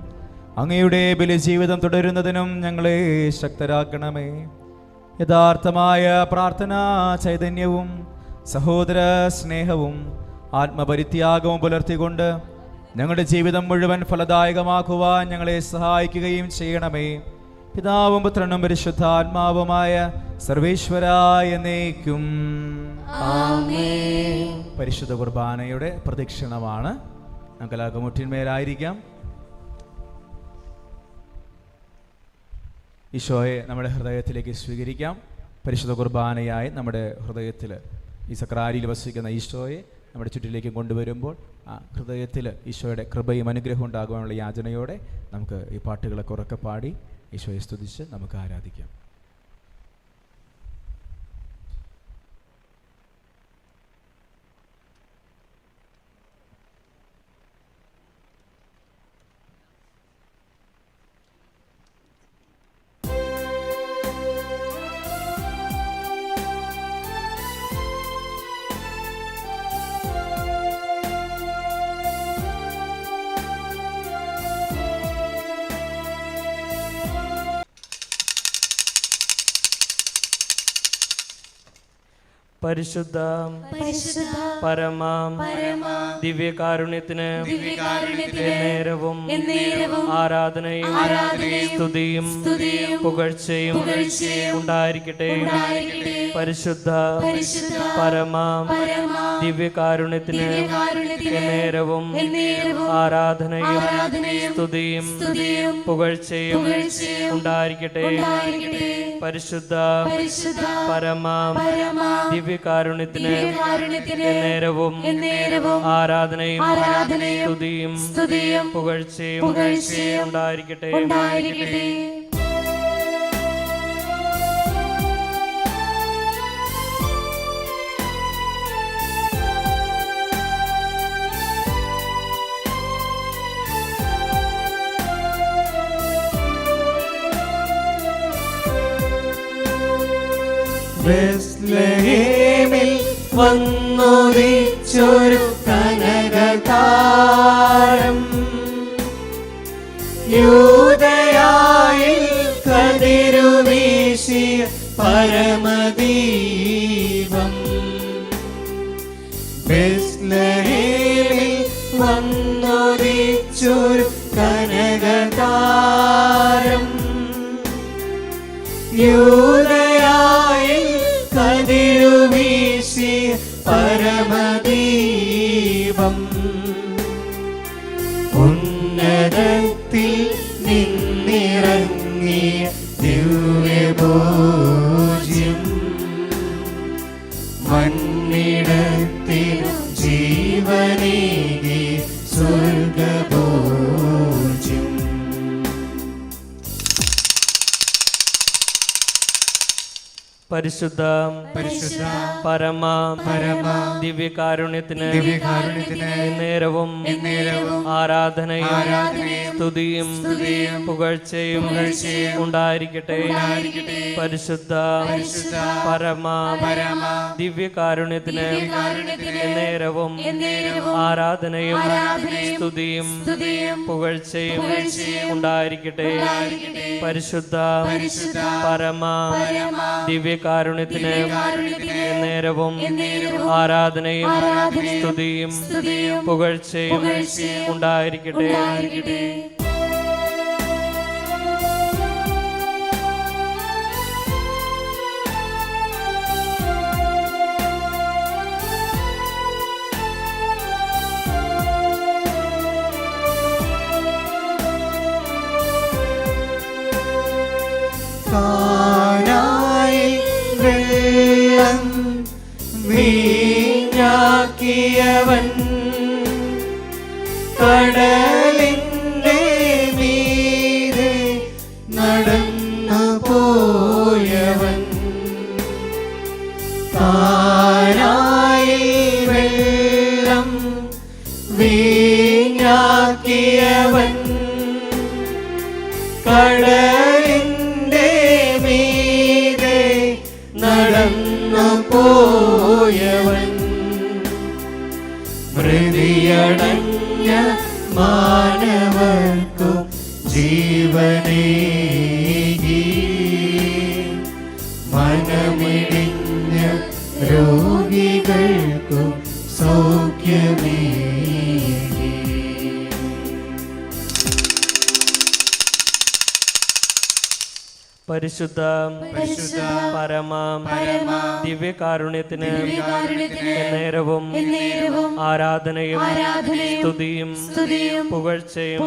അങ്ങയുടെ ബലിജീവിതം തുടരുന്നതിനും ഞങ്ങളെ ശക്തരാക്കണമേ. യഥാർത്ഥമായ പ്രാർത്ഥനാ ചൈതന്യവും സഹോദര സ്നേഹവും ആത്മപരിത്യാഗവും പുലർത്തിക്കൊണ്ട് ഞങ്ങളുടെ ജീവിതം മുഴുവൻ ഫലദായകമാക്കുവാൻ ഞങ്ങളെ സഹായിക്കുകയും ചെയ്യണമേ. പിതാവും പുത്രനും പരിശുദ്ധാത്മാവുമായ സർവേശ്വരായ എന്നേക്കും ആമേൻ. പരിശുദ്ധ കുർബാനയുടെ പ്രദക്ഷിണമാണ്. നമുക്കെല്ലാവർക്കും മുട്ടിന്മേലായിരിക്കാം. ഈശോയെ നമ്മുടെ ഹൃദയത്തിലേക്ക് സ്വീകരിക്കാം. പരിശുദ്ധ കുർബാനയായി നമ്മുടെ ഹൃദയത്തിൽ ഈ സക്രാരിയിൽ വസിക്കുന്ന ഈശോയെ നമ്മുടെ ചുറ്റിലേക്ക് കൊണ്ടുവരുമ്പോൾ ആ ഹൃദയത്തിൽ ഈശോയുടെ കൃപയും അനുഗ്രഹവും ഉണ്ടാകുവാനുള്ള യാചനയോടെ നമുക്ക് ഈ പാട്ടുകളൊക്കെ ഉറക്കെ പാടി ഈശോയെ സ്തുതിച്ച് നമുക്ക് ആരാധിക്കാം. പരിശുദ്ധ പരമാം ദിവ്യകാരുണ്യത്തിന് നേരവും ആരാധനയും സ്തുതിയും പുകഴ്ചയും ഉണ്ടായിരിക്കട്ടെ. പരിശുദ്ധ പരമാം ദിവ്യകാരുണ്യത്തിന് നേരവും ആരാധനയും സ്തുതിയും പുകഴ്ചയും ഉണ്ടായിരിക്കട്ടെ. പരിശുദ്ധ പരമാം ദിവ്യകാരുണ്യത്തിന് നേരവും ആരാധനയും സ്തുതിയും പുകഴ്ചയും ഉണ്ടായിരിക്കട്ടെ. ബെത്ലഹേമിൽ വന്നുദിച്ചൊരു കനകതാരം, യൂദയായിൽ കതിരുവീശിയ പരമദീപം. ബെത്ലഹേമിൽ വന്നുദിച്ചൊരു കനകതാരം, യൂദയായിൽ കതിരുവീശിയ പരമദീപം. ഉന്നതത്തിൽ നിന്നിറങ്ങിയ ദിവ്യഭോജ്യം, മണ്ണിടത്തിൽ ജീവനേകി സ്വർഗഭോജ്യം. പരിശുദ്ധ പരമാം ദിവ്യകാരുണ്യത്തിന് നേരവും ആരാധനയും സ്തുതിയും പുകഴ്ചയും ഉണ്ടായിരിക്കട്ടെ. പരിശുദ്ധ പരമാം ദിവ്യകാരുണ്യത്തിന് നേരവും ആരാധനയും സ്തുതിയും പുകഴ്ചയും ഉണ്ടായിരിക്കട്ടെ. പരിശുദ്ധ പരമാം ദിവ്യകാരുണ്യത്തിന് നേരവും ആരാധനയും സ്തുതിയും പുകഴ്ചയും ഉണ്ടായിരിക്കട്ടെ. വെള്ളം വീഞ്ഞാക്കിയവൻ, കടലിൻ്റെ മീതെ നടന്നു പോയവൻ, കാനായിൽ വെള്ളം വീഞ്ഞാക്കിയവൻ, കടലിൻ്റെ മീതെ നടന്നു പോയവൻ, മൃതിയടഞ്ഞ മാനവർക്കും ജീവനേകി, മനമിടിഞ്ഞ രോഗികൾക്കും സൗഖ്യമേകി. പരിശുദ്ധ പരമ ദിവ്യകാരുണ്യത്തിന് നേരവും ആരാധനയും സ്തുതിയും പുകഴ്ചയും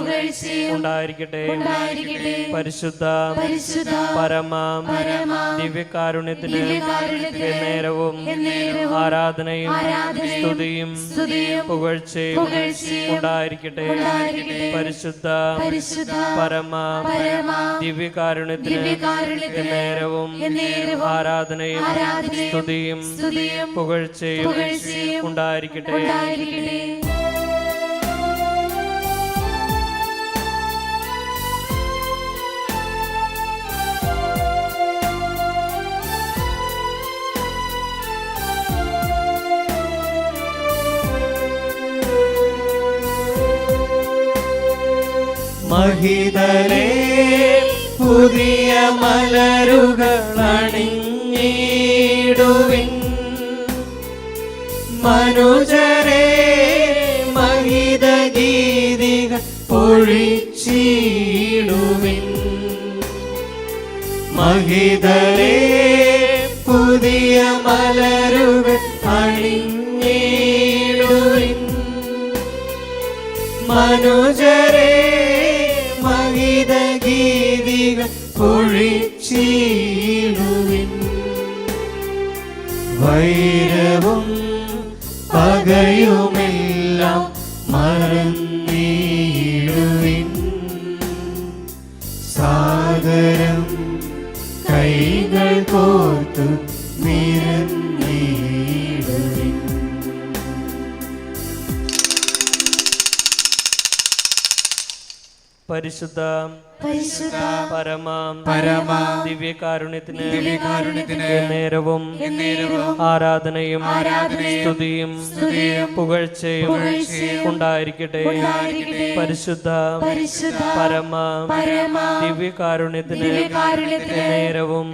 ഉണ്ടായിരിക്കട്ടെ. പരിശുദ്ധ പരമ ദിവ്യകാരുണ്യത്തിന് നേരവും ആരാധനയും സ്തുതിയും പുകഴ്ചയും ഉണ്ടായിരിക്കട്ടെ. പരിശുദ്ധ പരമ ദിവ്യകാരുണ്യത്തിന് നേരവും ആരാധനയും സ്തുതിയും പുകഴ്ചയും ഉണ്ടായിരിക്കട്ടെ. മഹിതലേ പുതിയ മലരുകൾ അണിഞ്ഞിടുവിൻ, മനുജരേ മഹിത ഗീതികൾ പൊഴിച്ചിടുവിൻ. മഹിതലേ പുതിയ മലരുകൾ അണിഞ്ഞിടുവിൻ, മനുജരേ മഹിത ഗീതികൾ പൊഴിച്ചിടുവിൻ. വൈരവും പകയുമെല്ലാം മറന്നിടുവിൻ, സാഗരം കൈകൾ കോർത്തു നിരന്നിടുവിൻ. പരിശുദ്ധ പരമ ദിവ്യകാരുണ്യത്തിന് നേരവും ആരാധനയും സ്തുതിയും പുകഴ്ചയും ഉണ്ടായിരിക്കട്ടെ. പരിശുദ്ധ പരമ ദിവ്യകാരുണ്യത്തിന് നേരവും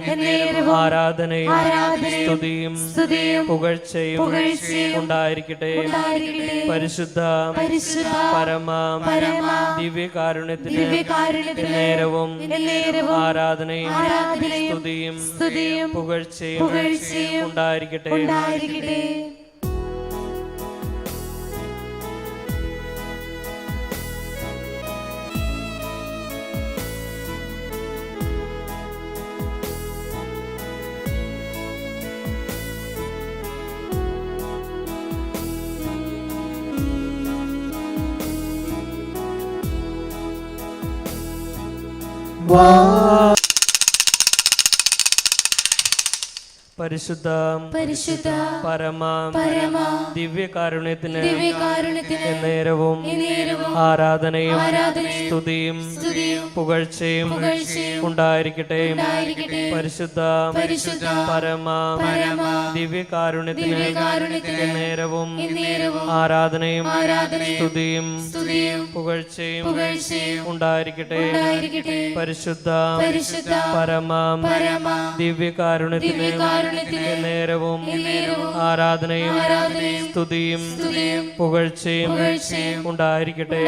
ആരാധനയും സ്തുതിയും പുകഴ്ചയും ഉണ്ടായിരിക്കട്ടെ. പരിശുദ്ധ പരമ ദിവ്യകാരുണ്യത്തിന് നേരവും ആരാധനയും സ്തുതിയും പുകഴ്ചയും ഉണ്ടായിരിക്കട്ടെ. പരിശുദ്ധ പരമ ദിവ്യകാരുണ്യത്തിന് നേരവും ആരാധനയും സ്തുതിയും പുകഴ്ചയും ഉണ്ടായിരിക്കട്ടെ. പരിശുദ്ധ പരമ ദിവ്യകാരുണ്യത്തിന് നേരവും ആരാധനയും സ്തുതിയും പുകഴ്ചയും ഉണ്ടായിരിക്കട്ടെ. പരിശുദ്ധ പരമ ദിവ്യകാരുണ്യത്തിന് നേരവും ആരാധനയും സ്തുതിയും പുകഴ്ചയും ഉണ്ടായിരിക്കട്ടെ.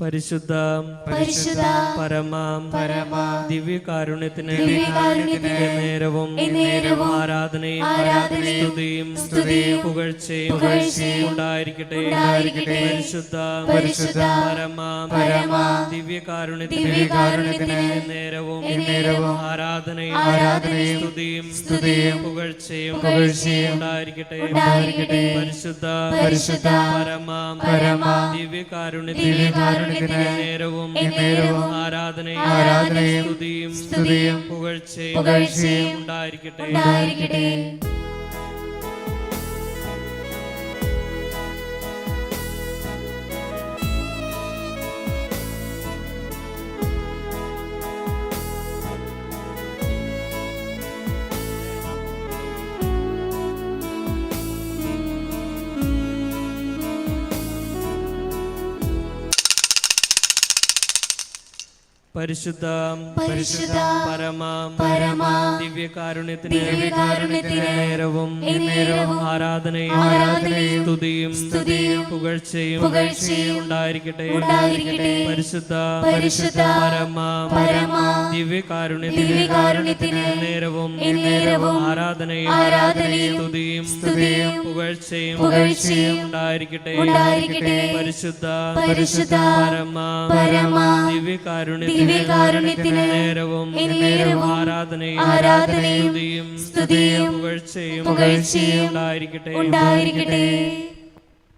പരിശുദ്ധ പരമ ദിവ്യകാരുണ്യത്തിന് നേരവും ആരാധനയും സ്തുതിയും പുകഴ്ചയും ഉണ്ടായിരിക്കട്ടെ. പരിശുദ്ധ പരമ ദിവ്യകാരുണ്യത്തിന് നേരവും ആരാധനയും സ്തുതിയും പുകഴ്ചയും ഉണ്ടായിരിക്കട്ടെ. പരിശുദ്ധ പരമ ദിവ്യകാരുണ്യത്തിന് നേരവും ആരാധനയും സ്തുതിയും പുകഴ്ചയും ഉണ്ടായിരിക്കട്ടെ. പരിശുദ്ധ പരിശുദ്ധ പരമ പരമ ദിവ്യകാരുണ്യത്തിന് ദിവ്യകാരുണ്യത്തിന് നേരവും എന്നേരവും ആരാധനയും ആരാധനയും സ്തുതിയും പുകഴ്ചയും ഉണ്ടായിരിക്കട്ടെ. ഉണ്ടായിരിക്കട്ടെ. പരിശുദ്ധ പരിശുദ്ധ പരമ പരമ ദിവ്യകാരുണ്യത്തിന് നേരവും എന്നേരവും ആരാധനയും ആരാധനയും സ്തുതിയും പുകഴ്ചയും ഉണ്ടായിരിക്കട്ടെ. പരിശുദ്ധ പരിശുദ്ധ പരമ ദിവ്യകാരുണ്യത്തിന് നേരവും എന്നേരവും ആരാധനയും സ്തുതിയും പുകഴ്ചയും ഉണ്ടായിരിക്കട്ടെ.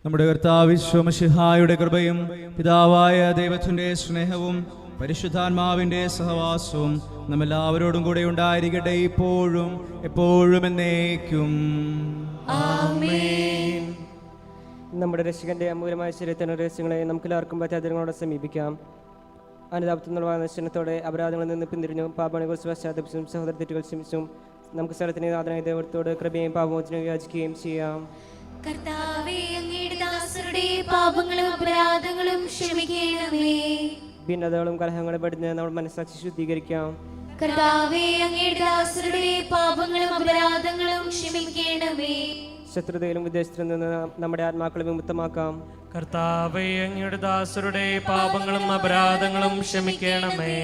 നമ്മുടെ കർത്താവ് മിശിഹായുടെ കൃപയും പിതാവായ ദൈവത്തിന്റെ സ്നേഹവും പരിശുദ്ധാത്മാവിന്റെ സഹവാസവും നമ്മെല്ലാവരോടും കൂടെ ഉണ്ടായിരിക്കട്ടെ, ഇപ്പോഴും എപ്പോഴും എന്നേക്കും. നമ്മുടെ രക്ഷകന്റെ അമൂല്യമായ ശരീരത്തിന്റെ രഹസ്യങ്ങളെ നമുക്കെല്ലാവർക്കും പറ്റാതിരങ്ങളോടെ സമീപിക്കാം. അനുതാപത്തിനുള്ള നശനത്തോടെ അപരാധങ്ങളിൽ നിന്ന് പിന്തിരിഞ്ഞു പാപങ്ങളെ കുറിച്ച് പശ്ചാത്തപിച്ചും സഹോദര തെറ്റുകൾ ക്ഷമിച്ചും നമുക്ക് സ്ഥലത്തിന് നാഥനായ ദൈവത്തോട് കൃപയും പാപമോചനവും യാചിക്കുകയും ചെയ്യാം. കർത്താവേ, അങ്ങയുടെ ദാസരുടെ പാപങ്ങളും അപരാധങ്ങളും ക്ഷമിക്കണമേ. ഭിന്നതകളും കലഹങ്ങളും പെടുന്ന നമ്മുടെ മനസ്സാക്ഷി ശുദ്ധീകരിക്കാം. കർത്താവേ, അങ്ങയുടെ ദാസരുടെ പാപങ്ങളും അപരാധങ്ങളും ക്ഷമിക്കണമേ. ശത്രുതയിലും വിദേശത്തിൽ നിന്ന് നമ്മുടെ ആത്മാക്കളെ വിമുക്തമാക്കാം. കർത്താവേ, അങ്ങയുടെ ദാസരുടെ പാപങ്ങളും അപരാധങ്ങളും ക്ഷമിക്കണമേ.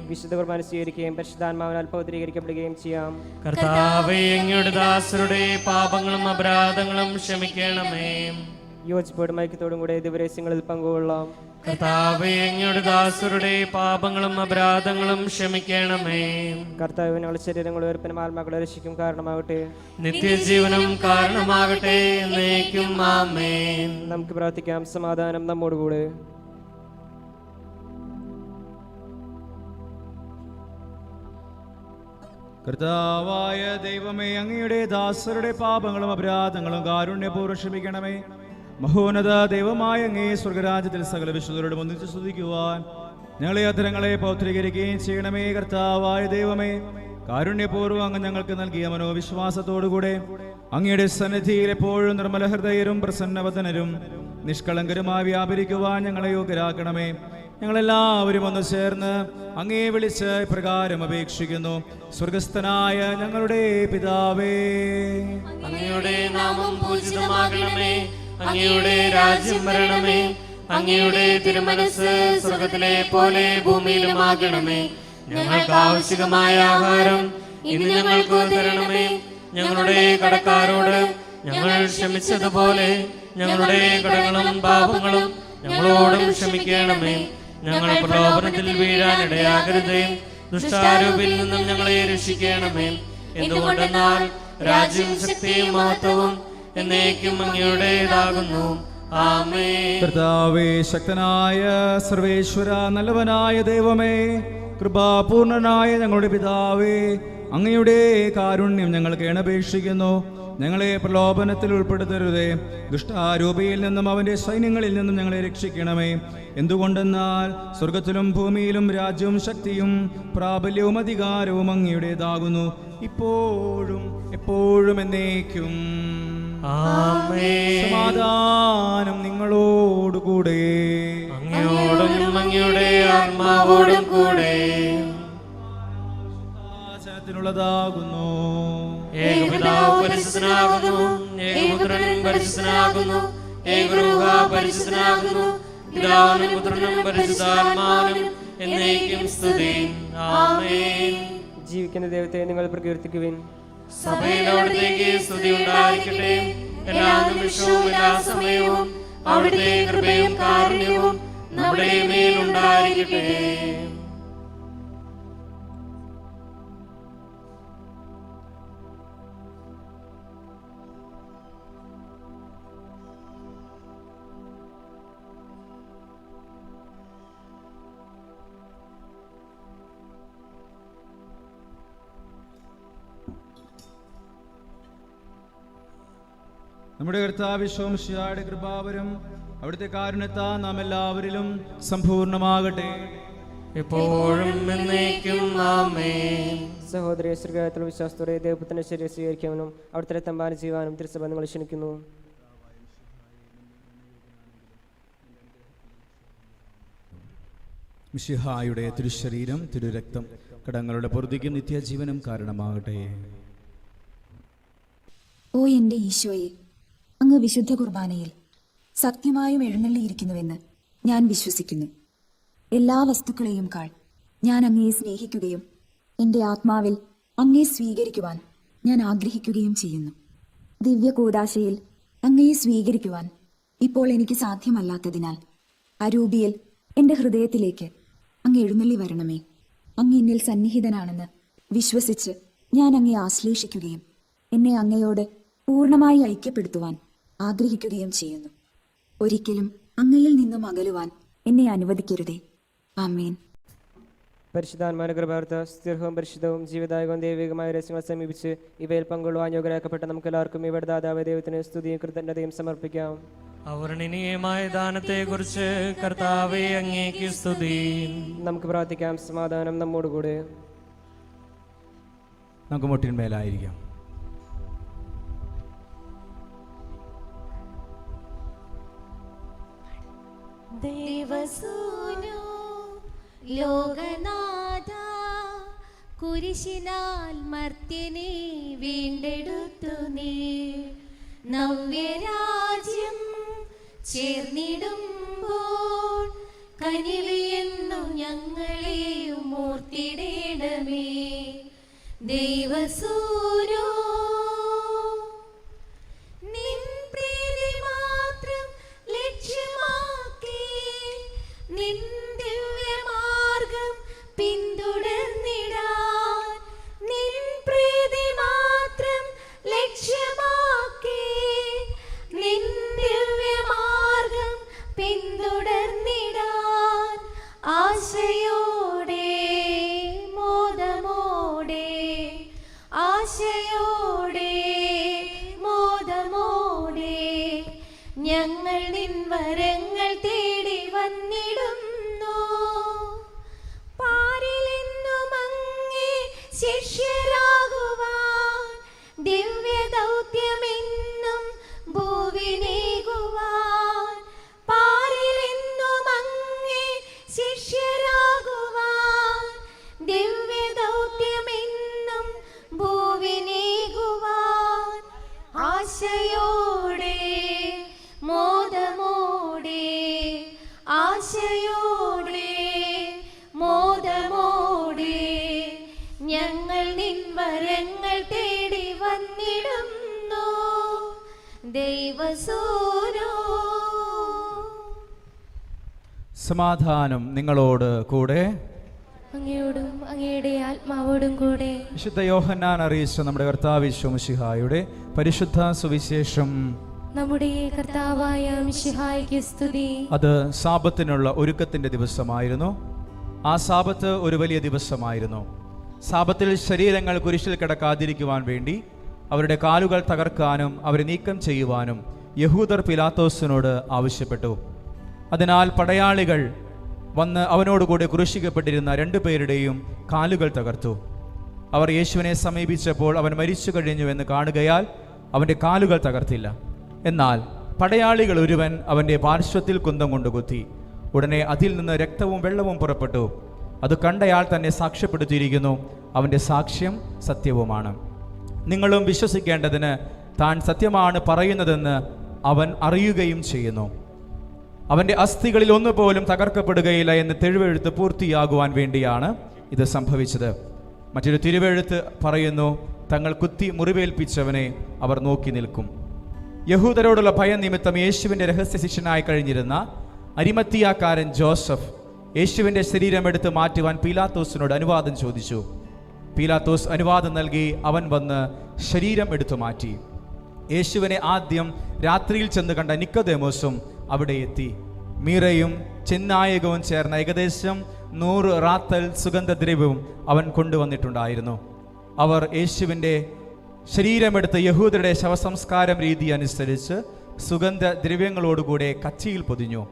വിശുദ്ധ കുർബാന സ്വീകരിക്കുകയും പരിശുദ്ധാത്മാവിനാൽ പൗത്രീകരിക്കപ്പെടുകയും ചെയ്യാം. കർത്താവേ, അങ്ങയുടെ ദാസരുടെ പാപങ്ങളും അപരാധങ്ങളും ക്ഷമിക്കണമേ. യോജിപ്പോടും ഐക്യത്തോടും കൂടെ ദിവരഹസ്യങ്ങളിൽ പങ്കുകൊള്ളാം. കർത്താവേ, അങ്ങയുടെ ദാസരുടെ പാപങ്ങളും അപരാധങ്ങളും ക്ഷമിക്കണമേ. കർത്താവ് ഞങ്ങളുടെ ശരീരങ്ങൾ ഉയർപ്പനും ആത്മാക്കളെ രക്ഷിക്കും കാരണമാകട്ടെ, നിത്യജീവനം കാരണമാകട്ടെ. എന്നേക്കും ആമേൻ. നമുക്ക് പ്രാർത്ഥിക്കാം. സമാധാനം നമ്മോടുകൂടെ. കർത്താവായ ദൈവമേ, അങ്ങയുടെ ദാസരുടെ പാപങ്ങളും അപരാധങ്ങളും കാരുണ്യപൂർവ്വം ക്ഷമിക്കണമേ. മഹോന്നത ദൈവമായ അങ്ങേ സ്വർഗരാജ്യത്തിൽ സകല വിശുദ്ധരോടും ഒന്നിച്ച് സ്തുതിക്കുവാൻ ഞങ്ങളെ അധരങ്ങളെ പൗത്രീകരിക്കുകയും ചെയ്യണമേ. കർത്താവായ ദൈവമേ, കാരുണ്യപൂർവ്വം അങ്ങ് ഞങ്ങൾക്ക് നൽകിയ മനോവിശ്വാസത്തോടുകൂടെ അങ്ങയുടെ സന്നിധിയിൽ എപ്പോഴും നിർമ്മല ഹൃദയരും പ്രസന്നവദനരും നിഷ്കളങ്കരുമായി വ്യാപരിക്കുവാൻ ഞങ്ങളെ യോഗ്യരാക്കണമേ. ഞങ്ങളെല്ലാവരും ഒന്ന് ചേർന്ന് അങ്ങേ വിളിച്ച് പ്രകാരം അപേക്ഷിക്കുന്നു. സ്വർഗസ്ഥനായ ഞങ്ങളുടെ പിതാവേ, അങ്ങയുടെ നാമം പൂജിതമാകണമേ. അങ്ങയുടെ രാജ്യം വരണമേ. അങ്ങയുടെ തിരുമനസ് സ്വർഗത്തിലെ പോലെ ഭൂമിയിലുമാകണമേ. ഞങ്ങൾക്ക് ആവശ്യമായ ആഹാരം ഇന്ന് ഞങ്ങൾക്ക് തരണമേ. ഞങ്ങളുടെ കടക്കാരോട് ഞങ്ങൾ ക്ഷമിച്ചതുപോലെ ഞങ്ങളുടെ കടങ്ങളും പാപങ്ങളും ഞങ്ങളോടും ക്ഷമിക്കണമേ. ഞങ്ങൾ പ്രലോഭനത്തിൽ വീഴാനിടയാകരുതേ. ദുഷ്ടാരൂപിൽ നിന്നും ഞങ്ങളെ രക്ഷിക്കണമേ. എന്തുകൊണ്ടെന്നാൽ രാജ്യം ശക്തിയും മഹത്വവും എന്നേക്കും അങ്ങയുടേതാകുന്നു. ആമേൻ. കർത്താവേ, ശക്തനായ സർവേശ്വര, നല്ലവനായ ദൈവമേ, കൃപാപൂർണനായ ഞങ്ങളുടെ പിതാവേ, അങ്ങയുടെ കാരുണ്യം ഞങ്ങൾ കേണപേക്ഷിക്കുന്നു. ഞങ്ങളെ പ്രലോഭനത്തിൽ ഉൾപ്പെടുത്തരുതേ. ദുഷ്ടാരൂപിയിൽ നിന്നും അവന്റെ സൈന്യങ്ങളിൽ നിന്നും ഞങ്ങളെ രക്ഷിക്കണമേ. എന്തുകൊണ്ടെന്നാൽ സ്വർഗത്തിലും ഭൂമിയിലും രാജ്യവും ശക്തിയും പ്രാബല്യവും അധികാരവും അങ്ങയുടേതാകുന്നു, ഇപ്പോഴും എപ്പോഴും എന്നേക്കും. സമാധാനം നിങ്ങളോടുകൂടെ, അങ്ങയോടും അങ്ങയുടെ ആത്മാവോടും കൂടെ. ുള്ളതാകുന്നു. ഏകപിതാവ് പരിശുദ്ധനാകുന്നു, ഏകപുത്രൻ പരിശുദ്ധനാകുന്നു, ഏകരൂഹ പരിശുദ്ധനാകുന്നു, പിതാവിനും പുത്രനും പരിശുദ്ധാത്മാവിനും എന്നേക്കും സ്തുതി. ആമേൻ. ജീവിക്കുന്ന ദൈവത്തെ നിങ്ങൾ പ്രകീർത്തിക്കുവിൻ. സഭയിലവിടത്തേക്ക് സ്തുതി ഉണ്ടായിരിക്കട്ടെ. എല്ലാ നിമിഷവും എല്ലാ സമയവും അവിടുത്തെ കൃപയും കാരുണ്യവും നമ്മുടെ മേലുണ്ടായിരിക്കട്ടെ. നമ്മുടെ കർത്താവ് ശോംശിയായുടെ കൃപാവരം അവിടുത്തെ കാരുണ്യത്താൽ നാം എല്ലാവരിലും സമ്പൂർണ്ണമാകട്ടെ, എപ്പോഴും എന്നേക്കും. ആമേൻ. സഹോദരി ശ്രീകാര്യത്തിലുള്ള വിശ്വാസത്തോടെ ദൈവപുത്രന്റെ ശരീരം സ്വീകരിക്കാനും അവിടുത്തെ തമ്പാനം ചെയ്യുവാനും തിരുസഭ നിങ്ങൾ ക്ഷണിക്കുന്നു. മിശിഹായുടെ തിരുശരീരം തിരുരക്തം കടങ്ങളുടെ പൊറുതിക്കും നിത്യജീവനും കാരണമാകട്ടെ. ഓ എൻ്റെ ഈശോയെ, അങ്ങ് വിശുദ്ധ കുർബാനയിൽ സത്യമായും എഴുന്നള്ളിയിരിക്കുന്നുവെന്ന് ഞാൻ വിശ്വസിക്കുന്നു. എല്ലാ വസ്തുക്കളെയും കാൾ ഞാൻ അങ്ങയെ സ്നേഹിക്കുകയും എൻ്റെ ആത്മാവിൽ അങ്ങയെ സ്വീകരിക്കുവാൻ ഞാൻ ആഗ്രഹിക്കുകയും ചെയ്യുന്നു. ദിവ്യ കൂദാശയിൽ അങ്ങയെ സ്വീകരിക്കുവാൻ ഇപ്പോൾ എനിക്ക് സാധ്യമല്ലാത്തതിനാൽ അരൂപിയിൽ എൻ്റെ ഹൃദയത്തിലേക്ക് അങ്ങ് എഴുന്നള്ളി വരണമേ. അങ്ങ് എന്നിൽ സന്നിഹിതനാണെന്ന് വിശ്വസിച്ച് ഞാൻ അങ്ങയെ ആശ്ലേഷിക്കുകയും എന്നെ അങ്ങയോട് പൂർണ്ണമായി ഐക്യപ്പെടുത്തുവാൻ ആഗ്രഹിക്കുകയും ചെയ്യുന്നു. ഒരിക്കലും അങ്ങയിൽ നിന്നും അകലുവാൻ എന്നെ അനുവദിക്കരുതേ. ആമേൻ. പരിശുദ്ധാത്മാവിന്റെ കൃപാർത്ഥ സ്ഥിരവും പരിശുദ്ധവും ജീവദായകവും ദൈവികമായ രഹസ്യങ്ങൾ സമീപിച്ച് ഇവയിൽ പങ്കുകൊള്ളുവാൻ യോഗ്യരാക്കപ്പെട്ട നമുക്ക് എല്ലാവർക്കും ഇവിടെ ദാതാവ് ദൈവത്തിന് സ്തുതിയും കൃതജ്ഞതയും സമർപ്പിക്കാം. അവർണ്ണനീയമായ ദാനത്തെക്കുറിച്ച് കർത്താവേ അങ്ങേക്ക് സ്തുതി. നമുക്ക് പ്രാർത്ഥിക്കാം. സമാധാനം നമ്മോടുകൂടെ. നമുക്ക് മുട്ടിന്മേലായിരിക്കാം. ദേവസൂനോ ലോകനാഥ, കുരിശിനാൽ മർത്യനെ വീണ്ടെടുത്തു നീ. നവ്യരാജ്യം ചേർന്നിടുമ്പോൾ കനിവിയെന്നു ഞങ്ങളെയും ഓർത്തിടേണമേ. ദൈവസൂനോ നിൻ പ്രീതി മാത്രം ലക്ഷ്യമാക്കി നിൻ ദിവ്യമാർഗം പിന്തുടർന്നിടാൻ. നിൻ പ്രീതി മാത്രം ലക്ഷ്യമാക്കി നിൻ ദിവ്യമാർഗം പിന്തുടർന്നിടാൻ. ആശയോടെ മോദമോടെ ആശയോടെ മോദമോടെ ഞങ്ങൾ നിൻ വരങ്ങൾ തേടി വന്നിടുന്നു. പാരിലെന്നും അങ്ങേ ശിഷ്യരാകുവാൻ ദിവ്യദൗത്യമെന്നും ഭൂവിനേകുവാൻ. പാരിലെന്നും അങ്ങേ ശിഷ്യരാകുവാൻ ദിവ്യദൗത്യമെന്നും ഭൂവിനേകുവാൻ. ആശയോടെ മോദമോടെ ആശയോടെ മോദമോടെ ഞങ്ങൾ നിൻ വരങ്ങൾ തേടി വന്നിടുന്നു. ദൈവസൂനോ സമാധാനം നിങ്ങളോട് കൂടെ. അങ്ങയോടും അങ്ങയുടെ ആത്മാവോടും കൂടെ. വിശുദ്ധ യോഹന്നാൻ അറിയിച്ച നമ്മുടെ കർത്താവ് യേശു മിശിഹായുടെ പരിശുദ്ധ സുവിശേഷം. നമ്മുടെ കർത്താവായ മിശിഹായ്ക്ക് സ്തുതി. അത് സാബത്തിനുള്ള ഒരുക്കത്തിന്റെ ദിവസമായിരുന്നു. ആ സാബത്ത് ഒരു വലിയ ദിവസമായിരുന്നു. സാബത്തിൽ ശരീരങ്ങൾ കുരിശിൽ കിടക്കാതിരിക്കുവാൻ വേണ്ടി അവരുടെ കാലുകൾ തകർക്കാനും അവരെ നീക്കം ചെയ്യുവാനും യഹൂദർ പിലാത്തോസിനോട് ആവശ്യപ്പെട്ടു. അതിനാൽ പടയാളികൾ വന്ന് അവനോടുകൂടെ ക്രൂശിക്കപ്പെട്ടിരുന്ന 2 പേരുടെയും കാലുകൾ തകർത്തു. അവർ യേശുവിനെ സമീപിച്ചപ്പോൾ അവൻ മരിച്ചു കഴിഞ്ഞുവെന്ന് കാണുകയാൽ അവൻ്റെ കാലുകൾ തകർത്തില്ല. എന്നാൽ പടയാളികൾ ഒരുവൻ അവൻ്റെ പാർശ്വത്തിൽ കുന്തം കൊണ്ട് കുത്തി. ഉടനെ അതിൽ നിന്ന് രക്തവും വെള്ളവും പുറപ്പെട്ടു. അത് കണ്ടയാൾ തന്നെ സാക്ഷ്യപ്പെടുത്തിയിരിക്കുന്നു. അവൻ്റെ സാക്ഷ്യം സത്യവുമാണ്. നിങ്ങളും വിശ്വസിക്കേണ്ടതിന് താൻ സത്യമാണ് പറയുന്നതെന്ന് അവൻ അറിയുകയും ചെയ്യുന്നു. അവൻ്റെ അസ്ഥികളിൽ ഒന്നുപോലും തകർക്കപ്പെടുകയില്ല എന്ന് തിരുവെഴുത്ത് പൂർത്തിയാകുവാൻ വേണ്ടിയാണ് ഇത് സംഭവിച്ചത്. മറ്റൊരു തിരുവെഴുത്ത് പറയുന്നു, തങ്ങൾ കുത്തി മുറിവേൽപ്പിച്ചവനെ അവർ നോക്കി നിൽക്കും. യഹൂദരോടുള്ള ഭയം നിമിത്തം യേശുവിൻ്റെ രഹസ്യ ശിഷ്യനായി കഴിഞ്ഞിരുന്ന അരിമത്തിയാക്കാരൻ ജോസഫ് യേശുവിൻ്റെ ശരീരം എടുത്ത് മാറ്റുവാൻ പീലാത്തോസിനോട് അനുവാദം ചോദിച്ചു. പീലാത്തോസ് അനുവാദം നൽകി. അവൻ വന്ന് ശരീരം എടുത്തു മാറ്റി. യേശുവിനെ ആദ്യം രാത്രിയിൽ ചെന്ന് കണ്ട നിക്കോദേമോസും അവിടെ എത്തി. മീറയും ചെന്നായകവും ചേർന്ന ഏകദേശം 100 റാത്തൽ സുഗന്ധദ്രവ്യവും അവൻ കൊണ്ടുവന്നിട്ടുണ്ടായിരുന്നു. അവർ യേശുവിൻ്റെ ശരീരമെടുത്ത് യഹൂദരുടെ ശവസംസ്കാരം രീതി അനുസരിച്ച് സുഗന്ധദ്രവ്യങ്ങളോടുകൂടെ കച്ചിയിൽ പൊതിഞ്ഞു.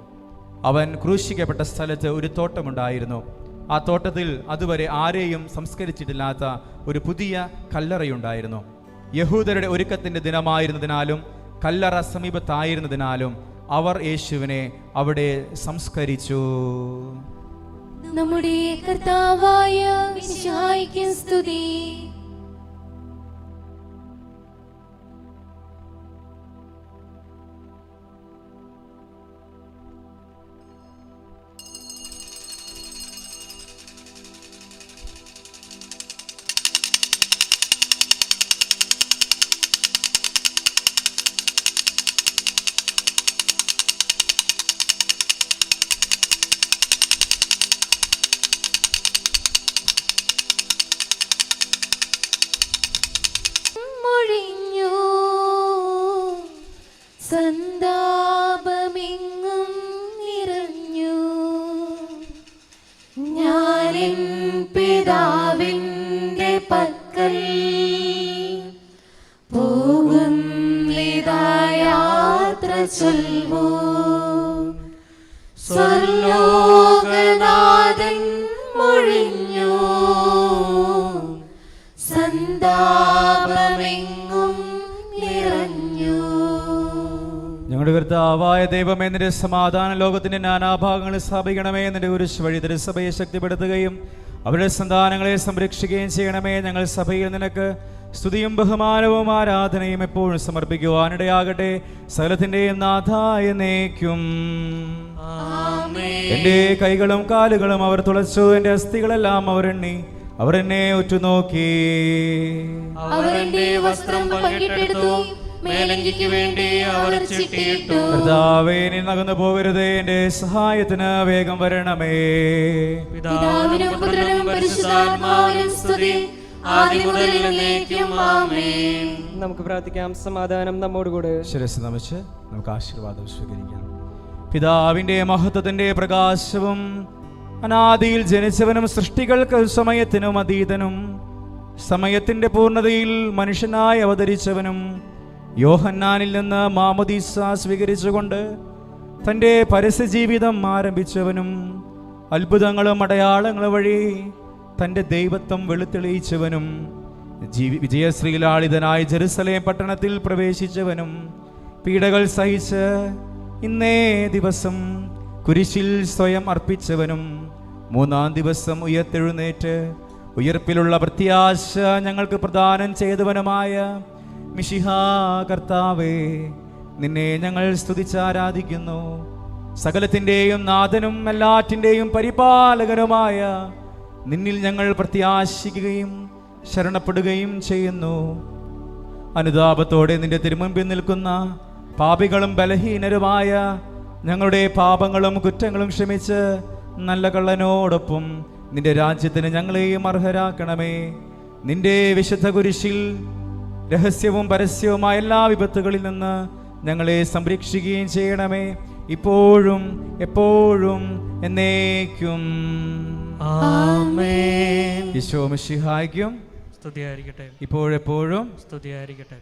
അവൻ ക്രൂശിക്കപ്പെട്ട സ്ഥലത്ത് ഒരു തോട്ടമുണ്ടായിരുന്നു. ആ തോട്ടത്തിൽ അതുവരെ ആരെയും സംസ്കരിച്ചിട്ടില്ലാത്ത ഒരു പുതിയ കല്ലറയുണ്ടായിരുന്നു. യഹൂദരുടെ ഒരുക്കത്തിൻ്റെ ദിനമായിരുന്നതിനാലും കല്ലറ സമീപത്തായിരുന്നതിനാലും അവർ യേശുവിനെ അവിടെ സംസ്കരിച്ചു. നമ്മുടെ കർത്താവായ മിശിഹായ്ക്ക് സ്തുതി. സന്താപമെങ്ങും നിറഞ്ഞു. ഞാനെൻ പിതാവിൻ്റെ പക്കൽ പോകുന്നിതാ യാത്ര ചൊൽവൂ. സ്വർലോകനാഥൻ മൊഴിഞ്ഞു. സന്താപമെങ്ങും നിറഞ്ഞു. ഞങ്ങളുടെ കർത്താവായ ദൈവമേ, നിന്റെ സമാധാന ലോകത്തിന്റെ നാനാഭാഗങ്ങളിൽ സ്ഥാപിക്കണമേ. നിന്റെ കുരിശ് വഴി തിരുസഭയെ ശക്തിപ്പെടുത്തുകയും അവരുടെ സന്താനങ്ങളെ സംരക്ഷിക്കുകയും ചെയ്യണമേ. ഞങ്ങൾ സഭയിൽ നിനക്ക് സ്തുതിയും ബഹുമാനവും ആരാധനയും എപ്പോഴും സമർപ്പിക്കുവാനിടയാകട്ടെ. സകലത്തിന്റെയും നാഥായ എന്നേക്കും. എന്റെ കൈകളും കാലുകളും അവർ തുളച്ചു, എന്റെ അസ്ഥികളെല്ലാം അവർ എണ്ണി. അവർ എന്നെ ഉറ്റുനോക്കി. അവർ എന്റെ വസ്ത്രം പങ്കിട്ടെടുത്തു, മേലങ്കിക്ക് വേണ്ടി അവർ ചിട്ടിയിട്ടു. കർത്താവേ, നീ നകന്നു പോകരുതേ, എന്റെ സഹായത്തിന് വേഗം വരണമേ. പിതാവിനും പുത്രനും പരിശുദ്ധാത്മാവിനും സ്തുതി, ആദ്യം മുതൽ എന്നേക്കും. ആമേൻ. നമുക്ക് പ്രാർത്ഥിക്കാം. സമാധാനം നമ്മോടുകൂടെ. ശിരസ്സ് നമിച്ച് നമുക്ക് ആശീർവാദം സ്വീകരിക്കാം. പിതാവിന്റെ മഹത്വത്തിന്റെ പ്രകാശവും അനാദിയിൽ ജനിച്ചവനും സൃഷ്ടികൾക്ക് സമയത്തിനും അതീതനും സമയത്തിന്റെ പൂർണ്ണതയിൽ മനുഷ്യനായി അവതരിച്ചവനും യോഹന്നാനിൽ നിന്ന് മാമോദീസ സ്വീകരിച്ചുകൊണ്ട് തൻ്റെ പരസ്യജീവിതം ആരംഭിച്ചവനും അത്ഭുതങ്ങളും അടയാളങ്ങളും വഴി തൻ്റെ ദൈവത്വം വെളുത്തെളിയിച്ചവനും വിജയശ്രീലാളിതനായി ജെറുസലേം പട്ടണത്തിൽ പ്രവേശിച്ചവനും പീഡകൾ സഹിച്ച് ഇന്നേ ദിവസം കുരിശിൽ സ്വയം അർപ്പിച്ചവനും മൂന്നാം ദിവസം ഉയർത്തെഴുന്നേറ്റ് ഉയർപ്പിലുള്ള പ്രത്യാശ ഞങ്ങൾക്ക് പ്രദാനം ചെയ്തവനുമായ മിശിഹാ കർത്താവേ, നിന്നെ ഞങ്ങൾ സ്തുതിച്ചാരാധിക്കുന്നു. സകലത്തിൻ്റെയും നാഥനും എല്ലാറ്റിൻ്റെയും പരിപാലകനുമായ നിന്നിൽ ഞങ്ങൾ പ്രത്യാശിക്കുകയും ശരണപ്പെടുകയും ചെയ്യുന്നു. അനുതാപത്തോടെ നിന്റെ തിരുമുമ്പിൽ നിൽക്കുന്ന പാപികളും ബലഹീനരുമായ ഞങ്ങളുടെ പാപങ്ങളും കുറ്റങ്ങളും ക്ഷമിച്ച് നല്ല കള്ളനോടൊപ്പം നിന്റെ രാജ്യത്തിന് ഞങ്ങളെയും അർഹരാക്കണമേ. നിന്റെ വിശുദ്ധ കുരിശിൽ രഹസ്യവും പരസ്യവുമായ എല്ലാ വിപത്തുകളിൽ നിന്ന് ഞങ്ങളെ സംരക്ഷിക്കുകയും ചെയ്യണമേ, ഇപ്പോഴും എപ്പോഴും എന്നേക്കും. ആമേൻ. ഈശോ മിശിഹായ്ക്കും സ്തുതിയായിരിക്കട്ടെ. ഇപ്പോഴെപ്പോഴും സ്തുതിയായിരിക്കട്ടെ.